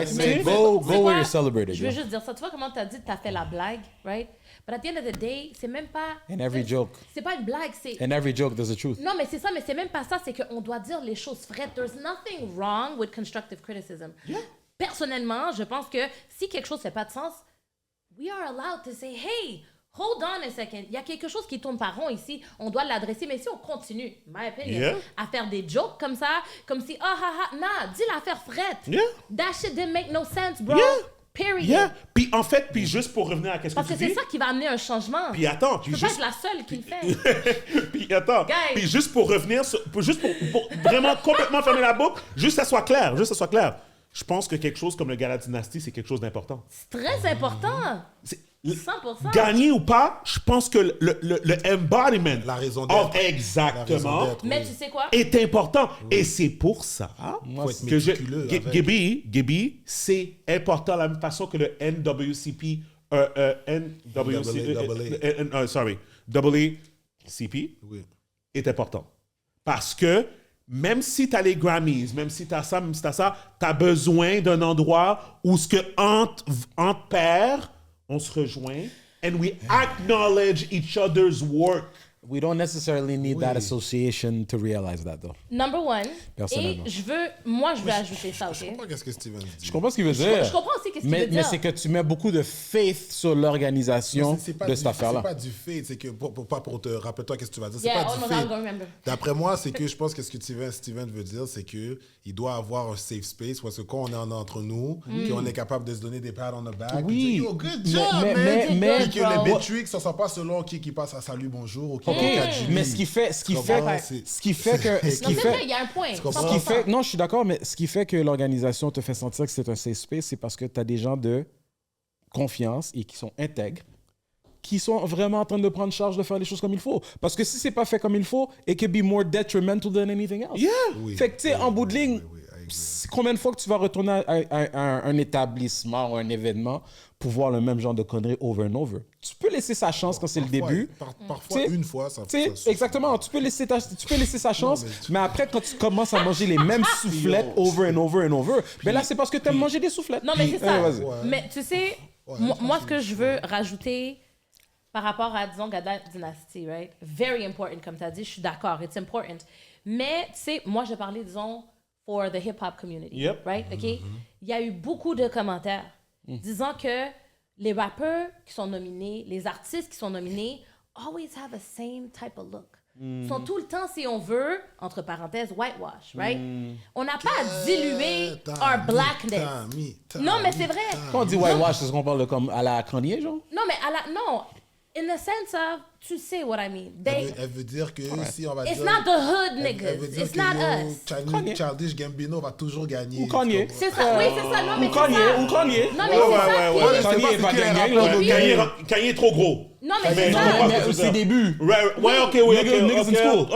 Go where you're celebrated. Je veux juste dire ça. Tu vois comment tu as dit que tu as fait la blague, right? But at the end of the day, c'est même pas... In every joke. C'est pas une blague, c'est... In every joke, there's a truth. Non, mais c'est ça, mais c'est même pas ça. C'est qu'on doit dire les choses vraies. There's nothing wrong with constructive criticism. Yeah. Personnellement, je pense que si quelque chose fait pas de sens, we are allowed to say, hey, hold on a second. Il y a quelque chose qui tourne par rond ici. On doit l'adresser. Mais si on continue, my opinion, à faire des jokes comme ça, comme si, nah, dis l'affaire frette. Yeah. That shit didn't make no sense, bro. Yeah. Period. Yeah. Puis en fait, juste pour revenir à ce que Parce tu que dis... c'est ça qui va amener un changement. Puis attends, je peux pas être la seule qui le fait. Puis attends, Guys. puis juste pour revenir, juste pour vraiment complètement fermer la boucle, juste que ça soit clair, Je pense que quelque chose comme le Gala Dynasty, c'est quelque chose d'important. C'est très important. 100%. Gagner ou pas, je pense que le embodiment, la raison d'être, exactement, mais tu sais quoi, est important. Et c'est pour ça que Gibby, c'est important de la même façon que le NWCP, est important. Parce que même si tu as les Grammys, même si tu as ça, tu as besoin d'un endroit où ce que entre pairs, on se rejoint and we acknowledge each other's work. We don't necessarily need that association to realize that, though. Number one. Personnellement. Et je veux ajouter ça, OK? Je comprends qu'est-ce que Steven dit. Je comprends ce qu'il veut dire. Je comprends aussi qu'est-ce qu'il veut dire. Mais c'est que tu mets beaucoup de faith sur l'organisation de cette affaire-là. C'est pas du faith, c'est que, pour te rappelle-toi qu'est-ce que tu vas dire, c'est Yeah, pas du faith. D'après moi, c'est que je pense que ce que Steven veut dire, c'est que il doit avoir un safe space parce que quand on est entre nous, qu'on est capable de se donner des pats on the back, oui. Yo, good job, man! Mais que les metrics, ça ne sont pas selon qui passe à salut, bonjour, ou qui mais ce qui fait que il y a un point. Non, je suis d'accord, mais ce qui fait que l'organisation te fait sentir que c'est un safe space, c'est parce que tu as des gens de confiance et qui sont intègres, qui sont vraiment en train de prendre charge de faire les choses comme il faut. Parce que si c'est pas fait comme il faut, it could be more detrimental than anything else. Yeah. Fait que tu sais, en bout de ligne, combien de fois que tu vas retourner à un établissement ou un événement pour voir le même genre de conneries over and over? Tu peux laisser sa chance quand c'est le début. Parfois, une fois, ça exactement. Tu peux laisser sa chance, mais après, quand tu commences à manger les mêmes soufflettes over and over and over, ben là, c'est parce que tu aimes manger des soufflettes. Non, mais c'est ça. Mais tu sais, moi, ce que je veux rajouter par rapport à, disons, Gala Dynasty, right? Very important, comme tu as dit, je suis d'accord, it's important. Mais, tu sais, moi, je parlais, disons, for the hip-hop community, right? OK? Il y a eu beaucoup de commentaires disant que les rappeurs qui sont nominés, les artistes qui sont nominés, always have the same type of look. Sont tout le temps, si on veut, entre parenthèses, whitewash, right? On n'a pas à diluer our blackness. Non, mais c'est vrai. Quand on dit whitewash, c'est ce qu'on parle de comme à la Kanye, genre? Non, mais non. In the sense of, tu sais what I mean. Elle veut dire que si on va dire... It's not the hood niggas. It's not us. Childish Gambino va toujours gagner. Ou Kanye. C'est ça, oui, c'est ça. Non, mais ou Kanye. Non, mais c'est ça. Kanye va gagner. Kanye est trop gros. Non, mais c'est ça. Mais ses débuts. Ouais, ok. Niggas in school.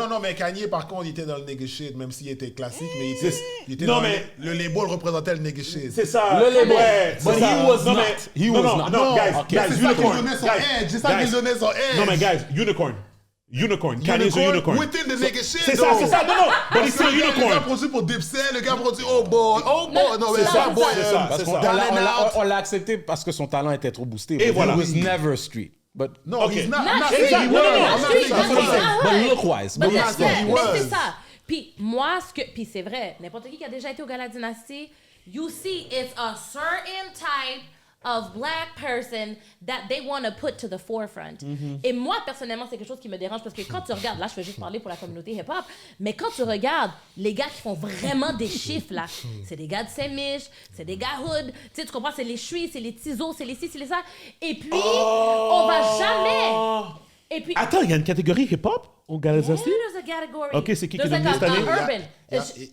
Non, mais Kanye, par contre, il était dans le nigga shit, même s'il était classique, mais il était dans le label représentait le nigga shit. C'est ça. Le label. Ouais, But he was not. Non, guys, unicorn. C'est ça qui donnait son edge. Non, mais guys, Unicorn. Kanye's a unicorn. Within the nigga shit. C'est ça. Non. But he's still a unicorn. Le gars produit pour Dipset, le gars produit Oh Boy. Non, mais ça, boy. Parce qu'on l'a accepté parce que son talent était trop boosté. Et voilà. He was never street. But no, he's not. I'm not saying he was. But look-wise. Mais c'est ça. Puis moi, puis c'est vrai, n'importe qui a déjà été au Gala Dynasty, you see it's a certain type of black person that they want to put to the forefront. Et moi, personnellement, c'est quelque chose qui me dérange parce que quand tu regardes, là, je fais juste parler pour la communauté hip-hop, mais quand tu regardes les gars qui font vraiment des chiffres, là, c'est des gars de Saint-Mich, c'est des gars hood, tu sais, tu comprends, c'est les Chui, c'est les Tizo, c'est les ci, c'est les ça. Et puis, on va jamais Et puis... Attends, il y a une catégorie hip-hop au Gala des Yeah, Nasty? there's a category. Ok, c'est qui est There's like nominé cette année? Urban.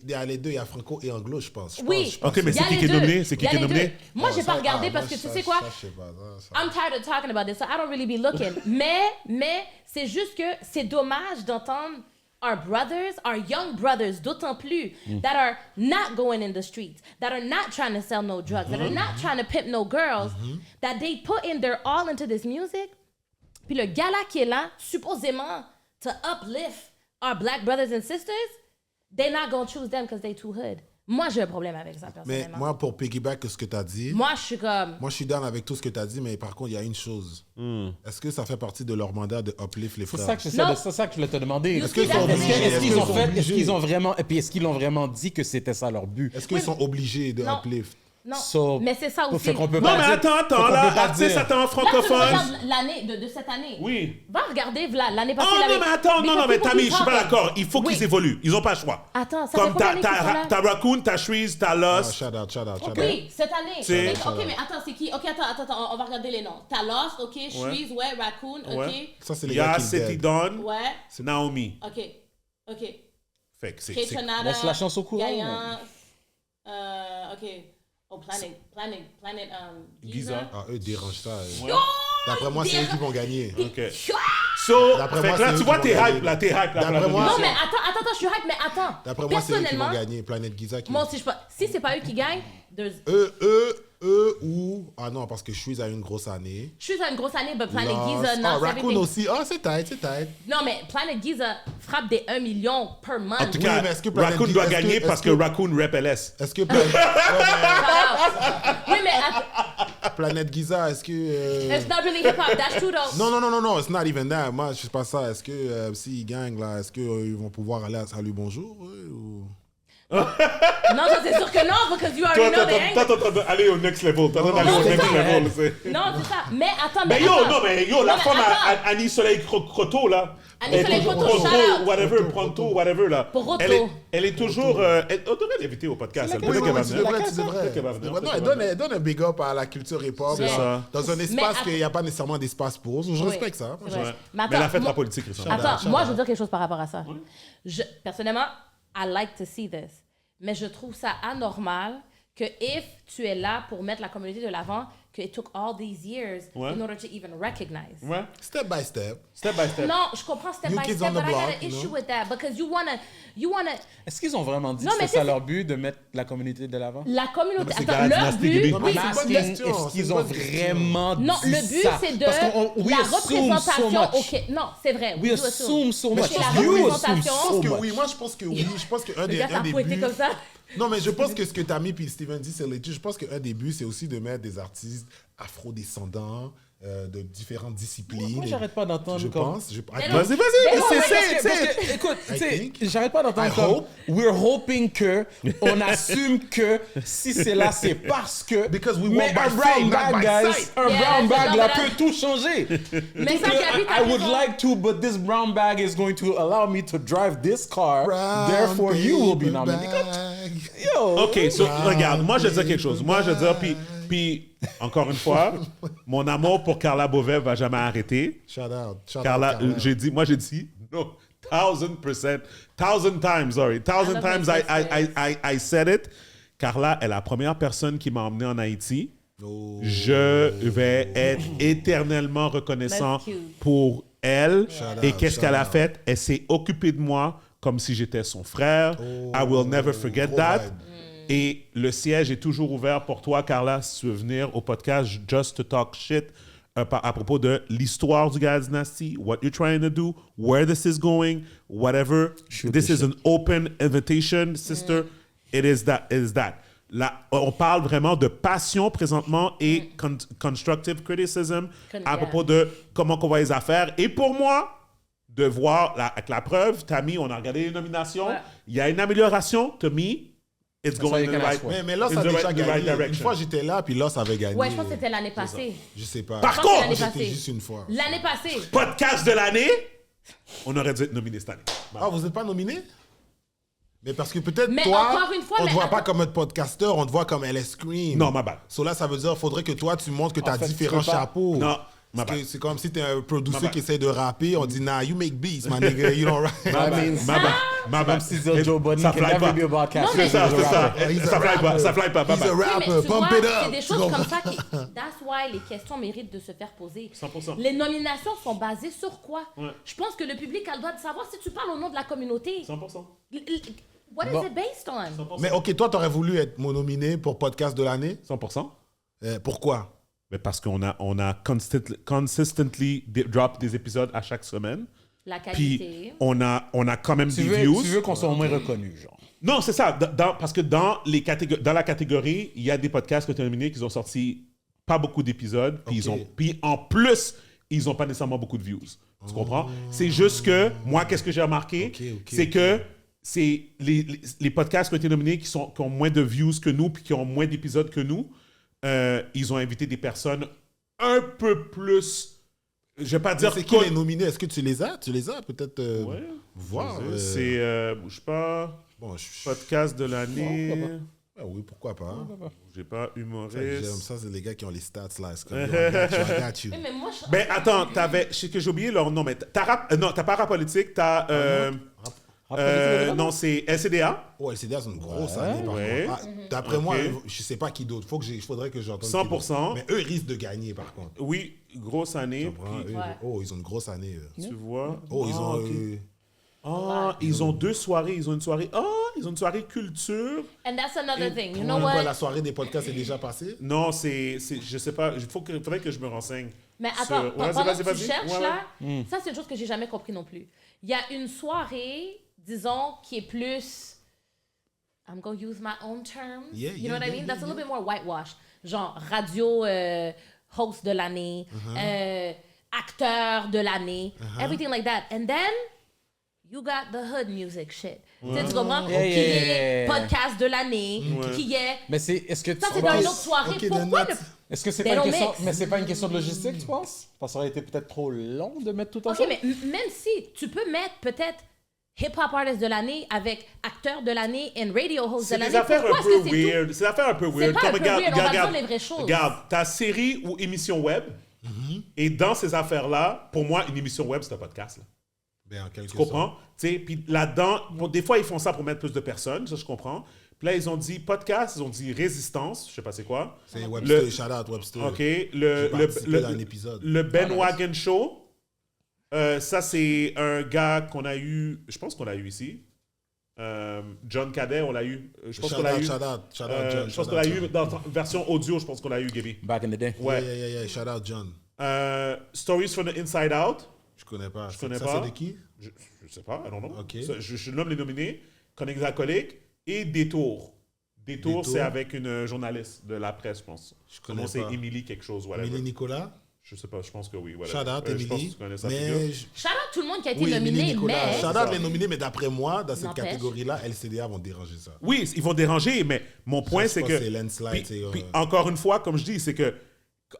Il y a les deux, il y a franco et anglo, je pense. Oui. Ok, mais Il y c'est a qui les qui est deux. nominé? C'est qui Il y a qui est les nominé? deux. Moi, j'ai pas regardé parce que tu sais quoi? Je sais pas. Ça. I'm tired of talking about this, so I don't really be looking. mais c'est juste que c'est dommage d'entendre our brothers, our young brothers, d'autant plus, that are not going in the streets, that are not trying to sell no drugs, that are not trying to pimp no girls, that they put in their all into this music. Puis le gars là qui est là, supposément, to uplift our black brothers and sisters, they're not gonna choose them because they too hood. Moi, j'ai un problème avec ça, Mais personnellement. moi, pour piggyback ce que tu as dit, Moi, je suis comme... moi, je suis down avec tout ce que tu as dit, mais par contre, il y a une chose. Est-ce que ça fait partie de leur mandat de uplift les C'est frères? ça que Non. c'est ça que je voulais te demander. You Est-ce see, qu'ils ont, that's the thing. est-ce qu'ils ont vraiment, et puis est-ce qu'ils l'ont vraiment dit que c'était ça leur but? Est-ce qu'ils sont obligés de Non. uplift? Non, So, mais c'est ça aussi. Fait qu'on peut Non, pas mais dire- attends, faut qu'on peut là, pas artiste, dire. attends, Là, tu francophone. regardes l'année de cette année. Oui. Va regarder l'année passée. Oh là, non, avec- mais attends, non, Because mais people Tammy, keep je suis pas talking. d'accord. Il faut qu'ils Oui. évoluent. Ils n'ont pas le choix. Attends, ça Comme fait combien d'années qu'ils sont là? t'as Raccoon, t'as Shreeze, t'as Ah, Lost. shout out. Oui, cette année. C'est- Ok, mais attends, c'est qui? Ok, attends, on va regarder les noms. T'as Lost, ok, Shreeze, ouais, Raccoon, ok. Ouais. Ça, c'est les Il y gars a qui City dead. Dawn, Ouais, Naomi. ok. Fait que c'est. Kaytranada, Laisse la chance au courant. Gaïa, ok. Oh, Planet, Giza. Ah, eux dérangent ça. Yo! D'après moi, c'est eux qui vont gagner. Ok. So, D'après fait moi, que là, c'est tu eux vois, qui t'es vont hype, gagner. là, t'es hype, là. D'après pour la moi- Non, nomination. mais attends, je suis hype, mais attends. D'après moi, c'est eux qui vont Personnellement, gagner. Planet Giza qui. moi aussi, je sais pas. Si c'est pas eux qui gagnent, there's... Eux ou. Ah non, parce que Shreeze a eu une grosse année. Je suis à une grosse année, but Planet Lost. Giza, Ah, non, Raccoon aussi. Ah, c'est tight. Non, mais Planet Giza frappe des 1 million per month. En tout Oui, cas, mais est-ce que Planet Raccoon Giza- doit est-ce que- gagner est-ce parce que que- Raccoon rep LS. Est-ce que Planet, Oui, mais attends, Planet Giza, est-ce que. it's not really hip-hop, that's true, though. Non, it's not even that. Moi, je sais pas ça. Est-ce que s'ils gagnent, là, est-ce qu'ils vont pouvoir aller à Salut Bonjour ou... Non, ça, c'est sûr que non, because you already know they ain't. Toi, aller au next level. Toi, aller au c'est next ça. level. c'est- Non, c'est ça. Mais attends, mais Mais yo, attends. non, mais yo, la Non, mais femme attends. à Annie Soleil Croteau, là. Annie elle est Soleil toujours- Croteau, shout out. whatever, Pronto, whatever, là. Poroto. Elle est toujours. On devrait l'inviter au podcast. Elle Oui, peut-être qu'elle va tu venir. devrais. Peut-être qu'elle va venir, Non, peut-être qu'elle va donne un big up à la culture hip-hop. C'est là, ça. Dans un Mais espace att- qu'il n'y a pas nécessairement d'espace pour. Je respecte ça. C'est vrai. Ouais. Mais Mais elle a attends, fait de la moi- politique récemment. Attends, Shout moi, out. je veux dire quelque chose par rapport à ça. Personnellement, I like to see this. Mais je trouve ça anormal que if tu es là pour mettre la communauté de l'avant, que it took all these years Ouais. in order to even recognize. Ouais. Step by step. Step by step. Non, je comprends step New by kids step, on the but I got block, an you issue know? with that because you wanna Est-ce qu'ils ont vraiment dit Non, que mais c'était ça c'est- leur but de mettre la communauté de l'avant? la communauté. c'est Attends, Gala leur Dynasty but, Gimmick. Non, mais oui, c'est une bonne Asking, question, est-ce c'est qu'ils une ont bonne question. vraiment non, dit le but ça? c'est de Parce qu'on we la assume so représentation much. au Québec. Non, c'est vrai. We do assume. assume so Mais much. je pense la que oui. représentation- Je pense que so oui. much. Moi, je pense que oui. Je pense qu'un Le des, gars un s'est des fouetté buts... comme ça. Non, mais je pense que ce que Tammy et Steven dit, c'est legit. Je pense qu'un des buts, c'est aussi de mettre des artistes afro-descendants de différentes disciplines. Moi, j'arrête pas d'entendre Je comme... pense. Mais non, Vas-y, mais vas-y. non, C'est mais c'est- Parce que, écoute, tu I sais, think. j'arrête pas d'entendre I comme hope. we're hoping que, on assume que si c'est là, c'est parce que. Because we mais walk by un faith, brown not bag, by guys, sight. un Yeah, brown c'est bag ça, là voilà. peut tout changer. Mais ça, Gabi, t'as I would raison. like to, but this brown bag is going to allow me to drive this car. Brown Therefore, you will be paper nominated. bag. Yo. OK, so, regarde, moi, je veux dire quelque chose. Moi, je veux dire, puis encore une fois, mon amour pour Carla Beauvais va jamais arrêter. Shout out. Shout Carla, out, Carla. j'ai dit, no, 1000%, 1000 times, sorry, 1000 love times my I said it. Carla est la première personne qui m'a emmené en Haïti. Oh. Je vais être éternellement reconnaissant That's cute. pour elle. Shout Et out, qu'est-ce shout qu'elle a out. fait? Elle s'est occupée de moi comme si j'étais son frère. I will never forget trop that. vibe. Et le siège est toujours ouvert pour toi, Carla, si tu veux venir au podcast Just to Talk Shit à propos de l'histoire du Gala Dynasty, what you're trying to do, where this is going, whatever. This is an open invitation, sister. It is that. It is that. Là, on parle vraiment de passion présentement et constructive criticism à propos de comment on voit les affaires. Et pour moi, de voir, avec la preuve, Tammy, on a regardé les nominations, Ouais. il y a une amélioration. To me, it's all going you in the can right ask for. Mais Loss in a the déjà right- the right gagné. Une direction. fois, j'étais là, puis Loss avait gagné. Ouais, je pense que c'était l'année passée. Je sais pas. Par Je pense que contre, l'année C'était passée. juste une fois. L'année passée. podcast de l'année, on aurait dû être nominé cette année. Ah, vous n'êtes pas nominé? Mais parce que peut-être Mais toi, encore une fois, on ne mais te voit pas attends. comme un podcasteur, on te voit comme LS Scream. Non, ma bad. So là, ça veut dire qu'il faudrait que toi, tu montres que tu as fait, tu différents peux pas- chapeaux. Non. My Parce que bad. c'est comme si t'es un producer bad. qui essaie de rapper, on dit, nah, you make beats, my nigga, you don't rap. That means Ma bad. si Joe Budden Ça can fly never pas. be a broadcaster. Non, mais- C'est ça. He's a Ça fly pas, rapper. ça fly pas. He's a Oui, mais rapper, tu vois, pump it up. c'est des Tu choses comprends? comme ça qui... That's why les questions méritent de se faire poser. 100%. Les nominations sont basées sur quoi? Ouais. Je pense que le public a le droit de savoir si tu parles au nom de la communauté. 100%. What Bon. is it based on? 100%. Mais OK, toi, t'aurais voulu être nominé pour podcast de l'année. 100%. Pourquoi? Mais parce qu'on a consistently drop des épisodes à chaque semaine. La Puis qualité. on a quand même Tu des veux, views. tu veux qu'on soit au moins reconnu, genre. Non, c'est ça. Parce que dans la catégorie, il y a des podcasts qui ont été nominés qui ont sorti pas beaucoup d'épisodes. Puis Ok. puis en plus, ils n'ont pas nécessairement beaucoup de views. Tu comprends? C'est juste que, moi, qu'est-ce que j'ai remarqué? Ok, c'est que c'est les podcasts qui ont été nominés qui ont moins de views que nous puis qui ont moins d'épisodes que nous. Ils ont invité des personnes un peu plus... Je vais pas dire... C'est qui les nominés? Est-ce que tu les as? Tu les as peut-être Ouais. voir? C'est, je sais pas, Bon, podcast de l'année. Ah oui, pourquoi pas? J'ai pas J'aime humoriste. ça, c'est les gars qui ont les stats là. C'est comme, yo, I got you. Oui, mais moi, je... Ben attends, je sais que j'ai oublié leur nom, mais t'as pas rap politique, t'as non, c'est LCDA. Oh, LCDA, c'est une grosse année, par Ouais. contre. D'après Ok. moi, je sais pas qui d'autre. Il faudrait que j'entende. 100%. Mais eux, ils risquent de gagner, par contre. Oui, grosse année. Tu comprends? puis, Eux, Ouais. oh, ils ont une grosse année. Eux. tu vois. Oh, ils ont. Ils ont 2 soirées. Ils ont une soirée culture. And that's another thing. You Comment know quoi, what? la soirée des podcasts est déjà passée? Non, je sais pas. Faudrait que je me renseigne. Mais attends, Ouais, pendant vas-y, que vas-y. tu cherches Ouais, là, ouais. ça c'est une chose que j'ai jamais compris non plus. Il y a une soirée, disons, qui est plus... I'm going to use my own terms. Yeah, you know what I mean? yeah, That's a little bit more whitewash. Genre radio host de l'année, acteur de l'année, everything like that. And then, you got the hood music shit. Tu sais, tu comprends? Yeah, Qui yeah, est yeah. podcast de l'année, qui est... Mais est-ce que tu Ça, c'est dans une autre soirée. Ok, Pourquoi de ne... notes. Est-ce que c'est They pas une don't question... mix. Mais c'est pas une question de logistique, tu penses? Parce que ça aurait été peut-être trop long de mettre tout OK, ensemble. mais même si tu peux mettre peut-être hip-hop artist de l'année avec acteur de l'année et radio host de C'est l'année, des affaires pourquoi un est-ce peu que c'est tout? weird. C'est des affaires un peu weird. pas un Comme, peu weird, on va dire les vraies choses. Regarde, ta série ou émission web. Et dans ces affaires-là, pour moi, une émission web, c'est un podcast. Là. Ben, en quelque Tu comprends? Tu sais, puis là-dedans, bon, des fois, ils font ça pour mettre plus de personnes, ça, je comprends. Puis là, ils ont dit podcast, ils ont dit résistance, je sais pas c'est quoi. C'est Webster, Le- shout out Webster. OK. J'ai participé dans un épisode. Le Ben Wagon Show, ça, c'est un gars qu'on a eu, je pense qu'on l'a eu ici. John Cadet, on l'a eu. Je pense qu'on l'a eu. Shout out, John. Je pense qu'on l'a eu dans la version audio, je pense qu'on l'a eu, Gaby. Back in the day. Ouais. Yeah, shout out John. Stories from the Inside Out. Je connais pas. connais ça, pas. c'est de qui? Je sais pas, I don't know. Ok. Ça, je nomme les nominés. Chroniques alcooliques et Détour. Détour, c'est avec une journaliste de la presse, je pense. Je connais Son nom, pas. c'est Émilie quelque chose, whatever. Émilie Nicolas? Je sais pas, je pense que oui. Whatever. Shout out Je pense que Émilie. tu connais ça, Mais figure. Shout out tout le monde qui a été oui, Émilie nominé, Nicolas. mais... Shout out les nominés, mais d'après moi, dans cette N'empêche. catégorie-là, LCDA vont déranger ça. Oui, ils vont déranger, mais mon point, je c'est pense que... que c'est landslide, puis, c'est, puis encore une fois, comme je dis, c'est que...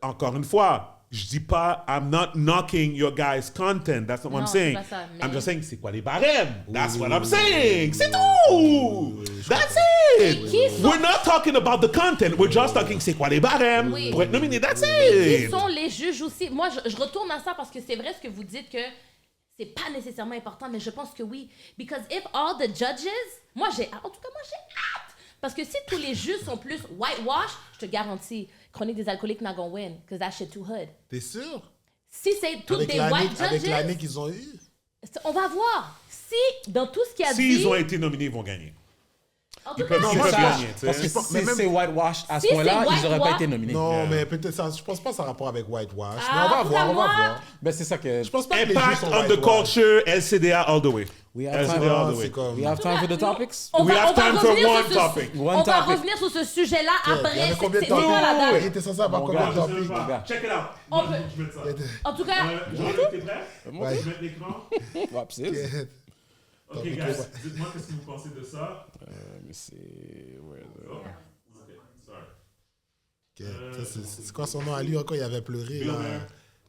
Encore une fois, je dis pas, I'm not knocking your guys' content. That's not what Non, I'm saying. c'est pas ça, mais- I'm just saying, c'est quoi les barèmes? That's oui, what oui, I'm oui, saying. oui, C'est oui, tout. oui, je That's Et it. qui sont- We're not talking about the content. We're just talking, c'est quoi les barèmes? Oui. Pour être nominé, that's Qui it. sont les juges aussi? Moi, je retourne à ça parce que c'est vrai ce que vous dites que c'est pas nécessairement important, mais je pense que oui. Because if all the judges... En tout cas, moi, j'ai hâte. Parce que si tous les juges sont plus whitewash, je te garantis, Chronique des alcooliques not gonna win, because that shit too hood. T'es sûr? Si c'est toutes Avec des l'année white avec l'année judges, qu'ils ont eu? on va voir. Si, dans tout ce qu'il y a S'ils dit... ont été nominés, ils vont gagner. En tout Ils cas, peuvent Non, ils moi, peuvent ça- gagner. tu Parce que sais. mais si même- c'est whitewash, à ce Si point-là, c'est ils n'auraient pas whitewash- été nominés. Non, mais peut-être ça. Je pense pas que ça a rapport avec Whitewash. Ah, mais on va pour voir, on va moi- voir. Ben, c'est ça que... Je pense pas que les juges Impact sont on the whitewash. culture, LCDA all the way. We have LCDA time, all the C'est way. comme... we have time for the nous, topics? On We va, have on va time for revenir one sur ce, topic. One on va topic. revenir sur ce sujet-là Il y après. avait combien de C'est quoi la topics? date? Il était censé avoir Mon combien de gars, topics? mon gars. Check it out. On Moi, peut- je vais mettre ça. En tout cas, Jean-Luc, t'es prêt? Ouais. Je vais mettre l'écran. Ouais, puis c'est- OK, guys, dites-moi qu'est-ce que vous pensez de ça. mais c'est... ouais, Oh, OK, sorry. Ok. Ça, c'est quoi son nom à lui encore? Il avait pleuré. Là. Mayer.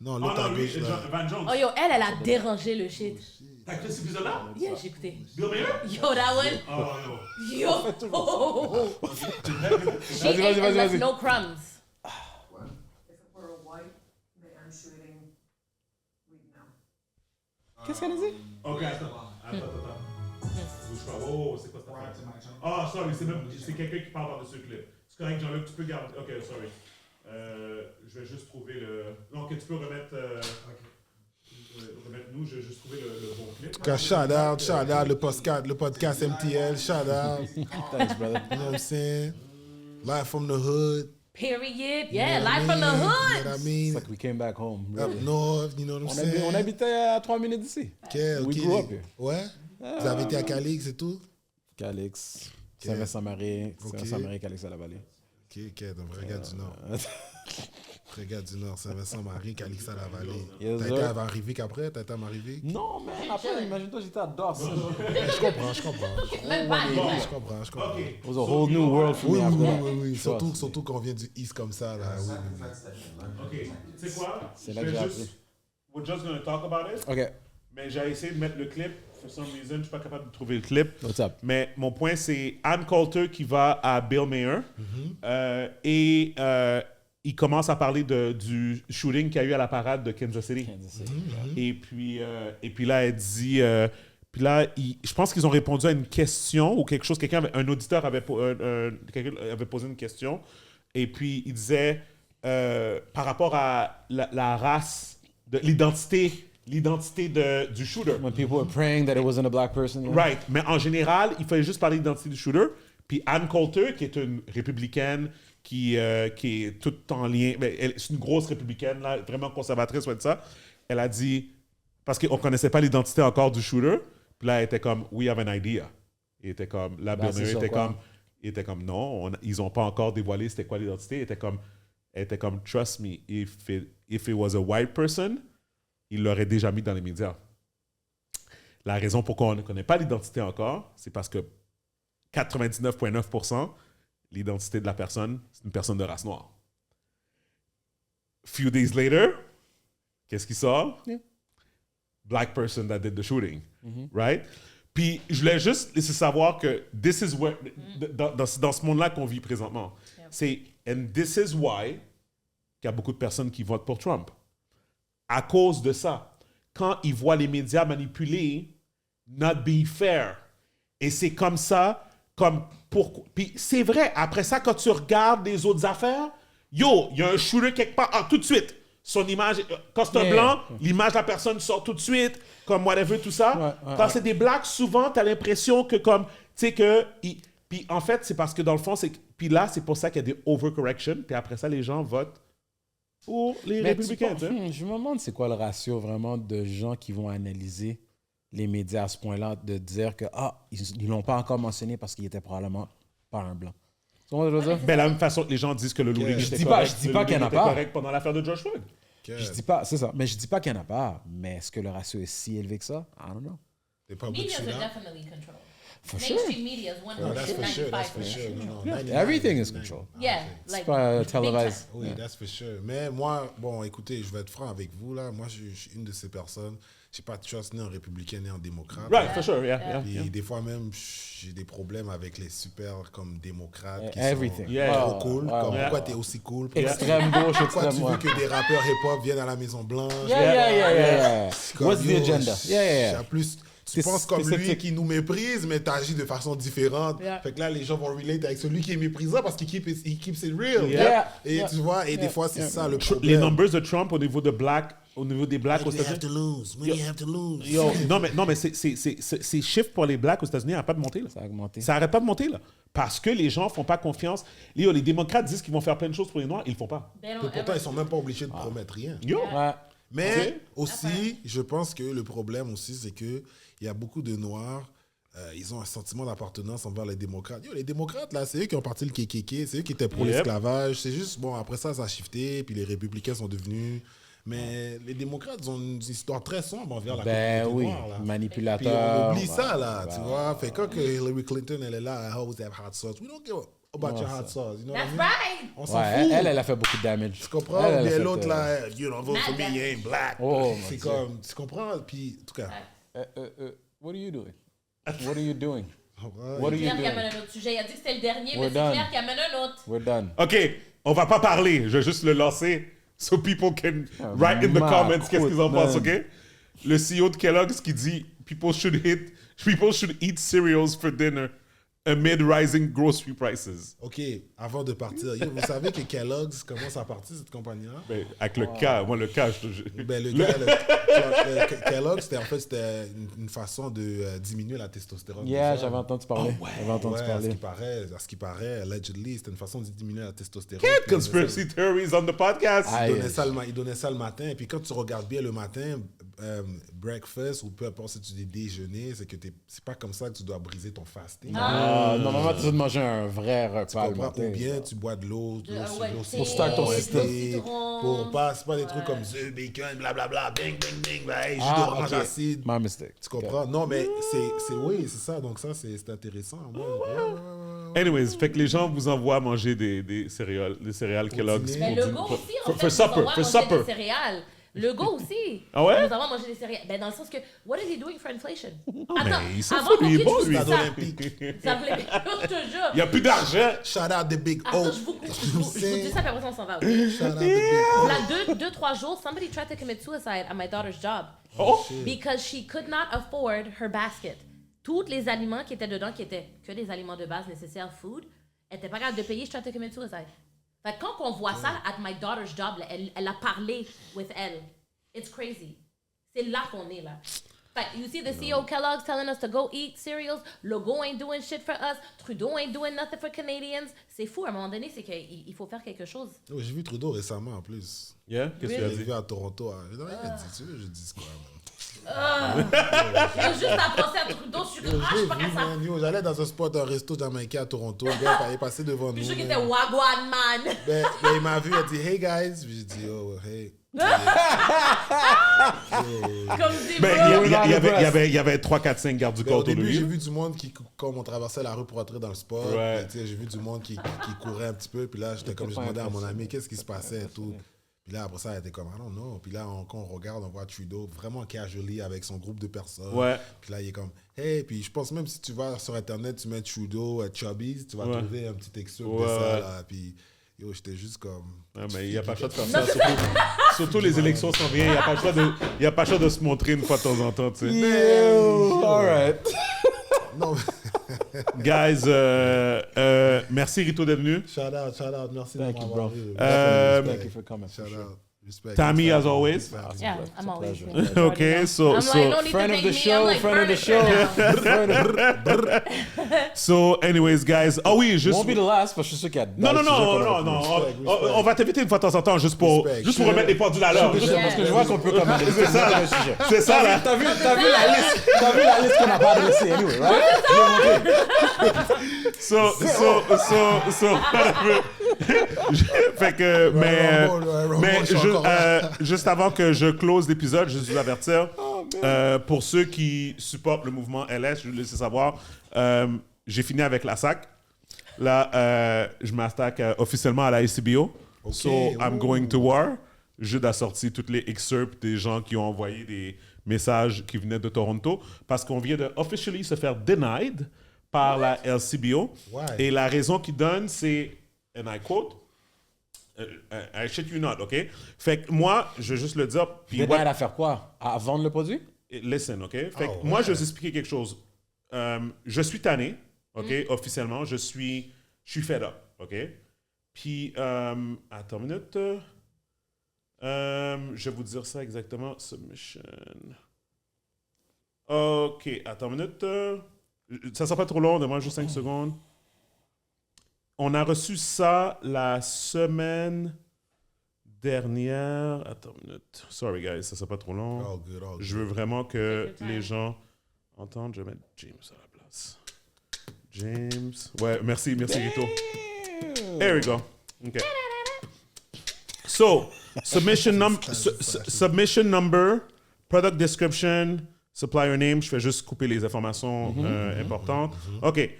Non, Oh l'autre à non, lui, gauche. Là. Van Jones. oh yo, elle a dérangé le shit. T'as écouté cet épisode-là? Yeah, j'ai écouté. Bill Mayer? Yo, that one. Oh, yo. Yo. She Vas-y, ate and left vas-y. no crumbs. If it were a white man shooting Qu'est-ce qu'elle a dit? Ok, attends. Bouge pas. Oh, c'est quoi ça? Ah, sorry, c'est quelqu'un qui parle par-dessus le clip. C'est correct, Jean-Luc, tu peux garder. Ok, sorry. Je vais juste trouver le. Non, ok, tu peux remettre. Remettre-nous, je vais juste trouver le bon clip. En tout cas, shout out, le podcast MTL, shout out. Thanks, brother. You know what I'm saying? Live from the hood. Period. You Yeah, know what live I from the mean? You know hood. what I It's mean? like we came back home. Up Really. north, you know what I'm saying? On habitait à 3 minutes d'ici. Ok, We ok. grew up here. Ouais? Vous avez été à Calix et tout? Calix, Saint-Vincent-Marie, Saint-Vincent-Marie, Calix à la vallée. Ok, donc vrai gars du Nord. Vrai gars du Nord, Saint-Vincent-Marie, Calix à la vallée. Yes, T'as sir. été à Van-Rivic après? T'as été à Marivic? Non, man, après, imagine-toi, j'étais à Dawson. Je comprends. Même pas. Je comprends. Ok. It was a whole new world for Oui, me after that. oui. Trust. Surtout qu'on vient du East comme ça, là. Oui. Ok, tu sais quoi? C'est là que j'ai appris. We're just gonna talk about it. OK, Mais j'ai essayé de mettre le clip. For some reason, je suis pas capable de trouver le clip. what's up? Mais mon point, c'est Ann Coulter qui va à Bill Maher et il commence à parler du shooting qu'il y a eu à la parade de Kansas City. Et puis là, elle dit... puis là, je pense qu'ils ont répondu à une question ou quelque chose. Un auditeur quelqu'un avait posé une question. Et puis, il disait, par rapport à la race, l'identité du shooter. When people were praying that it wasn't a black person. Yeah. Right. Mais en général, il fallait juste parler d'identité du shooter. Puis Ann Coulter, qui est une républicaine qui est toute en lien... C'est une grosse républicaine, là, vraiment conservatrice, ouais, de ça. Elle a dit... Parce qu'on ne connaissait pas l'identité encore du shooter. Puis là, elle était comme, we have an idea. Il était comme... Là, Ben, Bill Maher était comme, non, ils n'ont pas encore dévoilé c'était quoi l'identité. Elle était comme, trust me, if it was a white person, il l'aurait déjà mis dans les médias. La raison pourquoi on ne connaît pas l'identité encore, c'est parce que 99,9%, l'identité de la personne, c'est une personne de race noire. Few days later, qu'est-ce qui sort? Yeah. Black person that did the shooting. Right? Puis je voulais juste laisser savoir que this is where, dans ce monde-là qu'on vit présentement, c'est and this is why qu'il y a beaucoup de personnes qui votent pour Trump. À cause de ça, quand ils voient les médias manipuler, not being fair. Et c'est comme ça, puis c'est vrai, après ça, quand tu regardes les autres affaires, il y a un shooter quelque part, tout de suite, son image, quand c'est un blanc, l'image de la personne sort tout de suite, comme whatever, tout ça. Quand c'est des blacks, souvent, tu as l'impression que comme, tu sais que, puis en fait, c'est parce que dans le fond, puis là, c'est pour ça qu'il y a des overcorrections, puis après ça, les gens votent pour les républicains. Je me demande c'est quoi le ratio vraiment de gens qui vont analyser les médias à ce point-là, de dire que ils l'ont pas encore mentionné parce qu'il était probablement pas un blanc. Tu vois ce que je veux dire? Ben, la même façon que les gens disent que le looting Je était dis pas qu'il y en a pas. correct pendant l'affaire de George Floyd. Je dis pas, c'est ça. Mais je dis pas qu'il y en a pas. Mais est-ce que le ratio est si élevé que ça? I don't know. T'es pas obligé Medias de are là? definitely controlled. For sure. Mainstream media is That's for sure. 195%. No, Yeah, 99, everything is 99. controlled. Yeah, C'est like pas big televised. time. Oui, that's for sure. Mais moi, bon, écoutez, je vais être franc avec vous, là. Moi, je suis une de ces personnes. Je n'ai pas de trust ni en républicain ni en démocrate. Right, for sure, yeah. Puis des fois même, j'ai des problèmes avec les super comme démocrates qui Everything. sont Yeah. trop cool. Comme yeah. pourquoi t'es aussi cool? Extrême gauche, Pourquoi extrême tu veux droite. que des rappeurs hip-hop viennent à la Maison Blanche? Yeah. Comme, What's the yo, agenda? Yeah. En plus, tu C'est penses comme lui spécifique. qui nous méprise, mais t'agis de façon différente. Yeah. Fait que là, les gens vont relate avec celui qui est méprisant parce qu'il keeps it real. Yeah. Et Yeah. tu vois, et des fois, c'est ça le problème. Les numbers de Trump au niveau des blacks aux When États-Unis. you have to lose. When you have to lose. Non, mais ces chiffres pour les blacks aux États-Unis n'arrêtent pas de monter. Là. Ça a augmenté. Ça n'arrête pas de monter, là. Parce que les gens ne font pas confiance. Les démocrates disent qu'ils vont faire plein de choses pour les Noirs, ils ne le font pas. They Et don't pourtant, ever- ils sont même pas obligés de promettre rien. Ouais. Mais aussi, je pense que le problème aussi, c'est qu'il y a beaucoup de Noirs, ils ont un sentiment d'appartenance envers les démocrates. Yo, les démocrates, là, c'est eux qui ont parti le KKK, c'est eux qui étaient pour Yep. l'esclavage. C'est juste, bon, après ça, ça a shifté, puis les républicains sont devenus... Mais les démocrates ont une histoire très sombre envers la Ben communauté oui, noire, là. Puis manipulateur. on oublie ça, là, bah, tu vois. Fait quand que Hillary Clinton, elle est là, I always have hot sauce. We don't give about your hot sauce, you know what I That's mean? right. On s'en Ouais, fout. elle a fait beaucoup de damage. Tu comprends? Elle a Ou bien fait, l'autre, là, you don't vote for me, Mad you ain't black. Oh, c'est mon comme, tu comprends? Puis, en tout cas, What are you doing? What are you doing? ouais. What are you Claire qui doing? amène un autre sujet. Il a dit que c'était le dernier, We're mais c'est done. Claire qui amène un autre. We're done. OK, on va pas parler. Je vais juste le lancer so people can write in the ma comments qu'est-ce qu'ils en croûte, pensent, OK? man. le CEO de Kellogg's qui dit people should eat cereals for dinner amid rising grocery prices. OK, avant de partir, vous savez que Kellogg's, comment ça a parti, cette compagnie-là? Ben, avec le cas, moi, le cas, Kellogg's, c'était une façon de diminuer la testostérone. J'avais entendu parler. À ce qui paraît, allegedly, c'était une façon de diminuer la testostérone. Quelle conspiracy theories on the podcast? Il donnait ça le matin, et puis quand tu regardes bien le matin, breakfast, ou peu importe si tu déjeuner, c'est pas comme ça que tu dois briser ton fasting. Normalement, tu dois manger un vrai repas le matin. Ou bien tu bois de l'eau pour start ton système. C'est pas des trucs comme œufs, bacon, blablabla, bing, bing, bing, jus d'orange acide. My mistake. Tu comprends? Non, mais c'est ça. Donc ça, c'est intéressant. Anyways, fait que les gens vous envoient manger des céréales Kellogg's. Mais le gars aussi, en fait, for supper, manger des céréales. Le gars aussi. Ah ouais? Nous avons mangé des céréales. Ben, dans le sens que, what is he doing for inflation? Attends, il s'en fout, lui, il est bon, lui. Il n'y a plus d'argent. Shout out the big O. Attends, je vous dis ça, puis après on s'en va. Shout out the big O. Là, 2-3 jours, somebody tried to commit suicide at my daughter's job. Oh! Because she could not afford her basket. Tous les aliments qui étaient dedans, qui étaient que des aliments de base nécessaires, food, elle n'était pas capable de payer, she tried to commit suicide. Fait que quand on voit ça at my daughter's job, là, elle a parlé with elle. It's crazy. C'est là qu'on est, là. Fait que you see the CEO Kellogg's telling us to go eat cereals. Legault ain't doing shit for us. Trudeau ain't doing nothing for Canadians. C'est fou, à un moment donné, c'est qu'il faut faire quelque chose. Oh, j'ai vu Trudeau récemment, en plus. Yeah? Qu'est-ce que tu as dit? J'ai vu à Toronto. Il a dit, tu veux, je dis quoi, man? J'ai juste à penser à Trudeau, je suis comme, je suis pas qu'à ça. J'allais dans un spot, un resto jamaïcain à Toronto, le gars est passé devant nous. Je suis sûr qu'il était Wagwan Man. Ben, il m'a vu, il a dit, hey guys. Puis j'ai dit, oh, hey. Comme dit, il y avait 3, 4, 5 gardes du corps au début, de lui. j'ai vu du monde comme on traversait la rue pour entrer dans le spot. Ouais. J'ai vu du monde qui courait un petit peu. Puis là, j'étais comme, je demandais à mon ami, qu'est-ce qui se passait et tout. Puis là, après ça, elle était comme, I don't know. Puis là, quand on regarde, on voit Trudeau vraiment casually avec son groupe de personnes. Ouais. Puis là, il est comme, hey. Puis je pense même si tu vas sur Internet, tu mets Trudeau, Chubbies, tu vas trouver un petit extrait de ça. Là. Puis yo, j'étais juste comme... Ah, mais il n'y a pas le choix de faire ça. Surtout les élections s'en viennent. Il n'y a pas le choix de se montrer une fois de temps en temps. Tu sais. All right. Non. Guys, merci Rito d'être venu. Shout out. Merci de m'avoir vu. Thank you for coming. Shout out. Respect. Tammy, as always. Yeah, I'm always here. Okay, so friend of the show. So, anyways, guys. Ah oui, juste. Won't be the last, parce que je suis sûr qu'il y a. Non. On va t'inviter une fois de temps en temps juste pour remettre les pendules à l'heure. Parce que je vois qu'on peut comme aller. C'est ça là. C'est ça là. T'as vu la liste qu'on n'a pas adressée, anyway, right? So. Fait que, juste avant que je close l'épisode, je vais vous avertir. Pour ceux qui supportent le mouvement LS, je vais vous laisser savoir. J'ai fini avec la SAC. Là, je m'attaque officiellement à la SCBO. Okay. So, I'm going to war. Jude a sorti toutes les excerpts des gens qui ont envoyé des messages qui venaient de Toronto parce qu'on vient de officially se faire denied par la LCBO. Why? Et la raison qu'ils donnent, c'est, and I quote, I shit you not, OK? Fait que moi, je vais juste le dire. Denied à faire quoi? À vendre le produit? Listen, OK? Fait que moi, je vais vous expliquer quelque chose. Je suis tanné, OK? Officiellement, je suis fed up, OK? Puis, attends une minute. Je vais vous dire ça exactement. Submission. OK, attends une minute. Ça ne sera pas trop long, donne-moi juste 5 secondes. On a reçu ça la semaine dernière. Attends une minute. Sorry, guys, ça ne sera pas trop long. All good. Je veux vraiment que les gens entendent. Je vais mettre James à la place. James. Ouais, merci Rito. There we go. OK. So, submission number, product description, supplier name. Je fais juste couper les informations importantes. OK.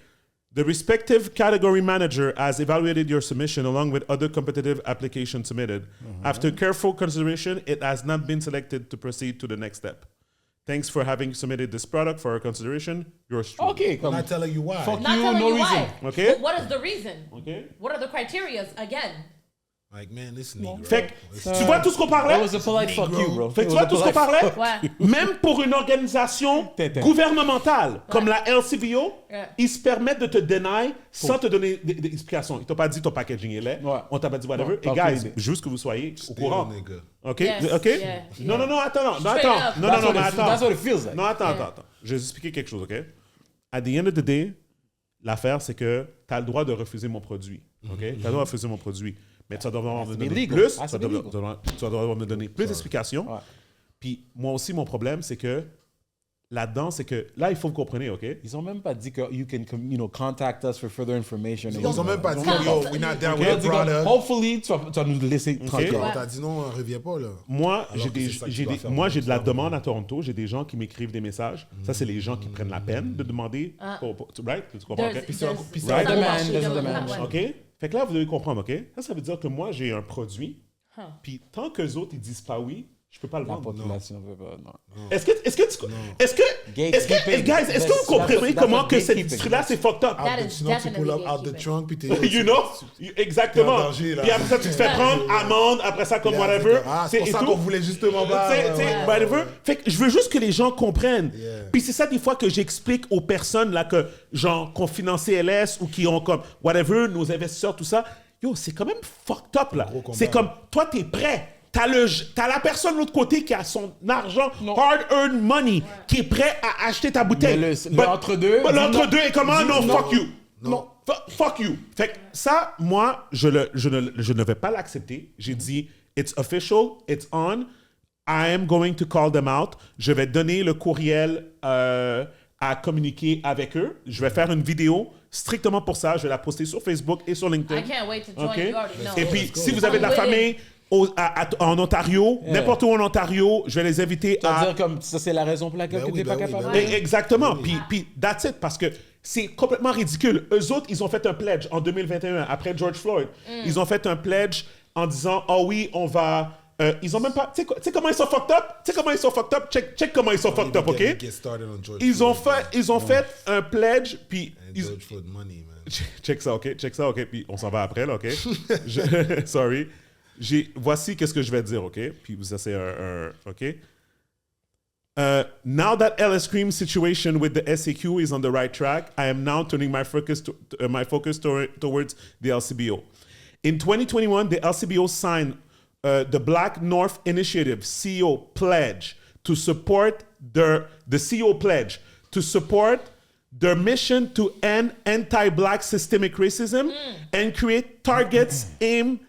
The respective category manager has evaluated your submission along with other competitive applications submitted. After careful consideration, it has not been selected to proceed to the next step. Thanks for having submitted this product for our consideration. Yours truly. Okay, I'm not telling you why. Fuck Not you, telling no you reason. why. Okay. But what is the reason? Okay. What are the criteria again? Like, man, this nigga. Fait que, tu vois tout ce qu'on parlait? That was a polite fuck you, bro. Fait que tu vois tout ce qu'on parlait? Ouais. Même pour une organisation gouvernementale comme la LCBO, ils se permettent de te deny sans te donner des explications. Ils t'ont pas dit ton packaging est laid. On t'a pas dit whatever. Et guys, juste que vous soyez au courant. OK? Yes, OK? yeah, Non, attends. That's what it feels like. Non, attends. Je vais vous expliquer quelque chose, OK? At the end of the day, l'affaire, c'est que tu as le droit de refuser mon produit. OK? Tu as le droit de refuser mon produit. Mais tu vas devoir me donner plus. Tu vas devoir me donner plus d'explications. Puis moi aussi, mon problème, c'est que là-dedans, c'est que là, il faut que vous compreniez, OK? Ils ont même pas dit que you can, contact us for further information. Ils ont même pas dit, yo, we're not there with a product. Hopefully, tu vas nous laisser tranquille. On t'a dit non, reviens pas, là. Moi, j'ai de la demande à Toronto. J'ai des gens qui m'écrivent des messages. Ça, c'est les gens qui prennent la peine de demander. Right? Tu comprends? Puis Right demand. OK? Fait que là, vous devez comprendre, OK? Ça veut dire que moi, j'ai un produit. Puis tant qu'eux autres, ils disent pas oui, je peux pas le La vendre. population veut pas, non. Est-ce que vous comprenez comment que cette industrie-là, c'est fucked up? Sinon, tu pull up out the trunk, puis t'es... You know? Exactement. T'es en danger, là. Puis après ça, tu te fais prendre, amende, après ça, comme whatever. C'est pour ça qu'on voulait justement pas... Whatever. Fait que je veux juste que les gens comprennent. Puis c'est ça, des fois, que j'explique aux personnes, là, que, genre, qu'on finance CLS ou qui ont comme, whatever, nos investisseurs, tout ça. Yo, c'est quand même fucked up, là. C'est comme, toi, t'es prêt. T'as la personne de l'autre côté qui a son argent, hard-earned money, qui est prêt à acheter ta bouteille. L'entre-deux... L'entre-deux est comment? Non, fuck you. Non. Fuck you. Fait que ça, moi, je ne vais pas l'accepter. J'ai dit, it's official, it's on. I am going to call them out. Je vais donner le courriel à communiquer avec eux. Je vais faire une vidéo strictement pour ça. Je vais la poster sur Facebook et sur LinkedIn. I can't wait to join. You already know. Et puis, si vous avez de la famille... en Ontario, n'importe où en Ontario, je vais les inviter à... dire comme ça, c'est la raison pour laquelle tu n'es pas capable. Exactement. Puis, that's it. Parce que c'est complètement ridicule. Eux autres, ils ont fait un pledge en 2021, après George Floyd. Ils ont fait un pledge en disant, oh oui, on va... ils ont même pas... Tu sais comment ils sont fucked up? Check comment ils sont fucked up, OK? Ils ont fait un pledge, puis... George Floyd money, man. Check ça, OK? Puis on s'en va après, là, OK? Sorry. Voici qu'est-ce que je vais dire, OK? Puis ça, c'est OK? Now that LS Cream's situation with the SAQ is on the right track, I am now turning my focus towards the LCBO. In 2021, the LCBO signed the Black North Initiative CEO pledge to support the CEO pledge to support their mission to end anti-Black systemic racism and create targets aimed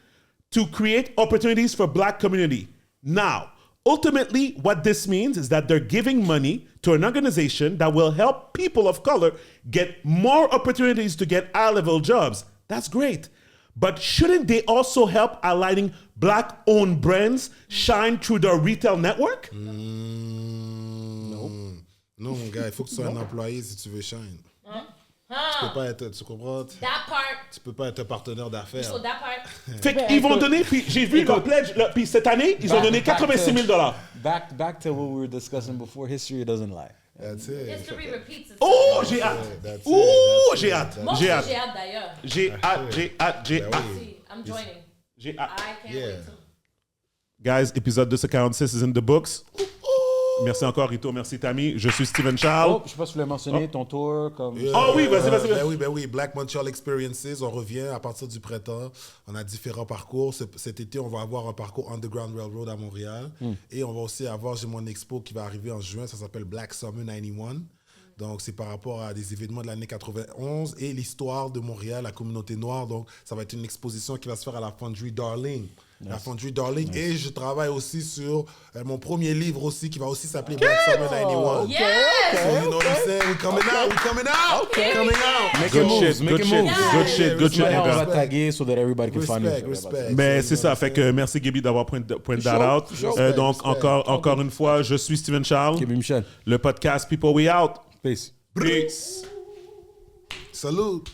to create opportunities for Black community. Now, ultimately, what this means is that they're giving money to an organization that will help people of color get more opportunities to get high-level jobs. That's great. But shouldn't they also help aligning Black-owned brands shine through their retail network? Non, mon gars, il faut que tu sois un employé si tu veux shine. Tu peux pas être, tu comprends? That part. Tu peux pas être un partenaire d'affaires. So that part. Fait qu'ils vont donner, puis j'ai vu leur pledge, puis cette année, ils ont donné 86 000 $. Back to what we were discussing before, history doesn't lie. That's it. History repeats itself. Oh, j'ai hâte. J'ai hâte. Moi aussi, j'ai hâte d'ailleurs. J'ai hâte. I'm joining. J'ai hâte. I can't wait to. Guys, épisode 246 is in the books. Merci encore, Rito. Merci, Tammy. Je suis Steven Charles. Je sais pas si tu voulais mentionner ton tour. Comme... Oui, vas-y. Ben oui. Black Montreal Experiences, on revient à partir du printemps. On a différents parcours. Cet été, on va avoir un parcours Underground Railroad à Montréal. Et on va aussi avoir, j'ai mon expo qui va arriver en juin. Ça s'appelle Black Summer 91. Donc, c'est par rapport à des événements de l'année 91 et l'histoire de Montréal, la communauté noire. Donc, ça va être une exposition qui va se faire à la Fonderie Darling. La Fonderie Darling. Et je travaille aussi sur mon premier livre aussi qui va aussi s'appeler Black Summer 91. Yes! So you know what I'm saying? We're coming out. Okay. Coming out. Make a move. Good shit. On va taguer so that everybody can find you. Respect. Mais c'est ça. Fait que merci, Gaby, d'avoir point that out. Donc, encore une fois, je suis Steven Charles. Gaby Michel. Le podcast People We Out. Peace. Peace. Salute.